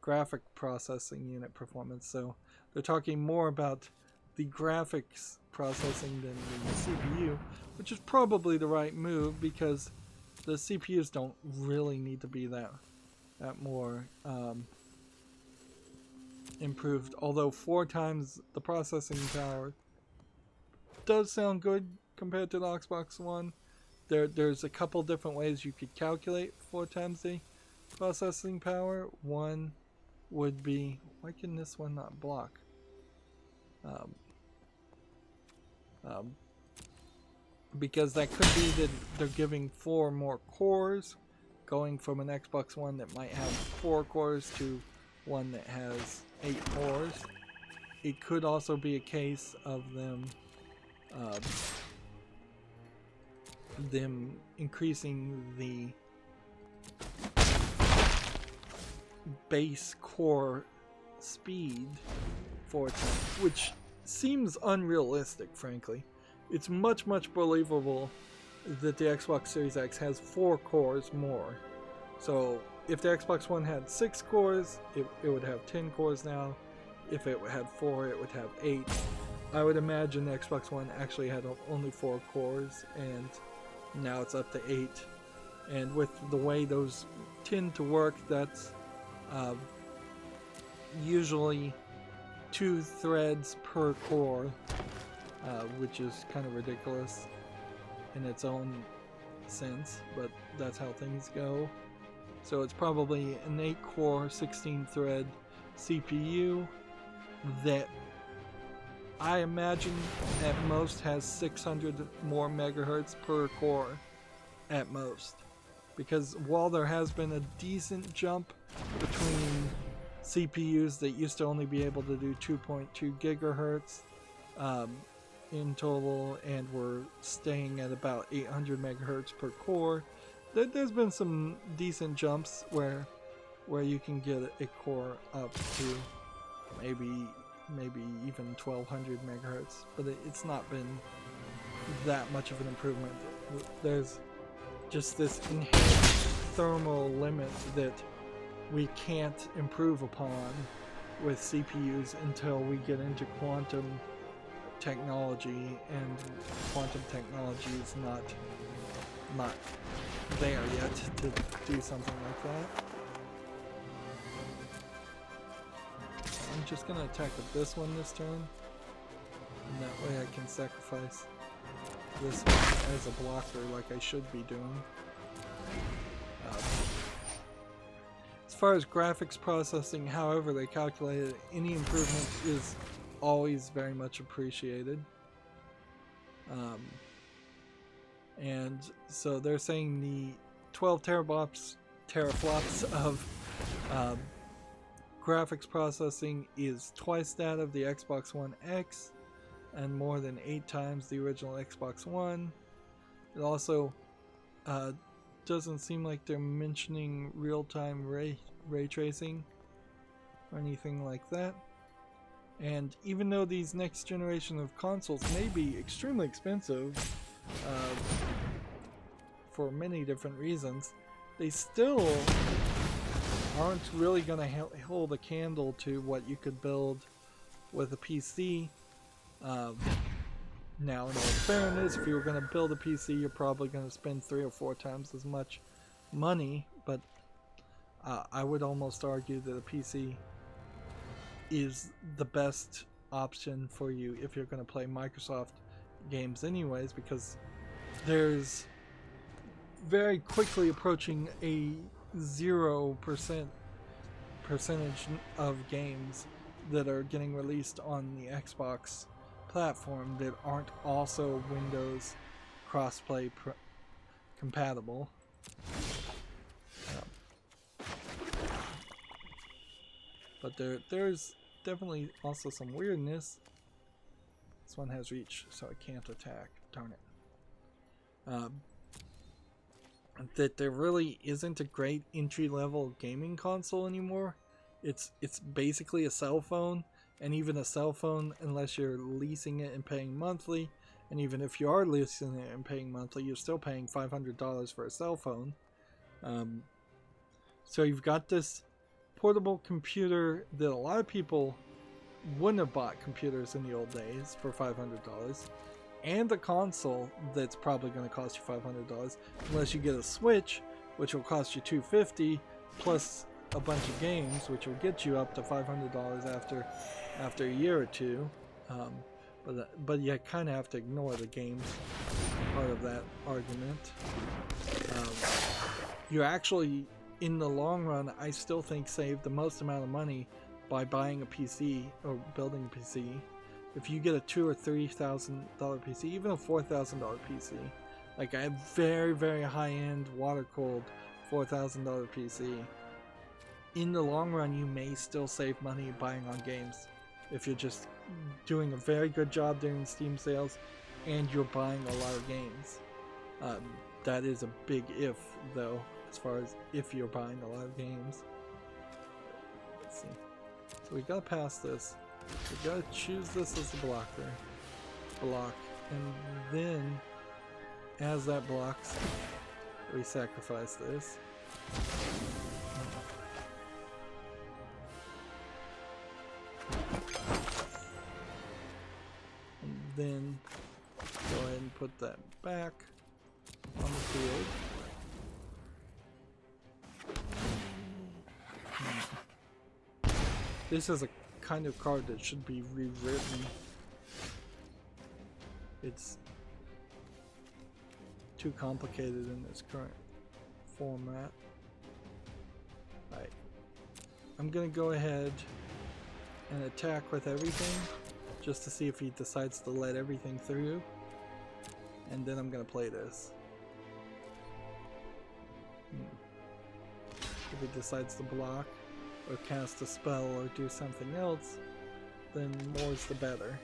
A: graphic processing unit performance. So they're talking more about the graphics processing than the CPU, which is probably the right move, because the CPUs don't really need to be that more improved. Although 4 times the processing power does sound good compared to the Xbox One. There's a couple different ways you could calculate 4 times the processing power. One would be, why can this one not block? Because that could be that they're giving 4 more cores, going from an Xbox One that might have 4 cores to one that has 8 cores. It could also be a case of them increasing the base core speed 4 times, which seems unrealistic, frankly. It's much believable that the Xbox Series X has 4 cores more. So if the Xbox One had 6 cores, it would have 10 cores now. if it had 4, it would have 8. I would imagine the Xbox One actually had only 4 cores, and now it's up to 8. And with the way those tend to work, that's usually 2 threads per core, which is kind of ridiculous in its own sense, but that's how things go. So it's probably an 8-core, 16-thread CPU that I imagine at most has 600 more megahertz per core at most. Because while there has been a decent jump between CPUs that used to only be able to do 2.2 gigahertz in total, and we're staying at about 800 megahertz per core, there's been some decent jumps where you can get a core up to maybe even 1200 megahertz, but it's not been that much of an improvement. There's just this inherent thermal limit that we can't improve upon with CPUs until we get into quantum technology, and quantum technology is not there yet to do something like that. I'm just gonna attack with this one this turn, and that way I can sacrifice this one as a blocker like I should be doing. As far as graphics processing, however they calculate it, any improvement is always very much appreciated. And so they're saying the 12 teraflops of graphics processing is twice that of the Xbox One X and more than 8 times the original Xbox One. It also doesn't seem like they're mentioning real-time ray tracing or anything like that. And even though these next generation of consoles may be extremely expensive for many different reasons, they still aren't really going to hold a candle to what you could build with a PC. Now, in all fairness, if you were going to build a PC, you're probably going to spend 3 or 4 times as much money, but I would almost argue that a PC is the best option for you if you're going to play Microsoft games anyways, because there's very quickly approaching a 0% percentage of games that are getting released on the Xbox platform that aren't also Windows crossplay compatible. But there's definitely also some weirdness. This one has reach, so I can't attack. Darn it. That there really isn't a great entry-level gaming console anymore. It's basically a cell phone, and even a cell phone, unless you're leasing it and paying monthly, and even if you are leasing it and paying monthly, you're still paying $500 for a cell phone. So you've got this portable computer that a lot of people wouldn't have bought computers in the old days for $500, and a console that's probably going to cost you $500 unless you get a Switch, which will cost you $250 plus a bunch of games, which will get you up to $500 after a year or two. But you kind of have to ignore the games part of that argument. You actually, in the long run, I still think save the most amount of money by buying a PC or building a PC. If you get a $2,000 or $3,000 PC, even a $4,000 PC, like a very, very high-end water-cooled $4,000 PC, in the long run you may still save money buying on games if you're just doing a very good job during Steam sales and you're buying a lot of games. That is a big if, though, as far as if you're buying a lot of games. Let's see. So we gotta pass this. We gotta choose this as the block, and then as that blocks, we sacrifice this. then go ahead and put that back on the field. This is a kind of card that should be rewritten. It's too complicated in its current format. Alright. I'm gonna go ahead and attack with everything just to see if he decides to let everything through. And then I'm gonna play this. If he decides to block or cast a spell or do something else, then more's the better.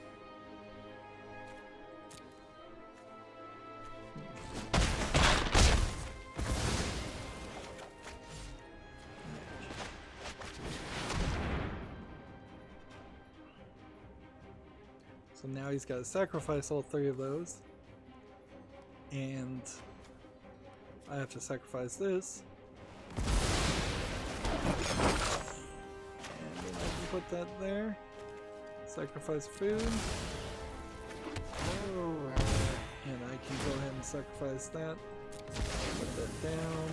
A: So now he's got to sacrifice all 3 of those, and I have to sacrifice this, and then I can put that there, sacrifice food, and I can go ahead and sacrifice that, put that down,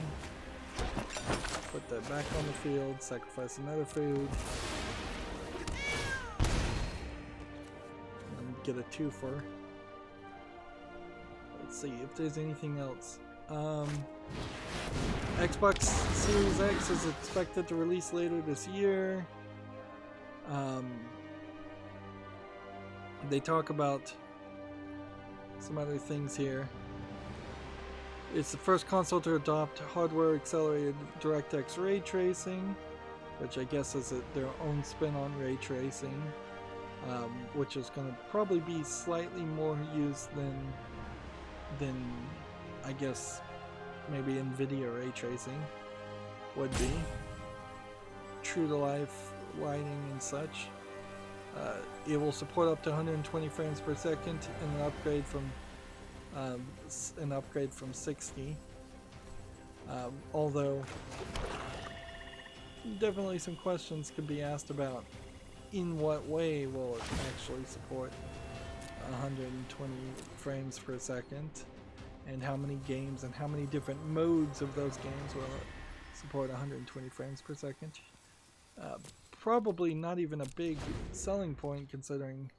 A: put that back on the field, sacrifice another food, get a twofer. Let's see if there's anything else. Xbox Series X is expected to release later this year. They talk about some other things here. It's the first console to adopt hardware accelerated DirectX ray tracing, which I guess is their own spin on ray tracing. Which is going to probably be slightly more used than I guess maybe NVIDIA ray tracing would be. True to life lighting and such. It will support up to 120 frames per second and an upgrade from 60. Although definitely some questions could be asked about in what way will it actually support 120 frames per second, and how many games and how many different modes of those games will it support 120 frames per second. Probably not even a big selling point, considering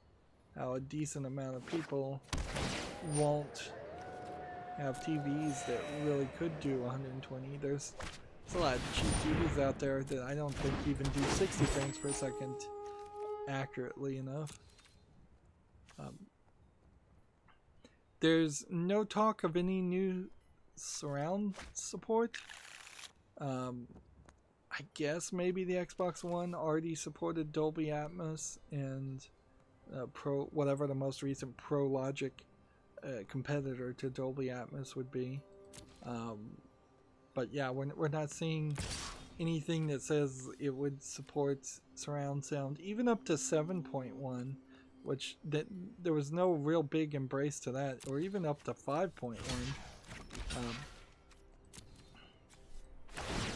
A: how a decent amount of people won't have TVs that really could do 120. There's a lot of cheap TVs out there that I don't think even do 60 frames per second accurately enough. There's no talk of any new surround support. I guess maybe the Xbox One already supported Dolby Atmos and whatever the most recent Pro Logic competitor to Dolby Atmos would be. But yeah, we're not seeing anything that says it would support surround sound, even up to 7.1, which there was no real big embrace to that, or even up to 5.1.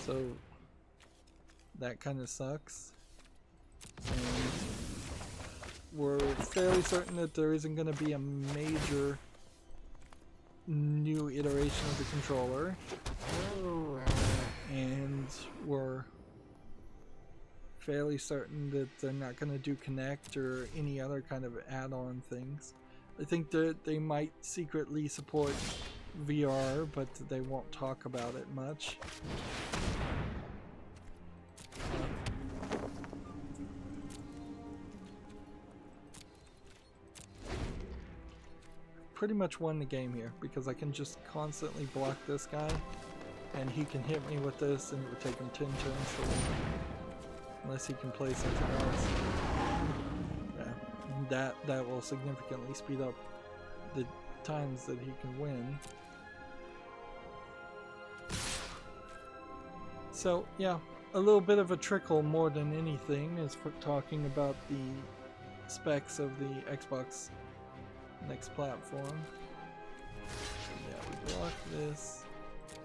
A: So that kind of sucks. And we're fairly certain that there isn't going to be a major new iteration of the controller. And we're fairly certain that they're not going to do Connect or any other kind of add-on things. I think that they might secretly support VR, but they won't talk about it much. Pretty much won the game here, because I can just constantly block this guy, and he can hit me with this, and it would take him 10 turns to win. Unless he can play something else. Yeah, that will significantly speed up the times that he can win. So yeah, a little bit of a trickle more than anything is for talking about the specs of the Xbox next platform. Yeah, we block this,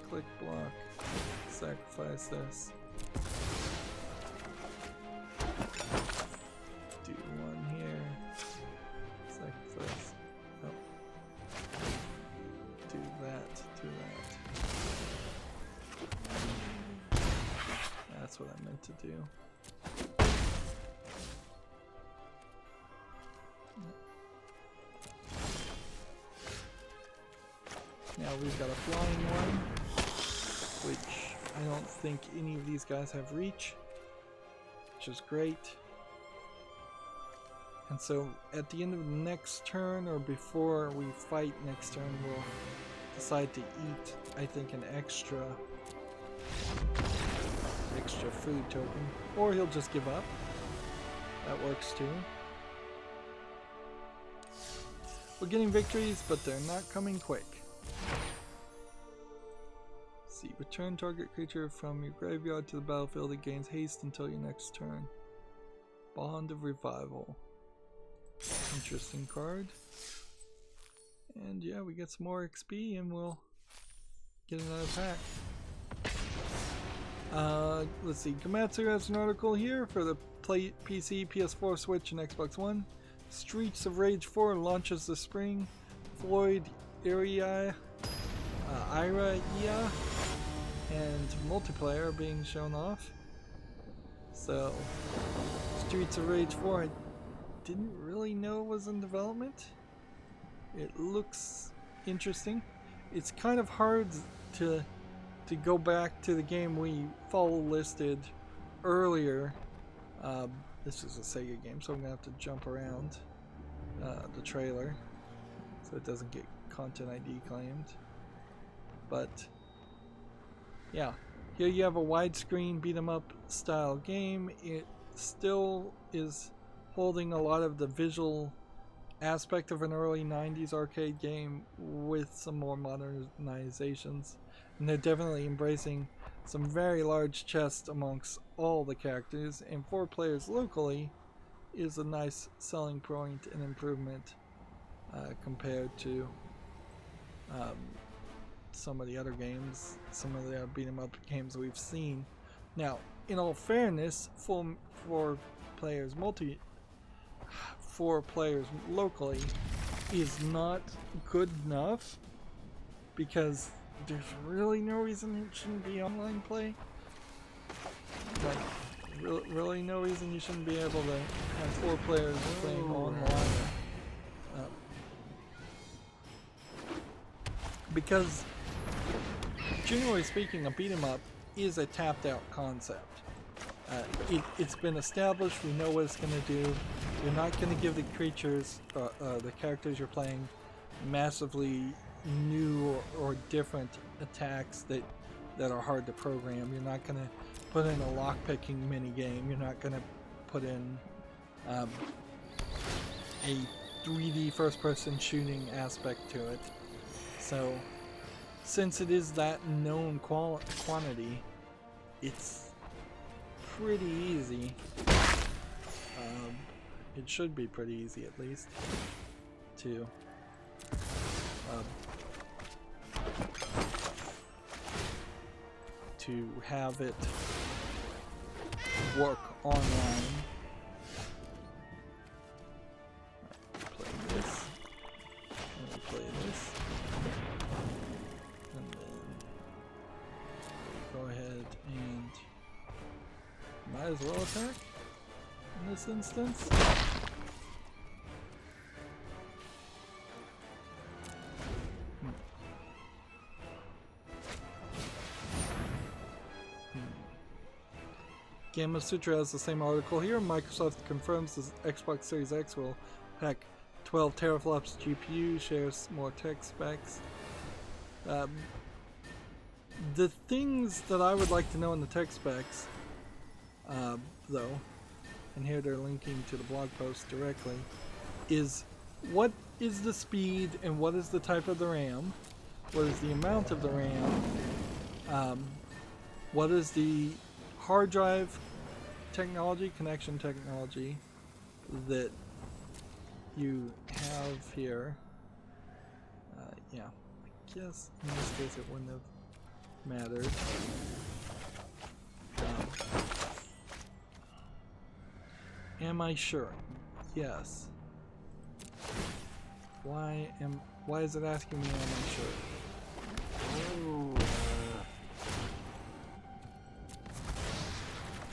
A: click block, sacrifice this. Do one here, sacrifice to do. Now we've got a flying one, which I don't think any of these guys have reach, which is great. And so at the end of the next turn, or before we fight next turn, we'll decide to eat, I think, an extra food token. Or he'll just give up. That works too. We're getting victories, but they're not coming quick. Let's see, return target creature from your graveyard to the battlefield. It gains haste until your next turn. Bond of Revival. Interesting card. And yeah, we get some more XP and we'll get another pack. Let's see, Gamatsu has an article here for the PC, PS4, Switch, and Xbox One. Streets of Rage 4 launches this spring. Floyd, Ira, and multiplayer are being shown off. So, Streets of Rage 4, I didn't really know was in development. It looks interesting. It's kind of hard to go back to the game we follow listed earlier. This is a Sega game, so I'm gonna have to jump around the trailer so it doesn't get content ID claimed. But yeah, here you have a widescreen beat 'em up style game. It still is holding a lot of the visual aspect of an early 90s arcade game with some more modernizations, and they're definitely embracing some very large chests amongst all the characters, and 4 players locally is a nice selling point and improvement compared to some of the other games, some of the beat 'em up games we've seen. Now, in all fairness, 4 players locally is not good enough, because there's really no reason it shouldn't be online play. Like, really no reason you shouldn't be able to have 4 players playing online. Because, generally speaking, a beat 'em up is a tapped out concept. It's been established, we know what it's going to do. You're not going to give the creatures, the characters you're playing, massively new or different attacks that are hard to program. You're not going to put in a lockpicking mini game. You're not going to put in a 3D first-person shooting aspect to it. So, since it is that known quantity, it's pretty easy. It should be pretty easy, at least, to have it work online. Play this, and we play this, and then go ahead and might as well attack in this instance. Game of Sutra has the same article here. Microsoft confirms the Xbox Series X will pack 12 teraflops GPU, shares more tech specs. The things that I would like to know in the tech specs, though, and here they're linking to the blog post directly, is what is the speed and what is the type of the RAM? What is the amount of the RAM? What is the hard drive technology, connection technology that you have here? Yeah, I guess in this case it wouldn't have mattered. Am I sure? Yes. Why is it asking me am I sure?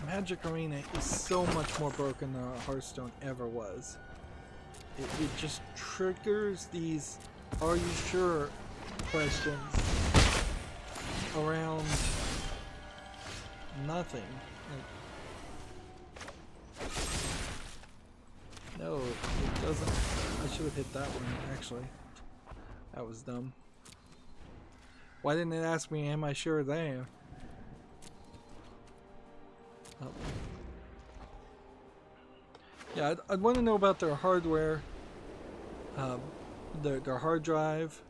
A: I'm Magic Arena is so much more broken than Hearthstone ever was. It just triggers these "are you sure" questions around nothing. Like, no, it doesn't. I should have hit that one, actually. That was dumb. Why didn't it ask me, am I sure there? Oh. Yeah, I'd want to know about their hardware, their hard drive.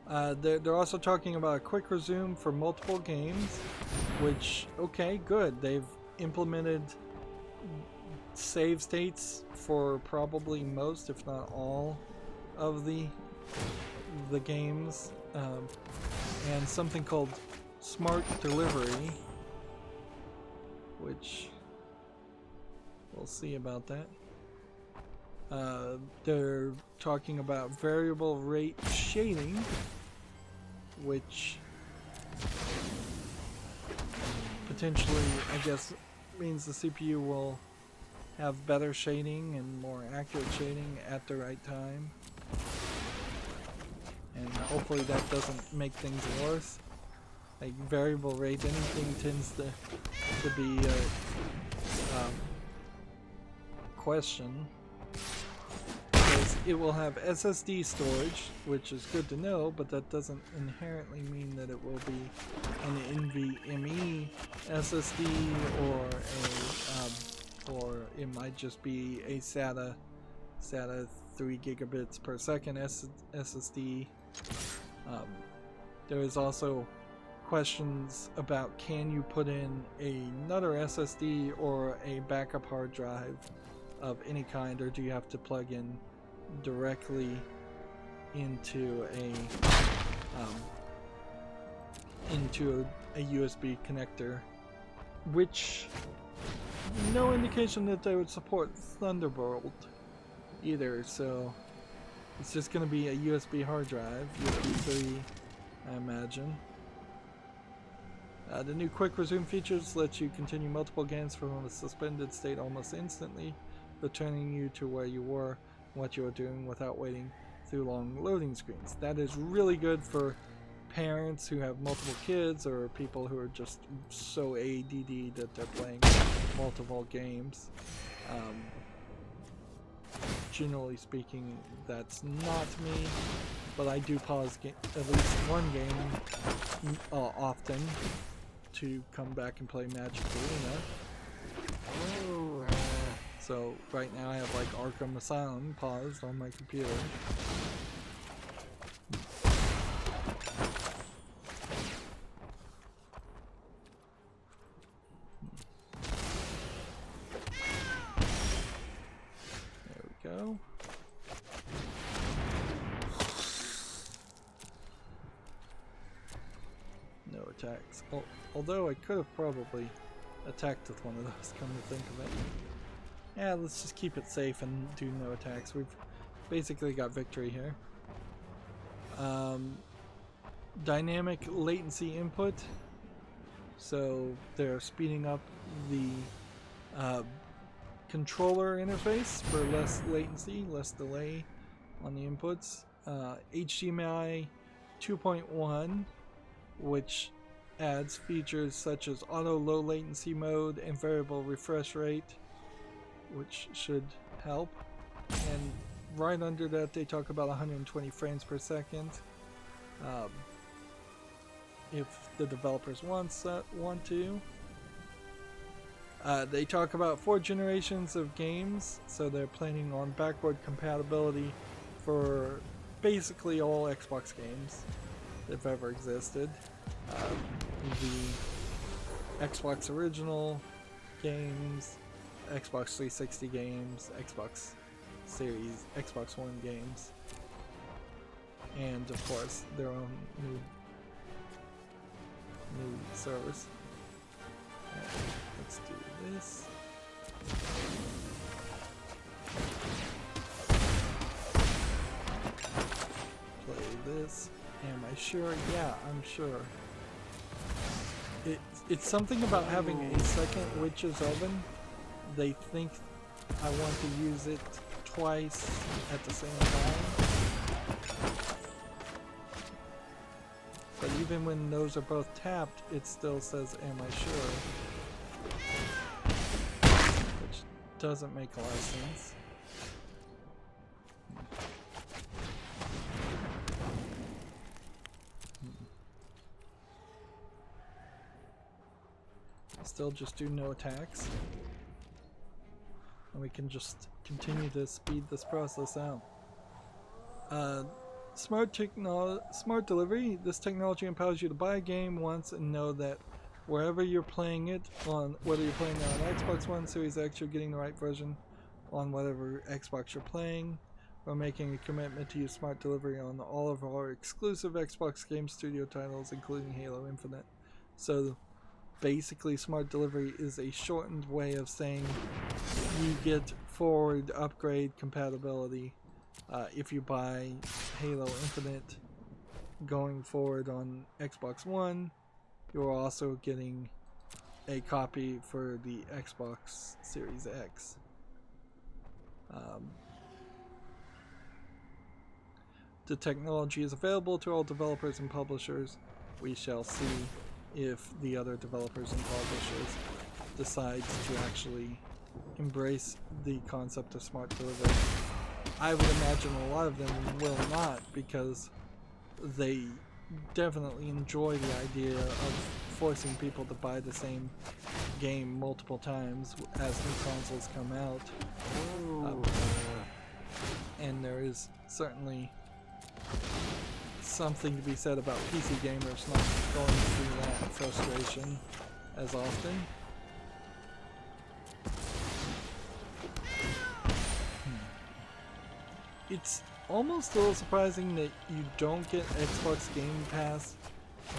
A: They're also talking about a quick resume for multiple games, which, okay, good. They've implemented save states for probably most, if not all, of the games, and something called Smart Delivery, which we'll see about that. They're talking about variable rate shading, which potentially, I guess, means the CPU will have better shading and more accurate shading at the right time. And hopefully that doesn't make things worse. Like variable rate, anything tends to be a question. Because it will have SSD storage, which is good to know, but that doesn't inherently mean that it will be an NVMe SSD or it might just be a SATA 3 gigabits per second SSD. There is also questions about, can you put in another SSD or a backup hard drive of any kind, or do you have to plug in directly into a USB connector, which no indication that they would support Thunderbolt either, so it's just going to be a USB hard drive, USB 3, I imagine. The new quick resume features let you continue multiple games from a suspended state almost instantly, returning you to where you were, what you were doing, without waiting through long loading screens. That is really good for parents who have multiple kids, or people who are just so ADD that they're playing multiple games. Generally speaking, that's not me, but I do pause at least one game often to come back and play Magic Arena. So right now I have like Arkham Asylum paused on my computer. There we go. No attacks. Although I could have probably attacked with one of those, come to think of it. Yeah, let's just keep it safe and do no attacks. We've basically got victory here. Dynamic latency input. So they're speeding up the controller interface for less latency, less delay on the inputs. HDMI 2.1, which adds features such as auto low latency mode and variable refresh rate, which should help. And right under that they talk about 120 frames per second. If the developers want to. They talk about 4 generations of games, so they're planning on backward compatibility for basically all Xbox games that have ever existed. The Xbox original games, Xbox 360 games, Xbox Series, Xbox One games, and of course their own new servers. Let's do this. Play this. Am I sure? Yeah, I'm sure. It's something about having a second witch's oven. They think I want to use it twice at the same time. But even when those are both tapped, it still says, am I sure? Which doesn't make a lot of sense. Still just do no attacks. And we can just continue to speed this process out. Smart delivery. This technology empowers you to buy a game once and know that wherever you're playing it, on whether you're playing it on Xbox One, Series X, you're getting the right version on whatever Xbox you're playing. We're making a commitment to use smart delivery on all of our exclusive Xbox Game Studio titles, including Halo Infinite. So basically, smart delivery is a shortened way of saying you get forward upgrade compatibility if you buy Halo Infinite going forward on Xbox One. You're also getting a copy for the Xbox Series X. The technology is available to all developers and publishers. We shall see if the other developers and publishers decide to actually embrace the concept of smart delivery. I would imagine a lot of them will not, because they definitely enjoy the idea of forcing people to buy the same game multiple times as new consoles come out. And there is certainly something to be said about PC gamers not going through that frustration as often. It's almost a little surprising that you don't get Xbox Game Pass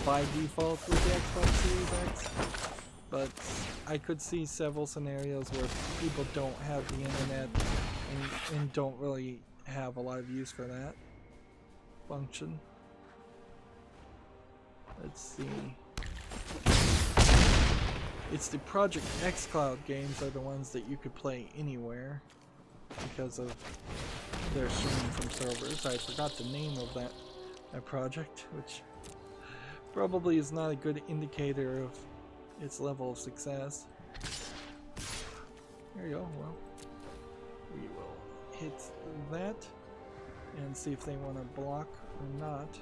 A: by default with the Xbox Series X, but I could see several scenarios where people don't have the internet and don't really have a lot of use for that function. Let's see. It's the Project xCloud games are the ones that you could play anywhere because of their streaming from servers. I forgot the name of that project, which probably is not a good indicator of its level of success. There you go. Well, we will hit that and see if they want to block or not.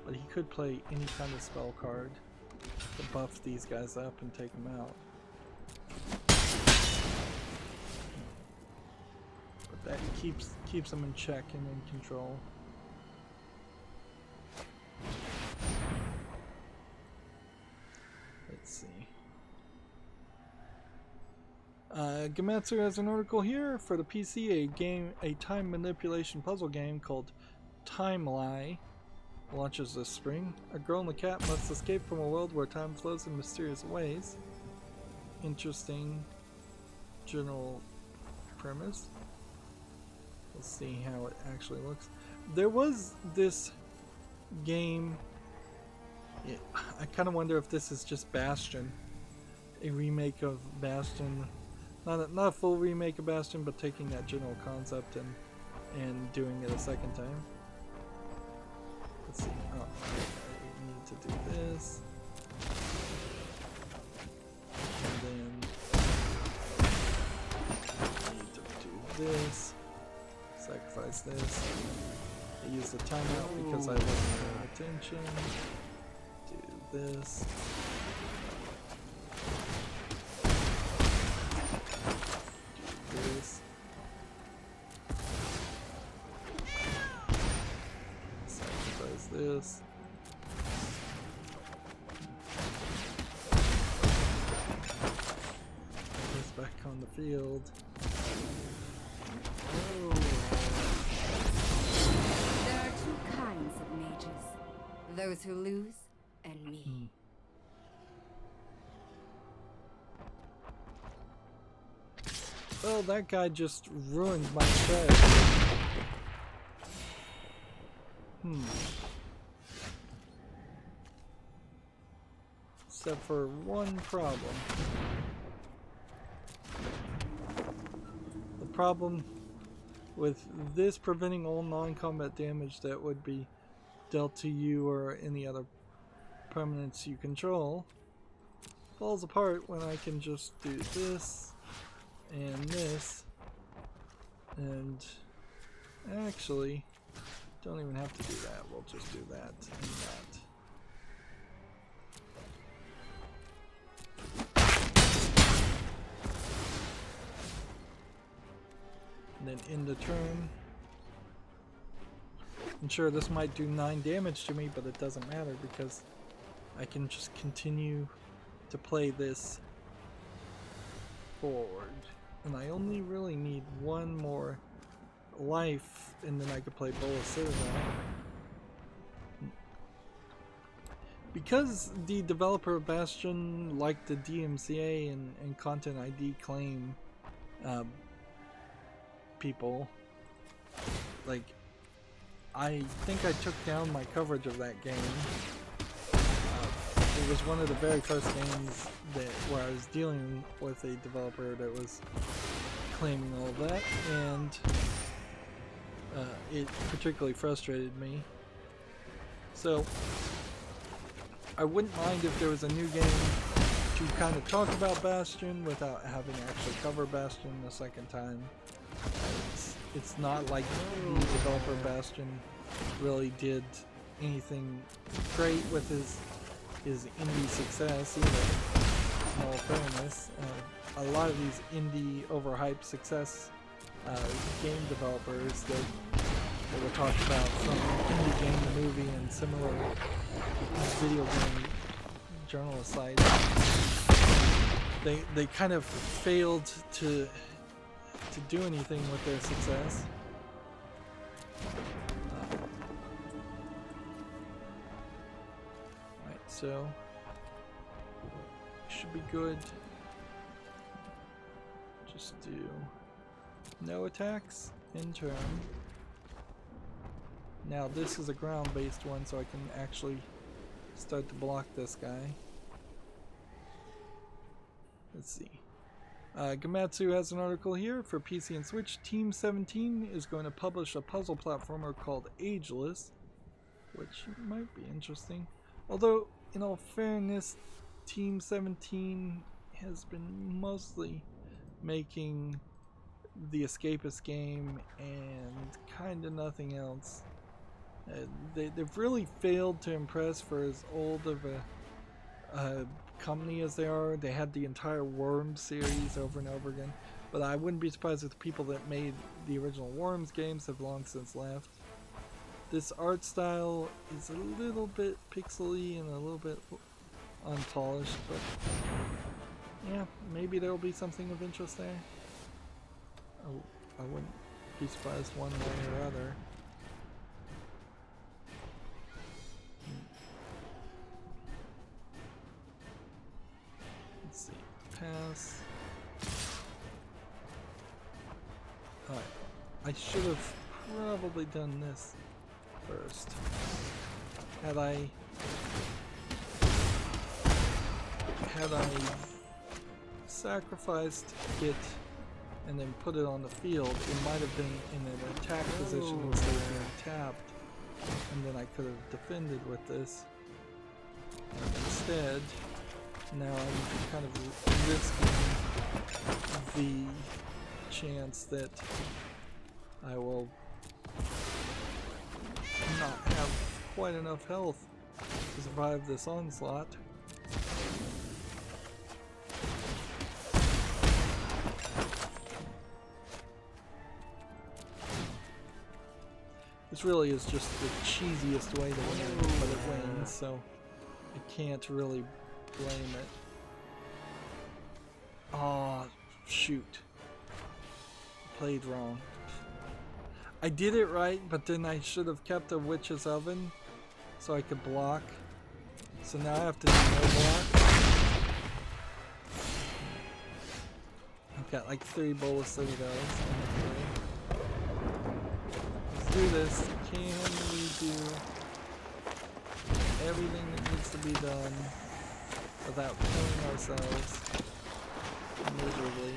A: But he could play any kind of spell card to buff these guys up and take them out. But that keeps them in check and in control. Let's see. Gamatsu has an article here for the PC. A time manipulation puzzle game called Time Lie launches this spring. A girl and a cat must escape from a world where time flows in mysterious ways. Interesting general premise. Let's see how it actually looks. There was this game. I kind of wonder if this is just Bastion, a remake of Bastion. Not a full remake of Bastion, but taking that general concept and doing it a second time. Let's see. Oh, I need to do this. And then I need to do this. Sacrifice this. I use the timeout because I wasn't paying attention. Do this. Do this. Sacrifice this. Put this back on the field.
D: There are two kinds of mages. Those who lose and me.
A: Oh, that guy just ruined my shed. Except for one problem. The problem with this preventing all non-combat damage that would be dealt to you or any other permanents you control falls apart when I can just do this and this, and actually don't even have to do that. We'll just do that and that. And then end the turn. And sure, this might do 9 damage to me, but it doesn't matter because I can just continue to play this forward. And I only really need one more life, and then I could play Bola Citadel. Because the developer of Bastion, like the DMCA and Content ID claim people, like, I think I took down my coverage of that game. It was one of the very first games where I was dealing with a developer that was claiming all that, and it particularly frustrated me. So I wouldn't mind if there was a new game to kind of talk about Bastion without having to actually cover Bastion the second time. It's not like the developer Bastion really did anything great with his indie success either, in all fairness. A lot of these indie overhyped success game developers that were talked about from Indie Game the Movie and similar video game journalist sites, they kind of failed to do anything with their success. Right, so should be good. Just do no attacks in turn. Now this is a ground-based one, so I can actually start to block this guy. Let's see. Gamatsu has an article here for PC and Switch. Team 17 is going to publish a puzzle platformer called Ageless, which might be interesting. Although, in all fairness, Team 17 has been mostly making the Escapist game and kind of nothing else. They've really failed to impress for as old of a company as they are. They had the entire Worms series over and over again, but I wouldn't be surprised if the people that made the original Worms games have long since left. This art style is a little bit pixely and a little bit unpolished, but yeah, maybe there will be something of interest there. Oh, I wouldn't be surprised one way or other. Let's see. Pass. Alright. I should have probably done this first. Had I sacrificed it and then put it on the field, it might have been in an attack position instead of being tapped, and then I could have defended with this. And instead, now I'm kind of risking the chance that I will not have quite enough health to survive this onslaught. This really is just the cheesiest way to win, but it wins, so I can't really blame it. Aw, shoot. Played wrong. I did it right, but then I should have kept a witch's oven so I could block. So now I have to do no block. I've got like 3 Bola Citadels. Let's do this. Can we do everything that needs to be done? without killing ourselves miserably.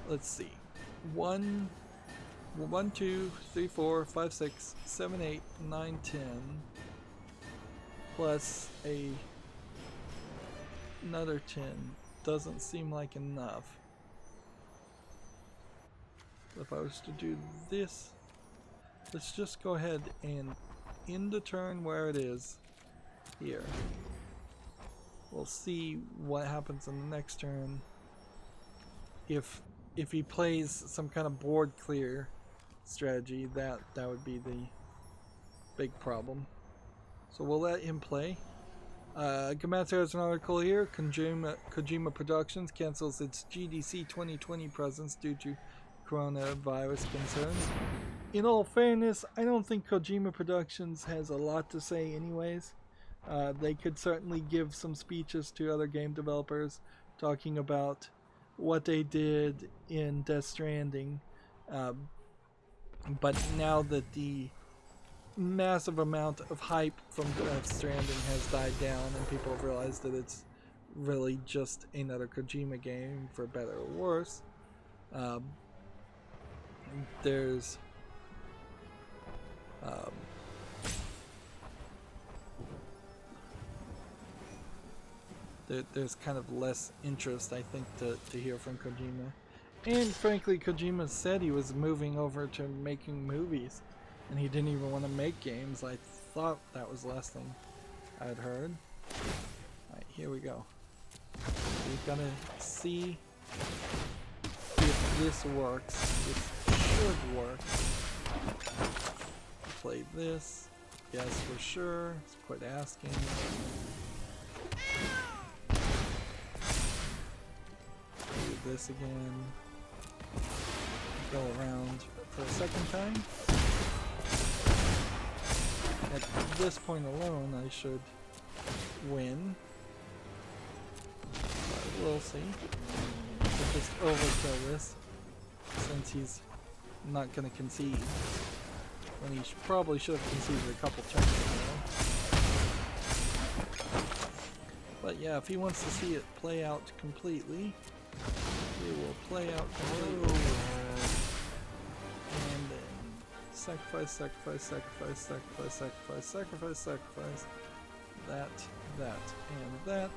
A: Let's see. 1, 2, 3, 4, 5, 6, 7, 8, 9, 10. Plus another 10. Doesn't seem like enough. If I was to do this, let's just go ahead and end the turn where it is here. We'll see what happens in the next turn. If he plays some kind of board clear strategy, that would be the big problem. So we'll let him play. Gamatsu has an article here. Kojima Productions cancels its GDC 2020 presence due to coronavirus concerns. In all fairness, I don't think Kojima Productions has a lot to say anyways. They could certainly give some speeches to other game developers talking about what they did in Death Stranding. But now that the massive amount of hype from Death Stranding has died down and people have realized that it's really just another Kojima game, for better or worse, there's there's kind of less interest, I think, to hear from Kojima. And frankly, Kojima said he was moving over to making movies, and he didn't even want to make games. I thought that was the last thing I'd heard. Alright, here we go. We've got to see if this works. This should work. Play this. Yes, for sure. Let's quit asking. Do this again. Go around for a second time. At this point alone, I should win. But we'll see. We'll just overkill this, since he's not going to concede. When he probably should have conceded a couple turns ago. But yeah, if he wants to see it play out completely, it will play out completely. And then sacrifice, sacrifice, sacrifice, sacrifice, sacrifice, sacrifice, sacrifice. That, and that.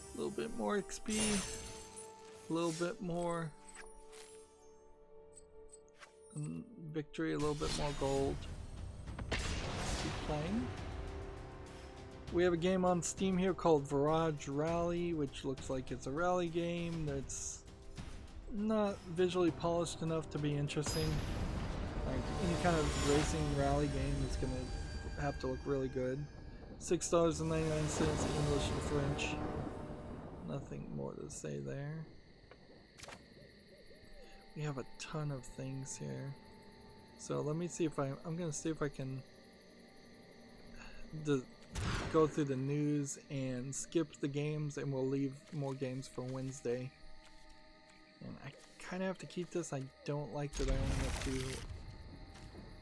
A: A little bit more XP, a little bit more victory, a little bit more gold. Let's keep playing. We have a game on Steam here called Virage Rally, which looks like it's a rally game that's not visually polished enough to be interesting. Like any kind of racing rally game is going to have to look really good. $6.99 English and French. Nothing more to say there. We have a ton of things here. So let me see if I'm going to see if I can go through the news and skip the games, and we'll leave more games for Wednesday. And I kind of have to keep this. I don't like that I only have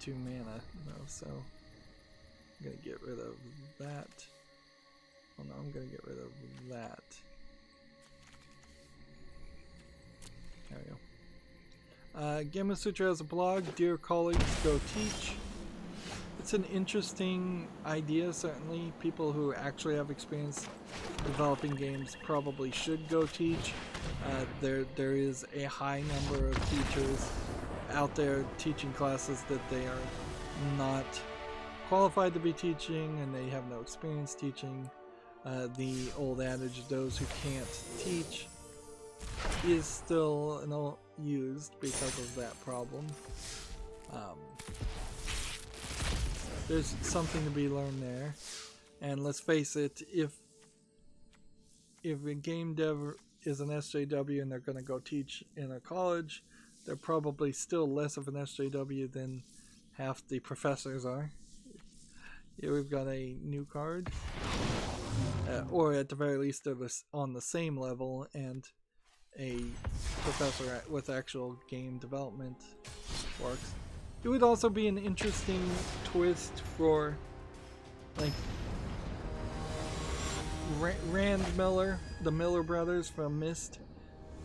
A: two mana, though, so I'm going to get rid of that. Oh no, I'm going to get rid of that. There we go. Gamma Sutra has a blog, Dear Colleagues, Go Teach. It's an interesting idea, certainly. People who actually have experience developing games probably should go teach. There is a high number of teachers out there teaching classes that they are not qualified to be teaching, and they have no experience teaching. The old adage, those who can't teach, is still used because of that problem. there's something to be learned there. And let's face it, if a game dev is an SJW and they're going to go teach in a college, they're probably still less of an SJW than half the professors are. Here we've got a new card. Or at the very least they're on the same level, and a professor with actual game development works. It would also be an interesting twist for like Rand Miller, the Miller brothers from Myst.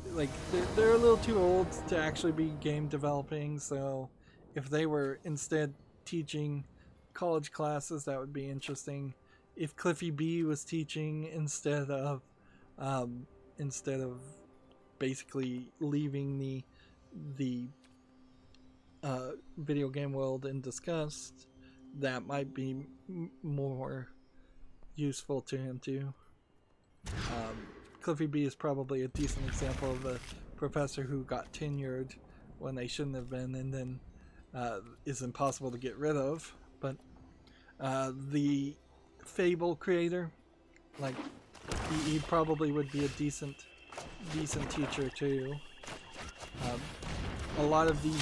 A: Like they're a little too old to actually be game developing, so if they were instead teaching college classes, that would be interesting. If Cliffy B was teaching instead of basically leaving the video game world in disgust, that might be more useful to him too. Cliffy B is probably a decent example of a professor who got tenured when they shouldn't have been, and then is impossible to get rid of. But the Fable creator, like he probably would be a decent teacher too. A lot of the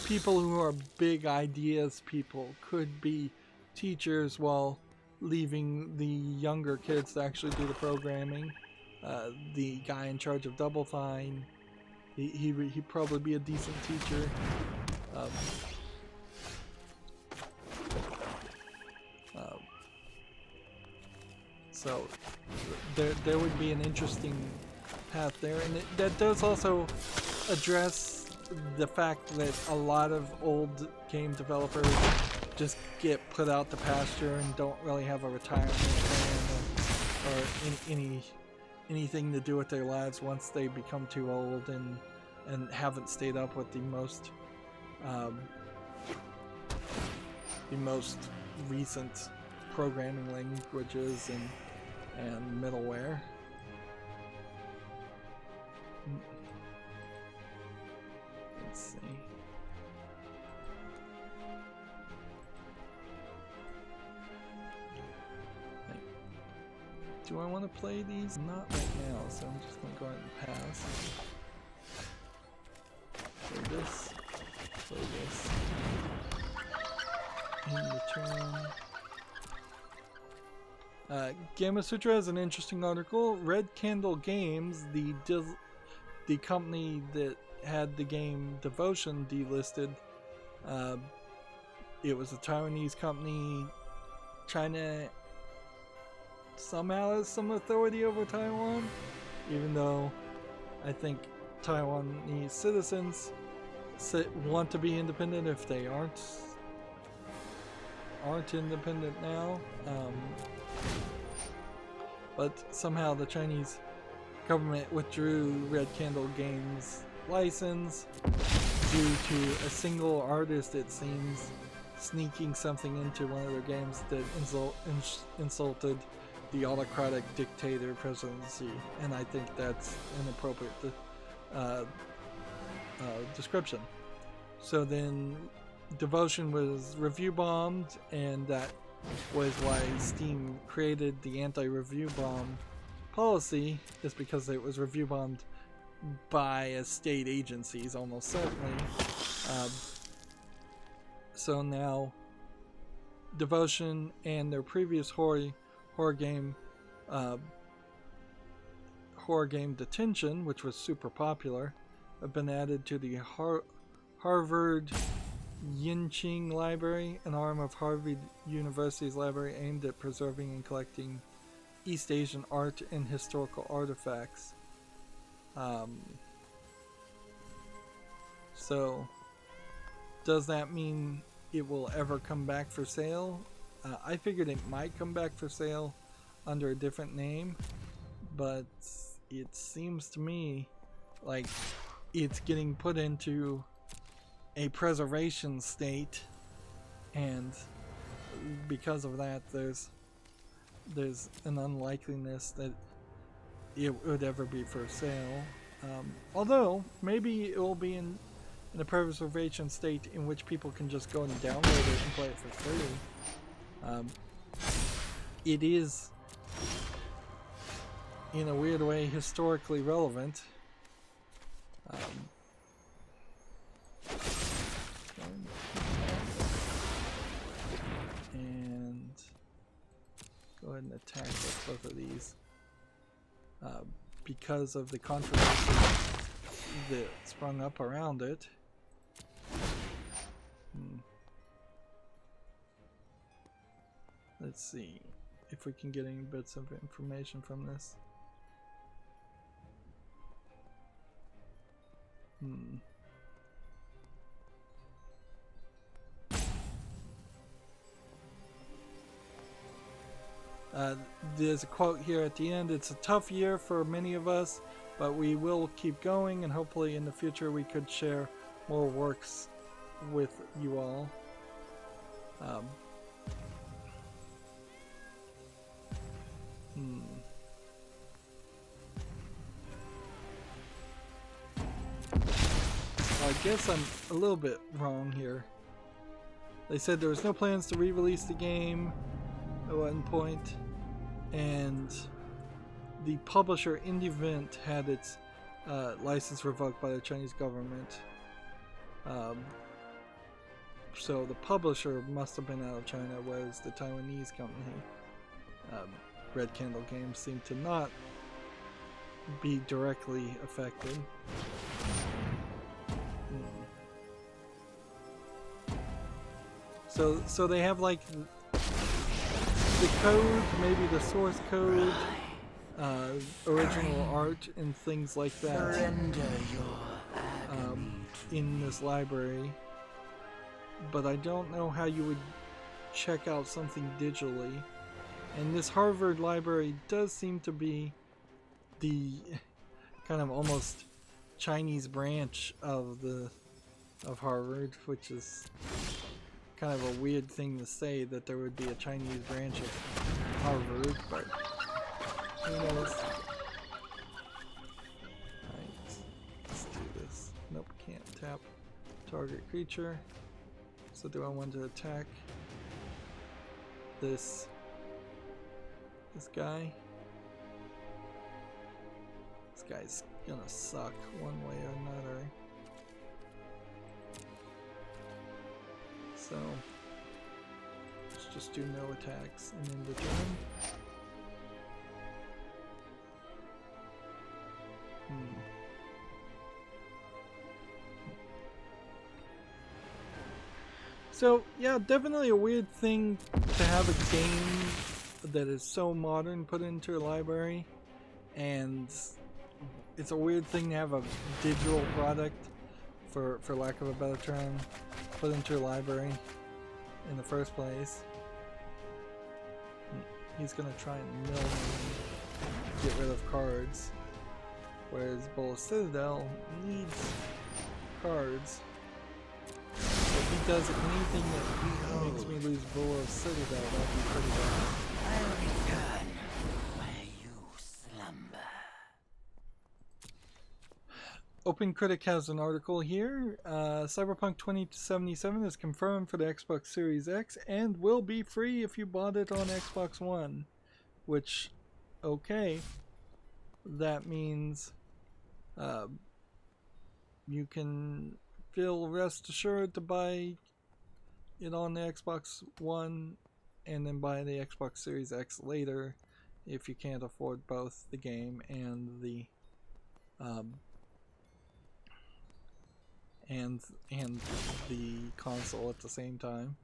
A: people who are big ideas people could be teachers while leaving the younger kids to actually do the programming. The guy in charge of Double Fine, he'd probably be a decent teacher. So there would be an interesting path there, and that does also address the fact that a lot of old game developers just get put out to pasture and don't really have a retirement plan or anything to do with their lives once they become too old and haven't stayed up with the most recent programming languages and middleware. Let's see. Do I want to play these? Not right now, so I'm just going to go ahead and pass. Play this. Play this. In return. Gamma Sutra has an interesting article. Red Candle Games, the company that had the game Devotion delisted, it was a Taiwanese company. China somehow has some authority over Taiwan, even though I think Taiwanese citizens want to be independent if they aren't independent now. But somehow the Chinese government withdrew Red Candle Games' license due to a single artist, it seems, sneaking something into one of their games that insulted the autocratic dictator presidency, and I think that's an appropriate description. So then Devotion was review bombed, and that was why Steam created the anti-review bomb policy, is because it was review bombed by state agencies almost certainly. So now Devotion and their previous horror game Detention, which was super popular, have been added to the Harvard Yinqing Library, an arm of Harvard University's library aimed at preserving and collecting East Asian art and historical artifacts. So does that mean it will ever come back for sale? I figured it might come back for sale under a different name, but it seems to me like it's getting put into a preservation state, and because of that there's an unlikeliness that it would ever be for sale. Although maybe it will be in a preservation state in which people can just go and download it and play it for free. It is, in a weird way, historically relevant. And go ahead and attack with both of these because of the controversy that sprung up around it. Let's see if we can get any bits of information from this. There's a quote here at the end. It's a tough year for many of us, but we will keep going, and hopefully in the future we could share more works with you all. I guess I'm a little bit wrong here. They said there was no plans to re-release the game at one point, and the publisher Indivent had its license revoked by the Chinese government. So the publisher must have been out of China, whereas the Taiwanese company, Red Candle Games, seemed to not be directly affected. So they have like the code, maybe the source code, original art and things like that in this library, but I don't know how you would check out something digitally. And this Harvard library does seem to be the kind of almost Chinese branch of Harvard, which is kind of a weird thing to say, that there would be a Chinese branch of Harvard, but who knows? Alright, let's do this. Nope, can't tap target creature. So do I want to attack this guy? This guy's gonna suck one way or another. So let's just do no attacks and end the turn. So yeah, definitely a weird thing to have a game that is so modern put into a library, and it's a weird thing to have a digital product, for lack of a better term, put into a library in the first place. He's gonna try and mill me, get rid of cards, whereas Bowl of Citadel needs cards. If he does anything that makes me lose Bowl of Citadel, that'd be pretty bad.
E: I'll return where you slumber.
A: Open Critic has an article here. Cyberpunk 2077 is confirmed for the Xbox Series X and will be free if you bought it on Xbox One. Which, okay, that means you can feel rest assured to buy it on the Xbox One and then buy the Xbox Series X later if you can't afford both the game and the console at the same time.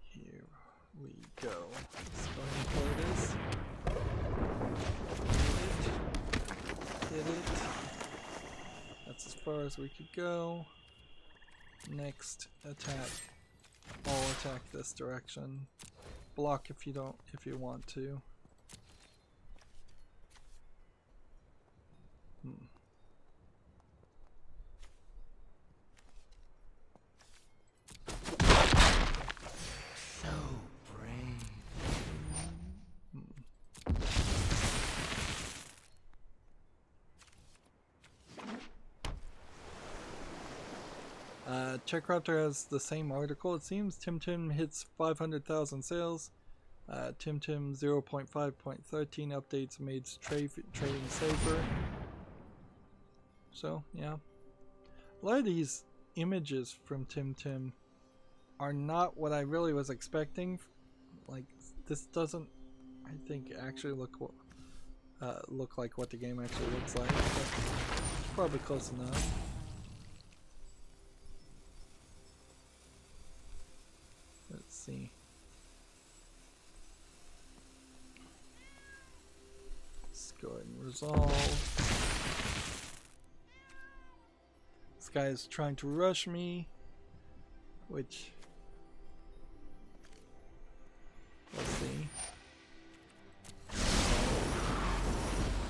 A: Here we go. Let's go ahead and play this. Hit it. That's as far as we could go. Next attack. All attack this direction. Block if you want to.
E: So brave.
A: Checkraptor has the same article. It seems Tim hits 500,000 sales. Tim 0.5.13 updates made trading safer. So yeah, a lot of these images from Tim are not what I really was expecting. Like, this doesn't, I think, actually look like what the game actually looks like. But it's probably close enough. Let's see. Let's go ahead and resolve. This guy is trying to rush me, which, let's see.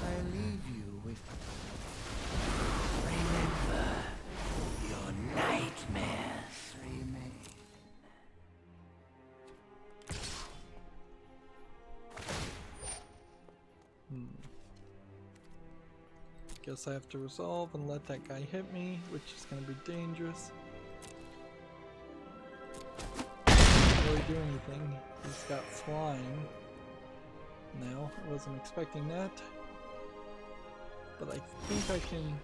E: I leave you with. Remember, your nightmares remain.
A: Guess I have to resolve and let that guy hit me, which is going to be dangerous. Can't really do anything. He's got flying. Now, I wasn't expecting that. But I think I can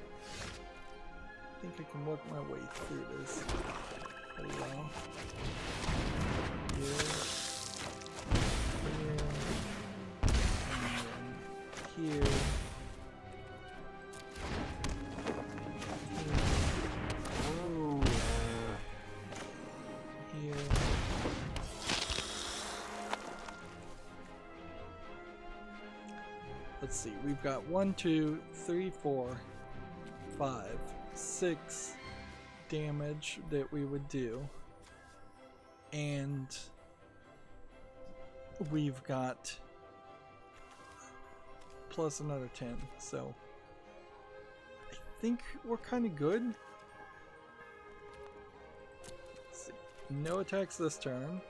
A: work my way through this pretty well. Here. And then here. Let's see, we've got 1, 2, 3, 4, 5, 6 damage that we would do, and we've got plus another 10, so I think we're kind of good. Let's see. No attacks this turn.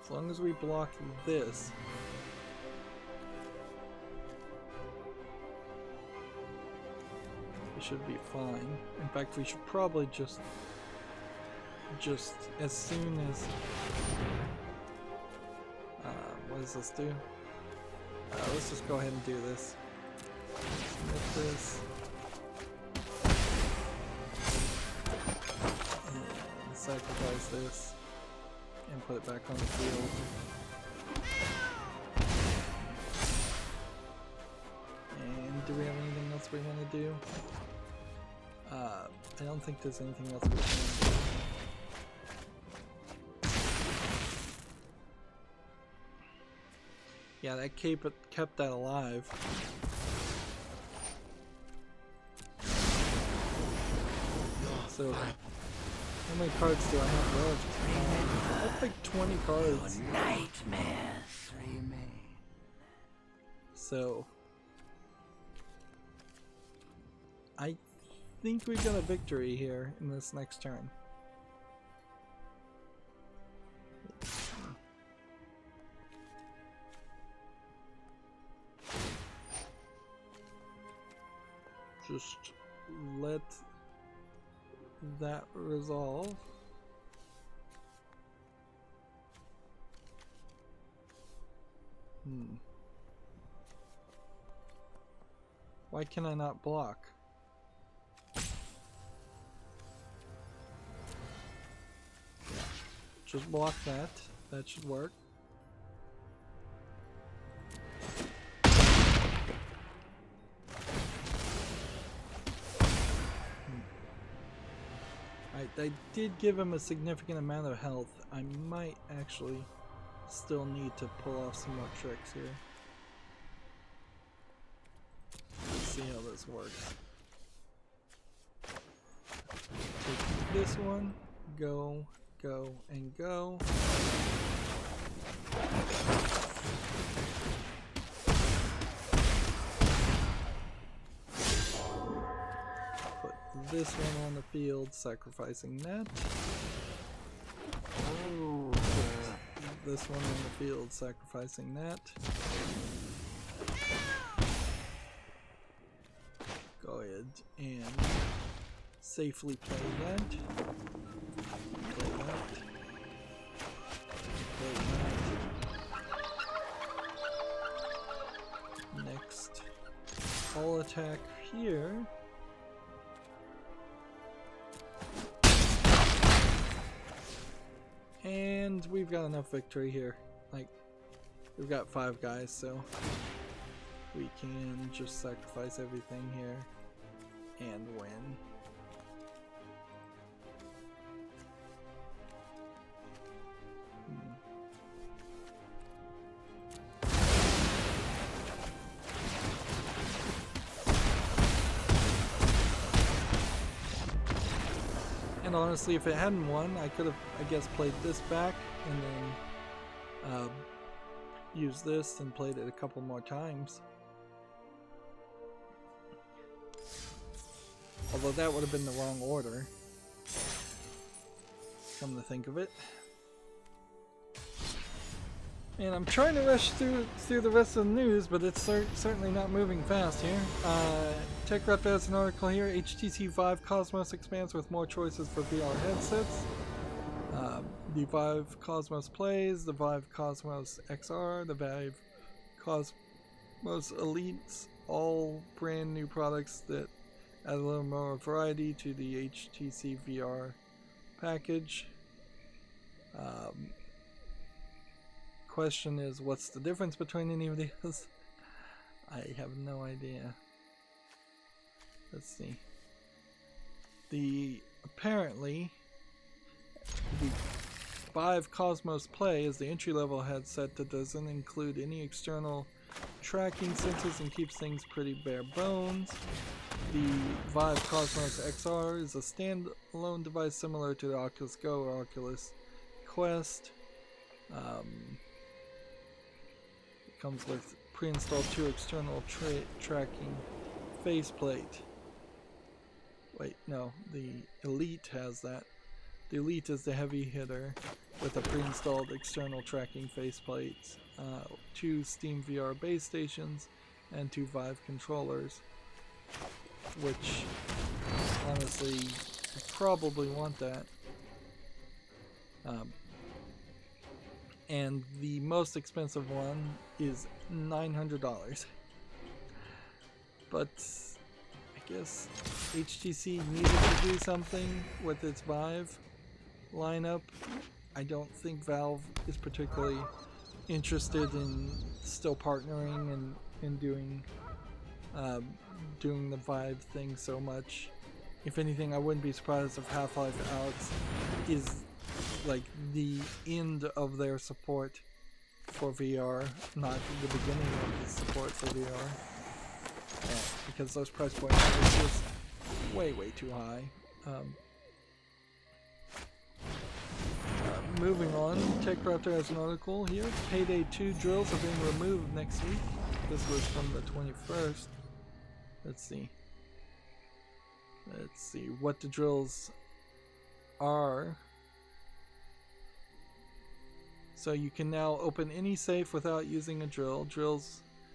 A: As long as we block this, we should be fine. In fact, we should probably just as soon as what does this do? Let's just go ahead and do this. Submit this. And sacrifice this. And put it back on the field. And do we have anything else we want to do? I don't think there's anything else we want to do. Yeah, that kept that alive. So, how many cards do I have left? I have like 20 cards.
E: Your nightmares remain.
A: So, I think we got a victory here in this next turn. Just let that resolve. Why can I not block? Just block that. That should work. I did give him a significant amount of health. I might actually still need to pull off some more tricks here. Let's see how this works. Take this one, go, and go. This one on the field, sacrificing that. Put this one on the field, sacrificing that. and safely play that. Play that. Play that. Next, all attack here. And we've got enough victory here. Like, we've got 5 guys, so we can just sacrifice everything here and win. And honestly, if it hadn't won, I could have, I guess, played this back and then used this and played it a couple more times. Although that would have been the wrong order, come to think of it. And I'm trying to rush through the rest of the news, but it's certainly not moving fast here. TechRep has an article here. HTC Vive Cosmos expands with more choices for VR headsets. The Vive Cosmos Plays, the Vive Cosmos XR, the Vive Cosmos Elites, all brand new products that add a little more variety to the HTC VR package. Question is, what's the difference between any of these? I have no idea. Let's see. Apparently, the Vive Cosmos Play is the entry-level headset that doesn't include any external tracking sensors and keeps things pretty bare bones. The Vive Cosmos XR is a standalone device similar to the Oculus Go or Oculus Quest. It comes with pre-installed 2 external tracking faceplate. Wait, no, the Elite has that. The Elite is the heavy hitter with a pre-installed external tracking faceplates, 2 Steam VR base stations, and 2 Vive controllers. Which, honestly, I probably want that. And the most expensive one is $900. But I guess HTC needed to do something with its Vive lineup. I don't think Valve is particularly interested in still partnering and doing the Vive thing so much. If anything, I wouldn't be surprised if Half-Life Alyx is like the end of their support for VR, not the beginning of the support for VR. Because those price points are just way too high. Moving on, TechRaptor has an article here. Payday 2 drills are being removed next week. This was from the 21st. Let's see what the drills are. So you can now open any safe without using a drill.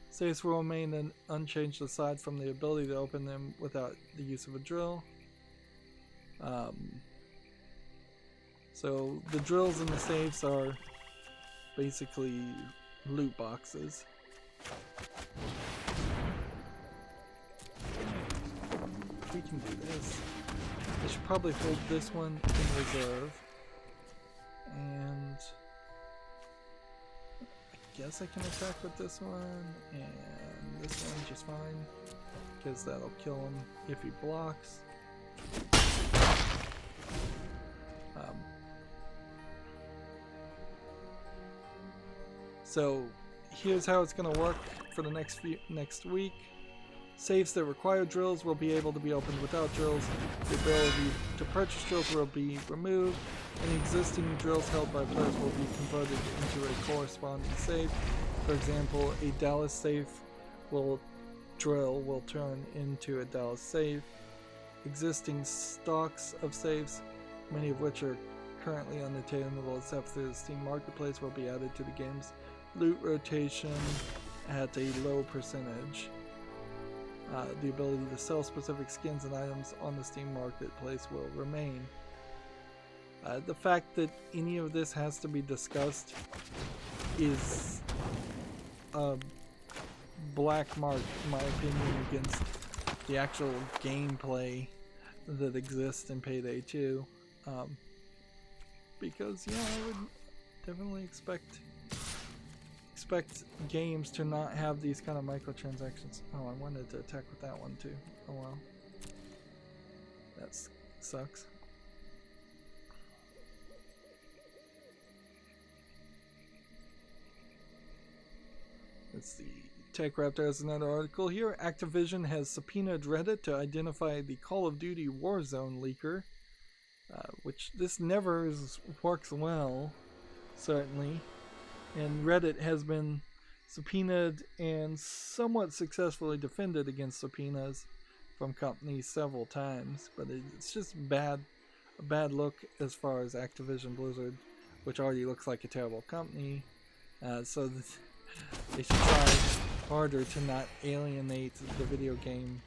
A: Safes will remain unchanged aside from the ability to open them without the use of a drill. So the drills and the safes are basically loot boxes. We can do this. I should probably hold this one in reserve. And I guess I can attack with this one and this one just fine, because that'll kill him if he blocks. So here's how it's going to work for the next week. Safes that require drills will be able to be opened without drills. The ability to purchase drills will be removed. Any existing drills held by players will be converted into a corresponding safe. For example, a Dallas safe drill will turn into a Dallas safe. Existing stocks of safes, many of which are currently unattainable except through the Steam Marketplace, will be added to the game's loot rotation at a low percentage. The ability to sell specific skins and items on the Steam marketplace will remain. The fact that any of this has to be discussed is a black mark, in my opinion, against the actual gameplay that exists in Payday 2. Because, yeah, I would definitely expect games to not have these kind of microtransactions. Oh, I wanted to attack with that one too. Oh well. That sucks. Let's see. TechRaptor has another article here. Activision has subpoenaed Reddit to identify the Call of Duty Warzone leaker, which this never works well, certainly. And Reddit has been subpoenaed and somewhat successfully defended against subpoenas from companies several times, but it's just a bad look as far as Activision Blizzard, which already looks like a terrible company. So they should try harder to not alienate the video game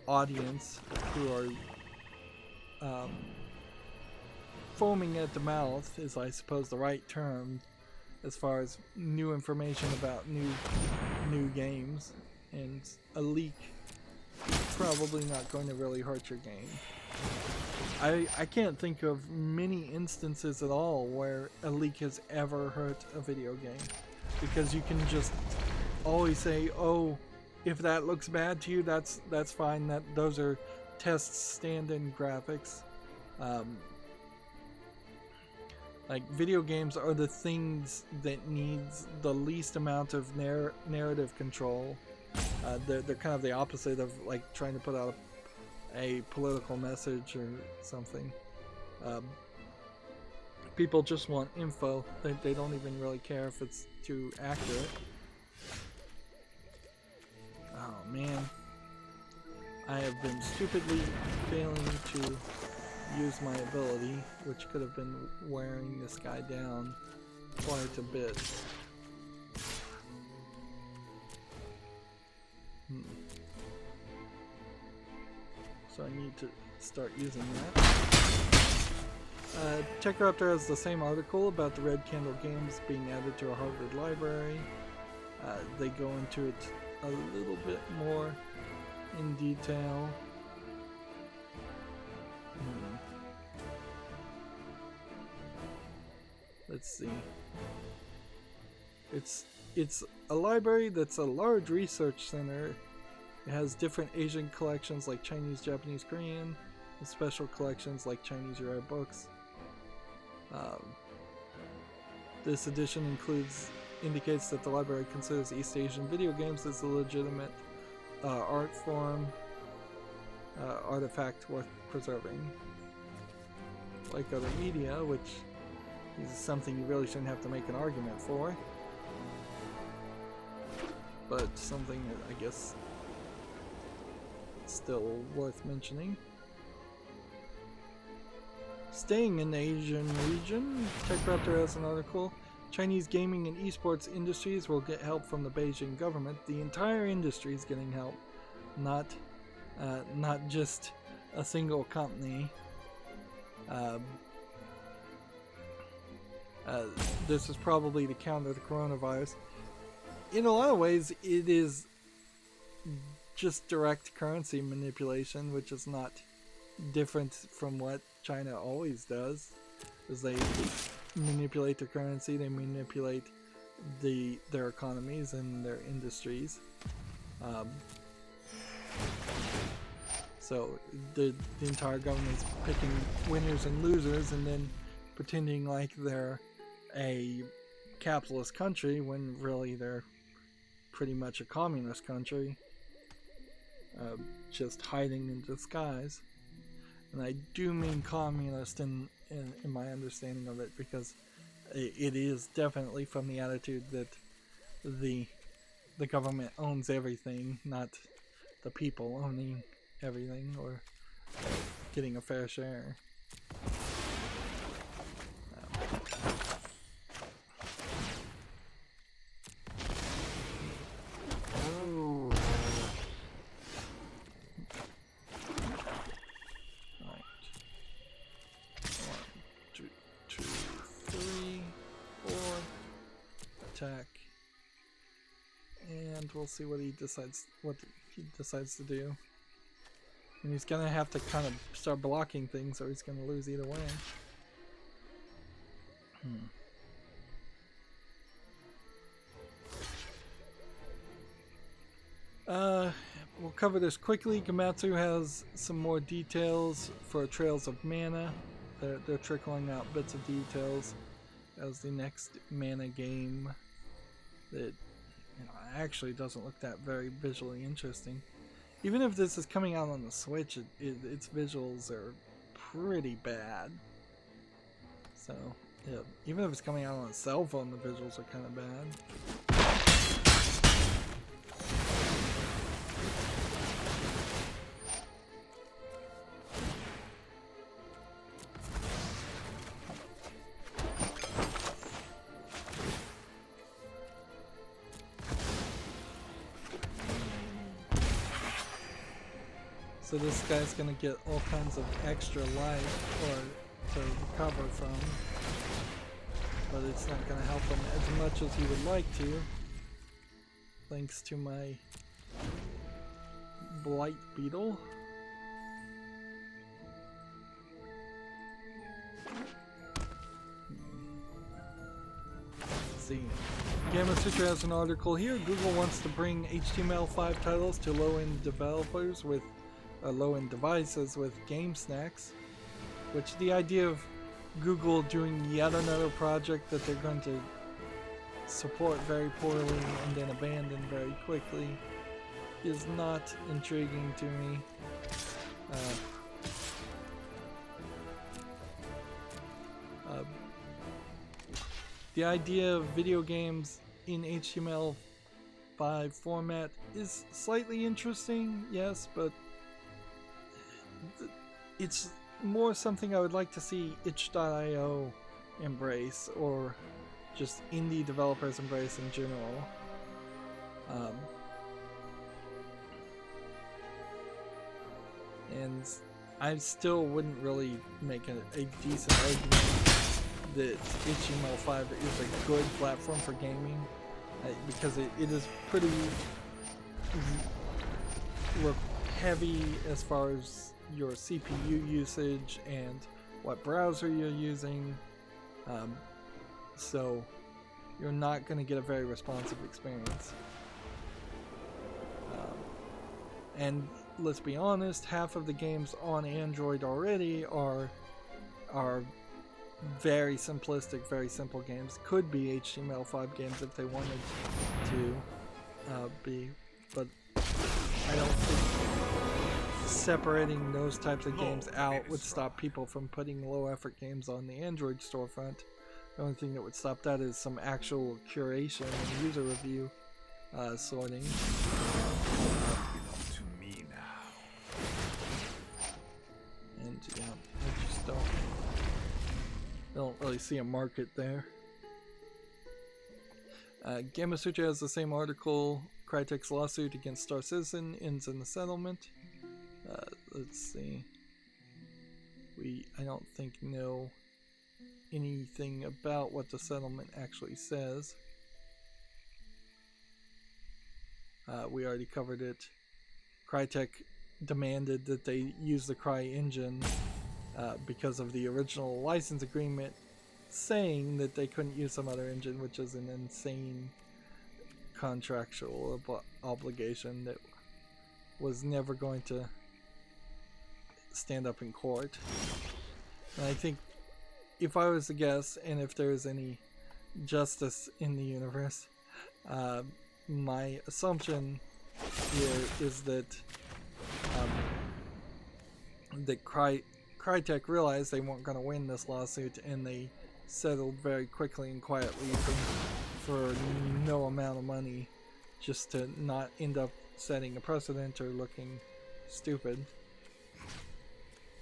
A: audience who are foaming at the mouth is, I suppose, the right term as far as new information about new games, and a leak is probably not going to really hurt your game. I can't think of many instances at all where a leak has ever hurt a video game, because you can just always say, oh, if that looks bad to you, that's fine, those are test stand-in graphics. Like, video games are the things that needs the least amount of narrative control. They're kind of the opposite of, like, trying to put out a political message or something. People just want info. They don't even really care if it's too accurate. Oh man. I have been stupidly failing to use my ability, which could have been wearing this guy down quite a bit. So I need to start using that. TechRaptor has the same article about the Red Candle games being added to a Harvard library. They go into it a little bit more in detail. Let's see. It's a library that's a large research center. It has different Asian collections like Chinese, Japanese, Korean, and special collections like Chinese rare books. This edition indicates that the library considers East Asian video games as a legitimate art form, artifact worth preserving. Like other media, which is something you really shouldn't have to make an argument for, but something that I guess still worth mentioning. Staying in the Asian region, TechRaptor has an article. Chinese gaming and esports industries will get help from the Beijing government. The entire industry is getting help, not just a single company. This is probably to counter the coronavirus. In a lot of ways, it is just direct currency manipulation, which is not different from what China always does. Is they manipulate their currency, they manipulate their economies and their industries. So the entire government's picking winners and losers and then pretending like they're a capitalist country when really they're pretty much a communist country, just hiding in disguise. And I do mean communist in my understanding of it, because it is definitely from the attitude that the government owns everything, not the people owning everything or getting a fair share. attack. And we'll see what he decides to do. And he's gonna have to kind of start blocking things, or he's gonna lose either way. We'll cover this quickly. Gamatsu has some more details for Trails of Mana. They're trickling out bits of details as the next Mana game that actually doesn't look that very visually interesting. Even if this is coming out on the Switch, its visuals are pretty bad. So, yeah, even if it's coming out on a cell phone, the visuals are kind of bad. So this guy's gonna get all kinds of extra life to recover from, but it's not gonna help him as much as he would like to, thanks to my Blight Beetle. Let's see. Gamasutra has an article here. Google wants to bring HTML5 titles to low-end developers with low-end devices with game snacks, which the idea of Google doing yet another project that they're going to support very poorly and then abandon very quickly is not intriguing to me. The idea of video games in HTML5 format is slightly interesting, yes, but it's more something I would like to see itch.io embrace, or just indie developers embrace in general. And I still wouldn't really make a decent argument that HTML5 is a good platform for gaming, because it is pretty heavy as far as your CPU usage and what browser you're using, so you're not going to get a very responsive experience. And let's be honest, half of the games on Android already are very simplistic, very simple games. Could be HTML5 games if they wanted to be, but I don't think separating those types of games out would stop people from putting low-effort games on the Android storefront. The only thing that would stop that is some actual curation and user review sorting.
F: To me now.
A: And yeah, I just don't really see a market there. Gamasutra has the same article. Crytek's lawsuit against Star Citizen ends in the settlement. Let's see. I don't think know anything about what the settlement actually says. We already covered it. Crytek demanded that they use the Cry engine because of the original license agreement, saying that they couldn't use some other engine, which is an insane contractual obligation that was never going to stand up in court. And I think if I was to guess, and if there's any justice in the universe, my assumption here is that Crytek realized they weren't going to win this lawsuit, and they settled very quickly and quietly for no amount of money, just to not end up setting a precedent or looking stupid.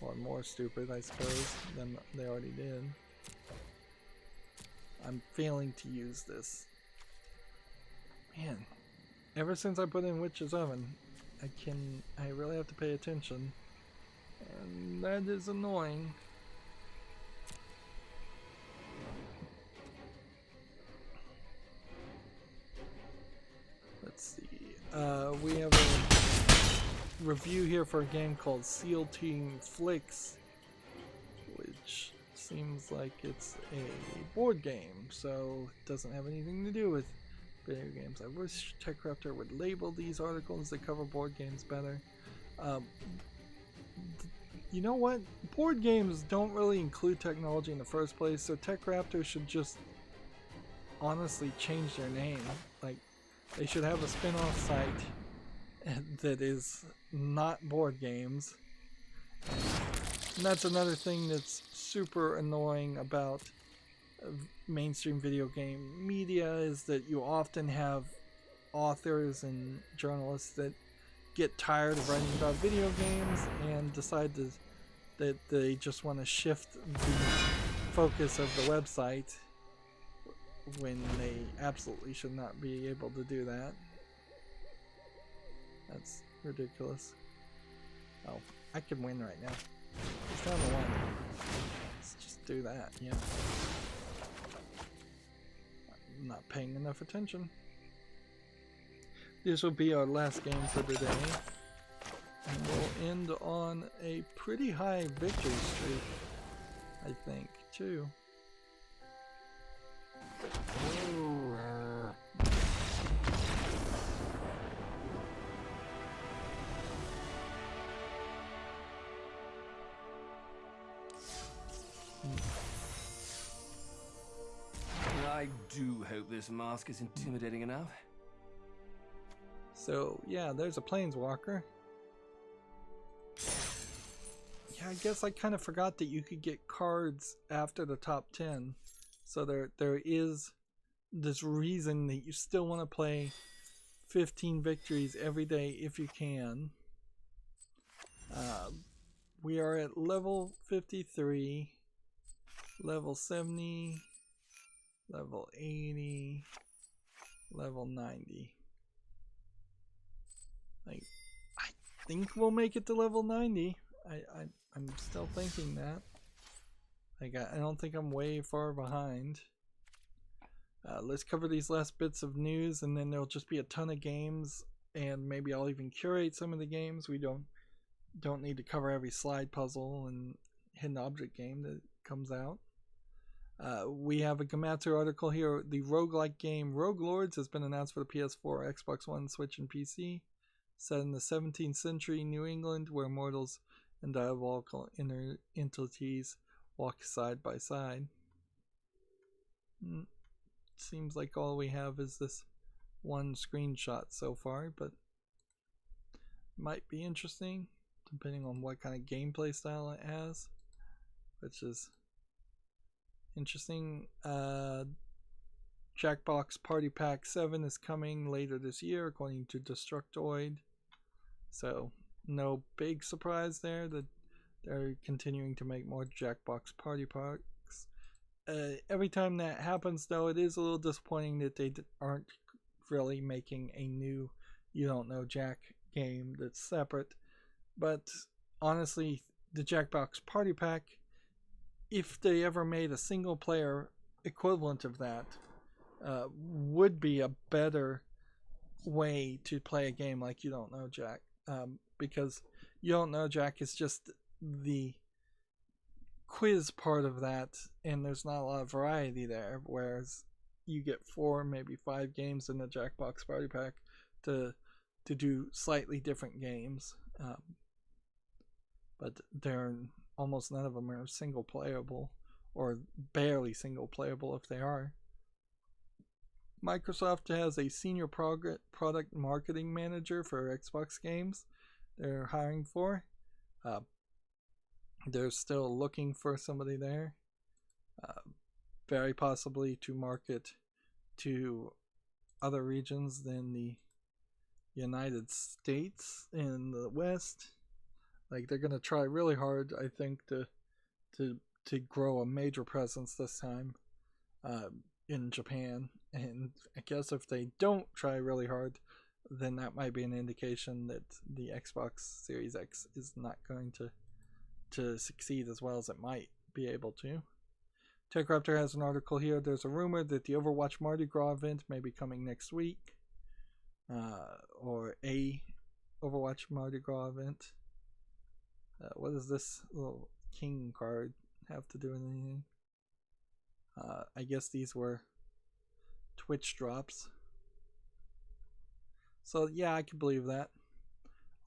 A: Or more stupid, I suppose, than they already did. I'm failing to use this. Man, ever since I put in Witch's Oven, I really have to pay attention. And that is annoying. we have a review here for a game called Seal Team Flicks, which seems like it's a board game, so it doesn't have anything to do with video games. I wish TechCrafter would label these articles that cover board games better. You know what? Board games don't really include technology in the first place, so TechRaptor should just honestly change their name. Like, they should have a spin-off site that is not board games. And that's another thing that's super annoying about mainstream video game media, is that you often have authors and journalists that get tired of writing about video games and decide that they just want to shift the focus of the website when they absolutely should not be able to do that. That's ridiculous. Oh, I can win right now. It's down to 1. Let's just do that, yeah. I'm not paying enough attention. This will be our last game for today. And we'll end on a pretty high victory streak, I think, too.
G: I do hope this mask is intimidating enough.
A: So, yeah, there's a planeswalker. Yeah, I guess I kind of forgot that you could get cards after the top 10. So there is this reason that you still want to play 15 victories every day if you can. We are at level 53, level 70, level 80, level 90. Like, I think we'll make it to level 90. I'm still thinking that. Like, I don't think I'm way far behind. Let's cover these last bits of news, and then there'll just be a ton of games, and maybe I'll even curate some of the games. We don't need to cover every slide puzzle and hidden object game that comes out. We have a Gamatsu article here. The roguelike game Rogue Lords has been announced for the PS4, Xbox One, Switch, and PC. Set in the 17th century New England, where mortals and diabolical entities walk side by side. Seems like all we have is this one screenshot so far, but might be interesting depending on what kind of gameplay style it has, which is interesting. Jackbox Party Pack 7 is coming later this year, according to Destructoid. So, no big surprise there that they're continuing to make more Jackbox Party Packs. Every time that happens, though, it is a little disappointing that they aren't really making a new You Don't Know Jack game that's separate. But, honestly, the Jackbox Party Pack, if they ever made a single player equivalent of that, would be a better way to play a game like You Don't Know Jack, because You Don't Know Jack is just the quiz part of that, and there's not a lot of variety there, whereas you get 4, maybe 5 games in the Jackbox Party Pack to do slightly different games, but they're almost none of them are single playable, or barely single playable if they are. Microsoft has a senior product marketing manager for Xbox games they're hiring for. They're still looking for somebody there, very possibly to market to other regions than the United States and the West. Like, they're going to try really hard, I think, to grow a major presence this time in Japan. And I guess if they don't try really hard, then that might be an indication that the Xbox Series X is not going to succeed as well as it might be able to. TechRaptor has an article here. There's a rumor that the Overwatch Mardi Gras event may be coming next week, or a Overwatch Mardi Gras event. What does this little king card have to do with anything? I guess these were Twitch drops. So yeah, I can believe that.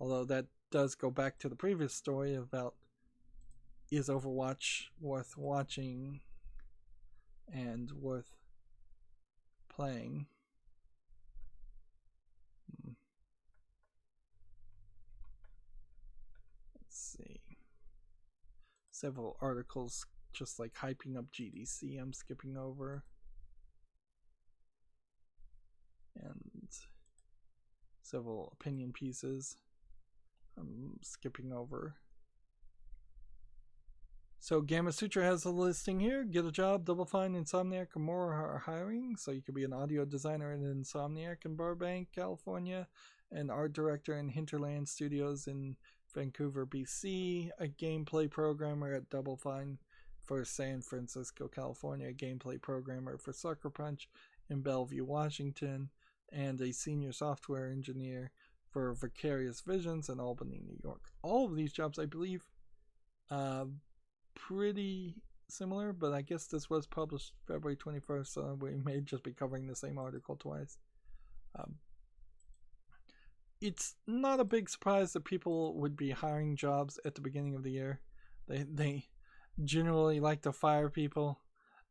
A: Although that does go back to the previous story about, is Overwatch worth watching and worth playing? Let's see. Several articles just like hyping up GDC I'm skipping over. And several opinion pieces I'm skipping over. So Gamma Sutra has a listing here. Get a job, Double Fine, Insomniac, and more are hiring. So you could be an audio designer in Insomniac in Burbank, California, an art director in Hinterland Studios in Vancouver, BC, a gameplay programmer at Double Fine for San Francisco, California, a gameplay programmer for Sucker Punch in Bellevue, Washington, and a senior software engineer for Vicarious Visions in Albany, New York. All of these jobs, I believe, pretty similar, but I guess this was published February 21st, so we may just be covering the same article twice. It's not a big surprise that people would be hiring jobs at the beginning of the year. They generally like to fire people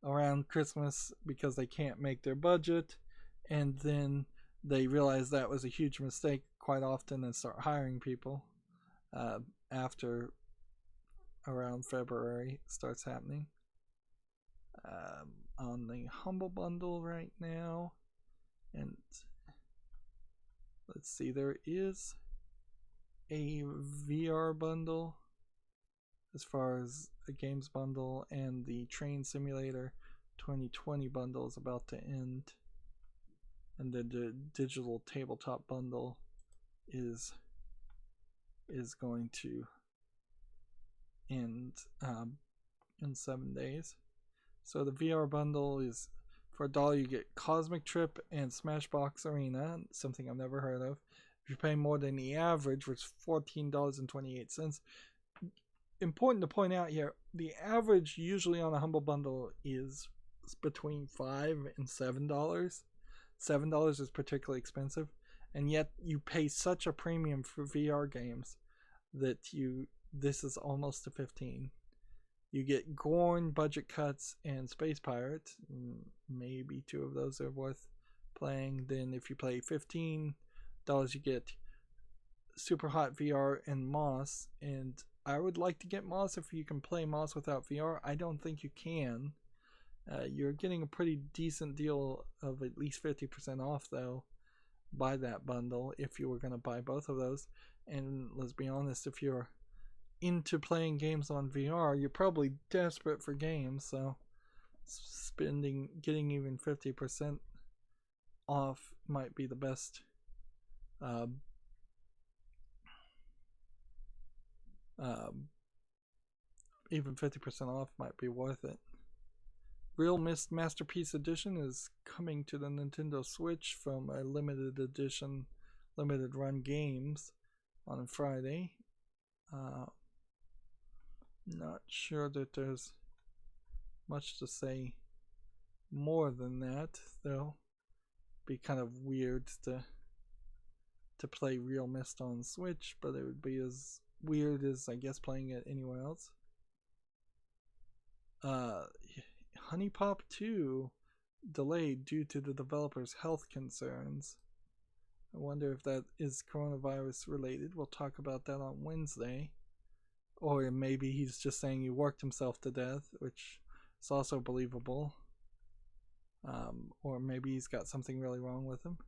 A: around Christmas because they can't make their budget, and then they realize that was a huge mistake quite often and start hiring people after around February starts happening. On the Humble Bundle right now, and let's see, there is a VR bundle as far as a games bundle, and the Train Simulator 2020 bundle is about to end, and the digital tabletop bundle is going to end in 7 days. So the VR bundle is for $1 you get Cosmic Trip and Smashbox Arena, something I've never heard of. If you pay more than the average, which is $14.28. Important to point out here, the average usually on a Humble Bundle is between $5 and $7. $7 is particularly expensive, and yet you pay such a premium for VR games that this is almost a 15. You get Gorn, Budget Cuts, and Space Pirate. Maybe 2 of those are worth playing. Then if you pay $15, you get Super Hot VR and Moss. And I would like to get Moss if you can play Moss without VR. I don't think you can. You're getting a pretty decent deal of at least 50% off, though, by that bundle if you were going to buy both of those. And let's be honest, if you're into playing games on VR, you're probably desperate for games, so getting even 50% off might be the best. Even 50% off might be worth it. Real Mist Masterpiece Edition is coming to the Nintendo Switch from a limited edition, limited run games on Friday. Not sure that there's much to say more than that, though. Be kind of weird to play Real Mist on Switch, but it would be as weird as, I guess, playing it anywhere else. Honey Pop 2 delayed due to the developer's health concerns. I wonder if that is coronavirus related. We'll talk about that on Wednesday. Or maybe he's just saying he worked himself to death, which is also believable. Or maybe he's got something really wrong with him.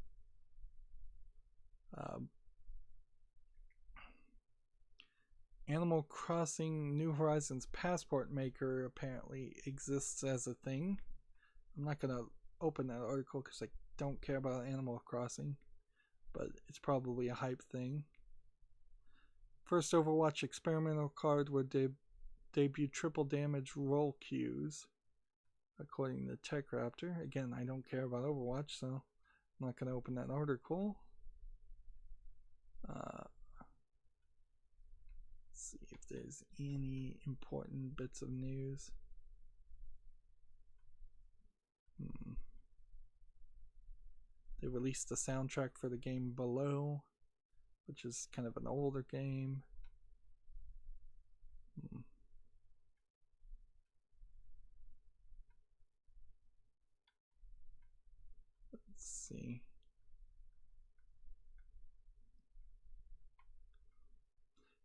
A: Animal Crossing New Horizons Passport Maker apparently exists as a thing. I'm not going to open that article because I don't care about Animal Crossing, but it's probably a hype thing. First Overwatch experimental card would debut triple damage roll queues, according to TechRaptor. Again, I don't care about Overwatch, so I'm not going to open that article. See if there's any important bits of news. They released the soundtrack for the game Below, which is kind of an older game. Let's see.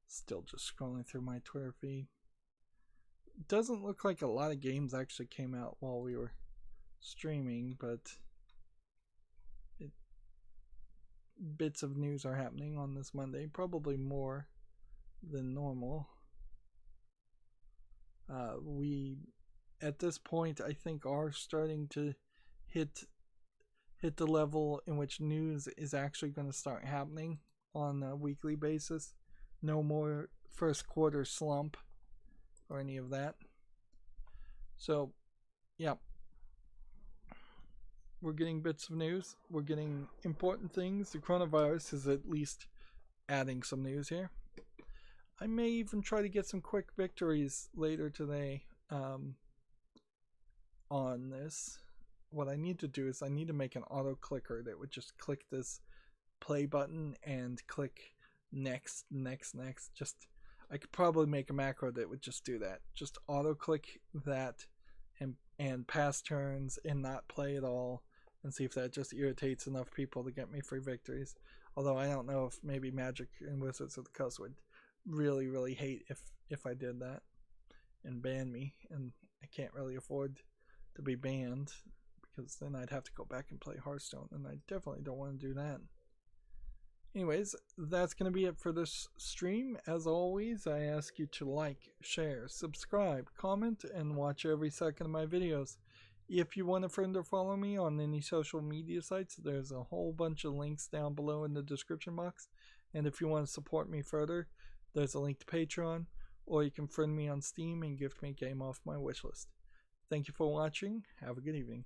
A: Still just scrolling through my Twitter feed. Doesn't look like a lot of games actually came out while we were streaming, but bits of news are happening on this Monday, probably more than normal. We at this point I think are starting to hit the level in which news is actually going to start happening on a weekly basis. No more first quarter slump or any of that. So yeah, we're getting bits of news, we're getting important things. The coronavirus is at least adding some news here. I may even try to get some quick victories later today on this. What I need to do is I need to make an auto clicker that would just click this play button and click next. Just I could probably make a macro that would just do that. Just auto click that and pass turns and not play at all, and see if that just irritates enough people to get me free victories. Although I don't know if maybe Magic and Wizards of the Coast would really hate if I did that and ban me, and I can't really afford to be banned because then I'd have to go back and play Hearthstone, and I definitely don't want to do that. Anyways, that's going to be it for this stream. As always, I ask you to like, share, subscribe, comment, and watch every second of my videos. If you want to friend or follow me on any social media sites, there's a whole bunch of links down below in the description box. And if you want to support me further, there's a link to Patreon, or you can friend me on Steam and gift me a game off my wishlist. Thank you for watching. Have a good evening.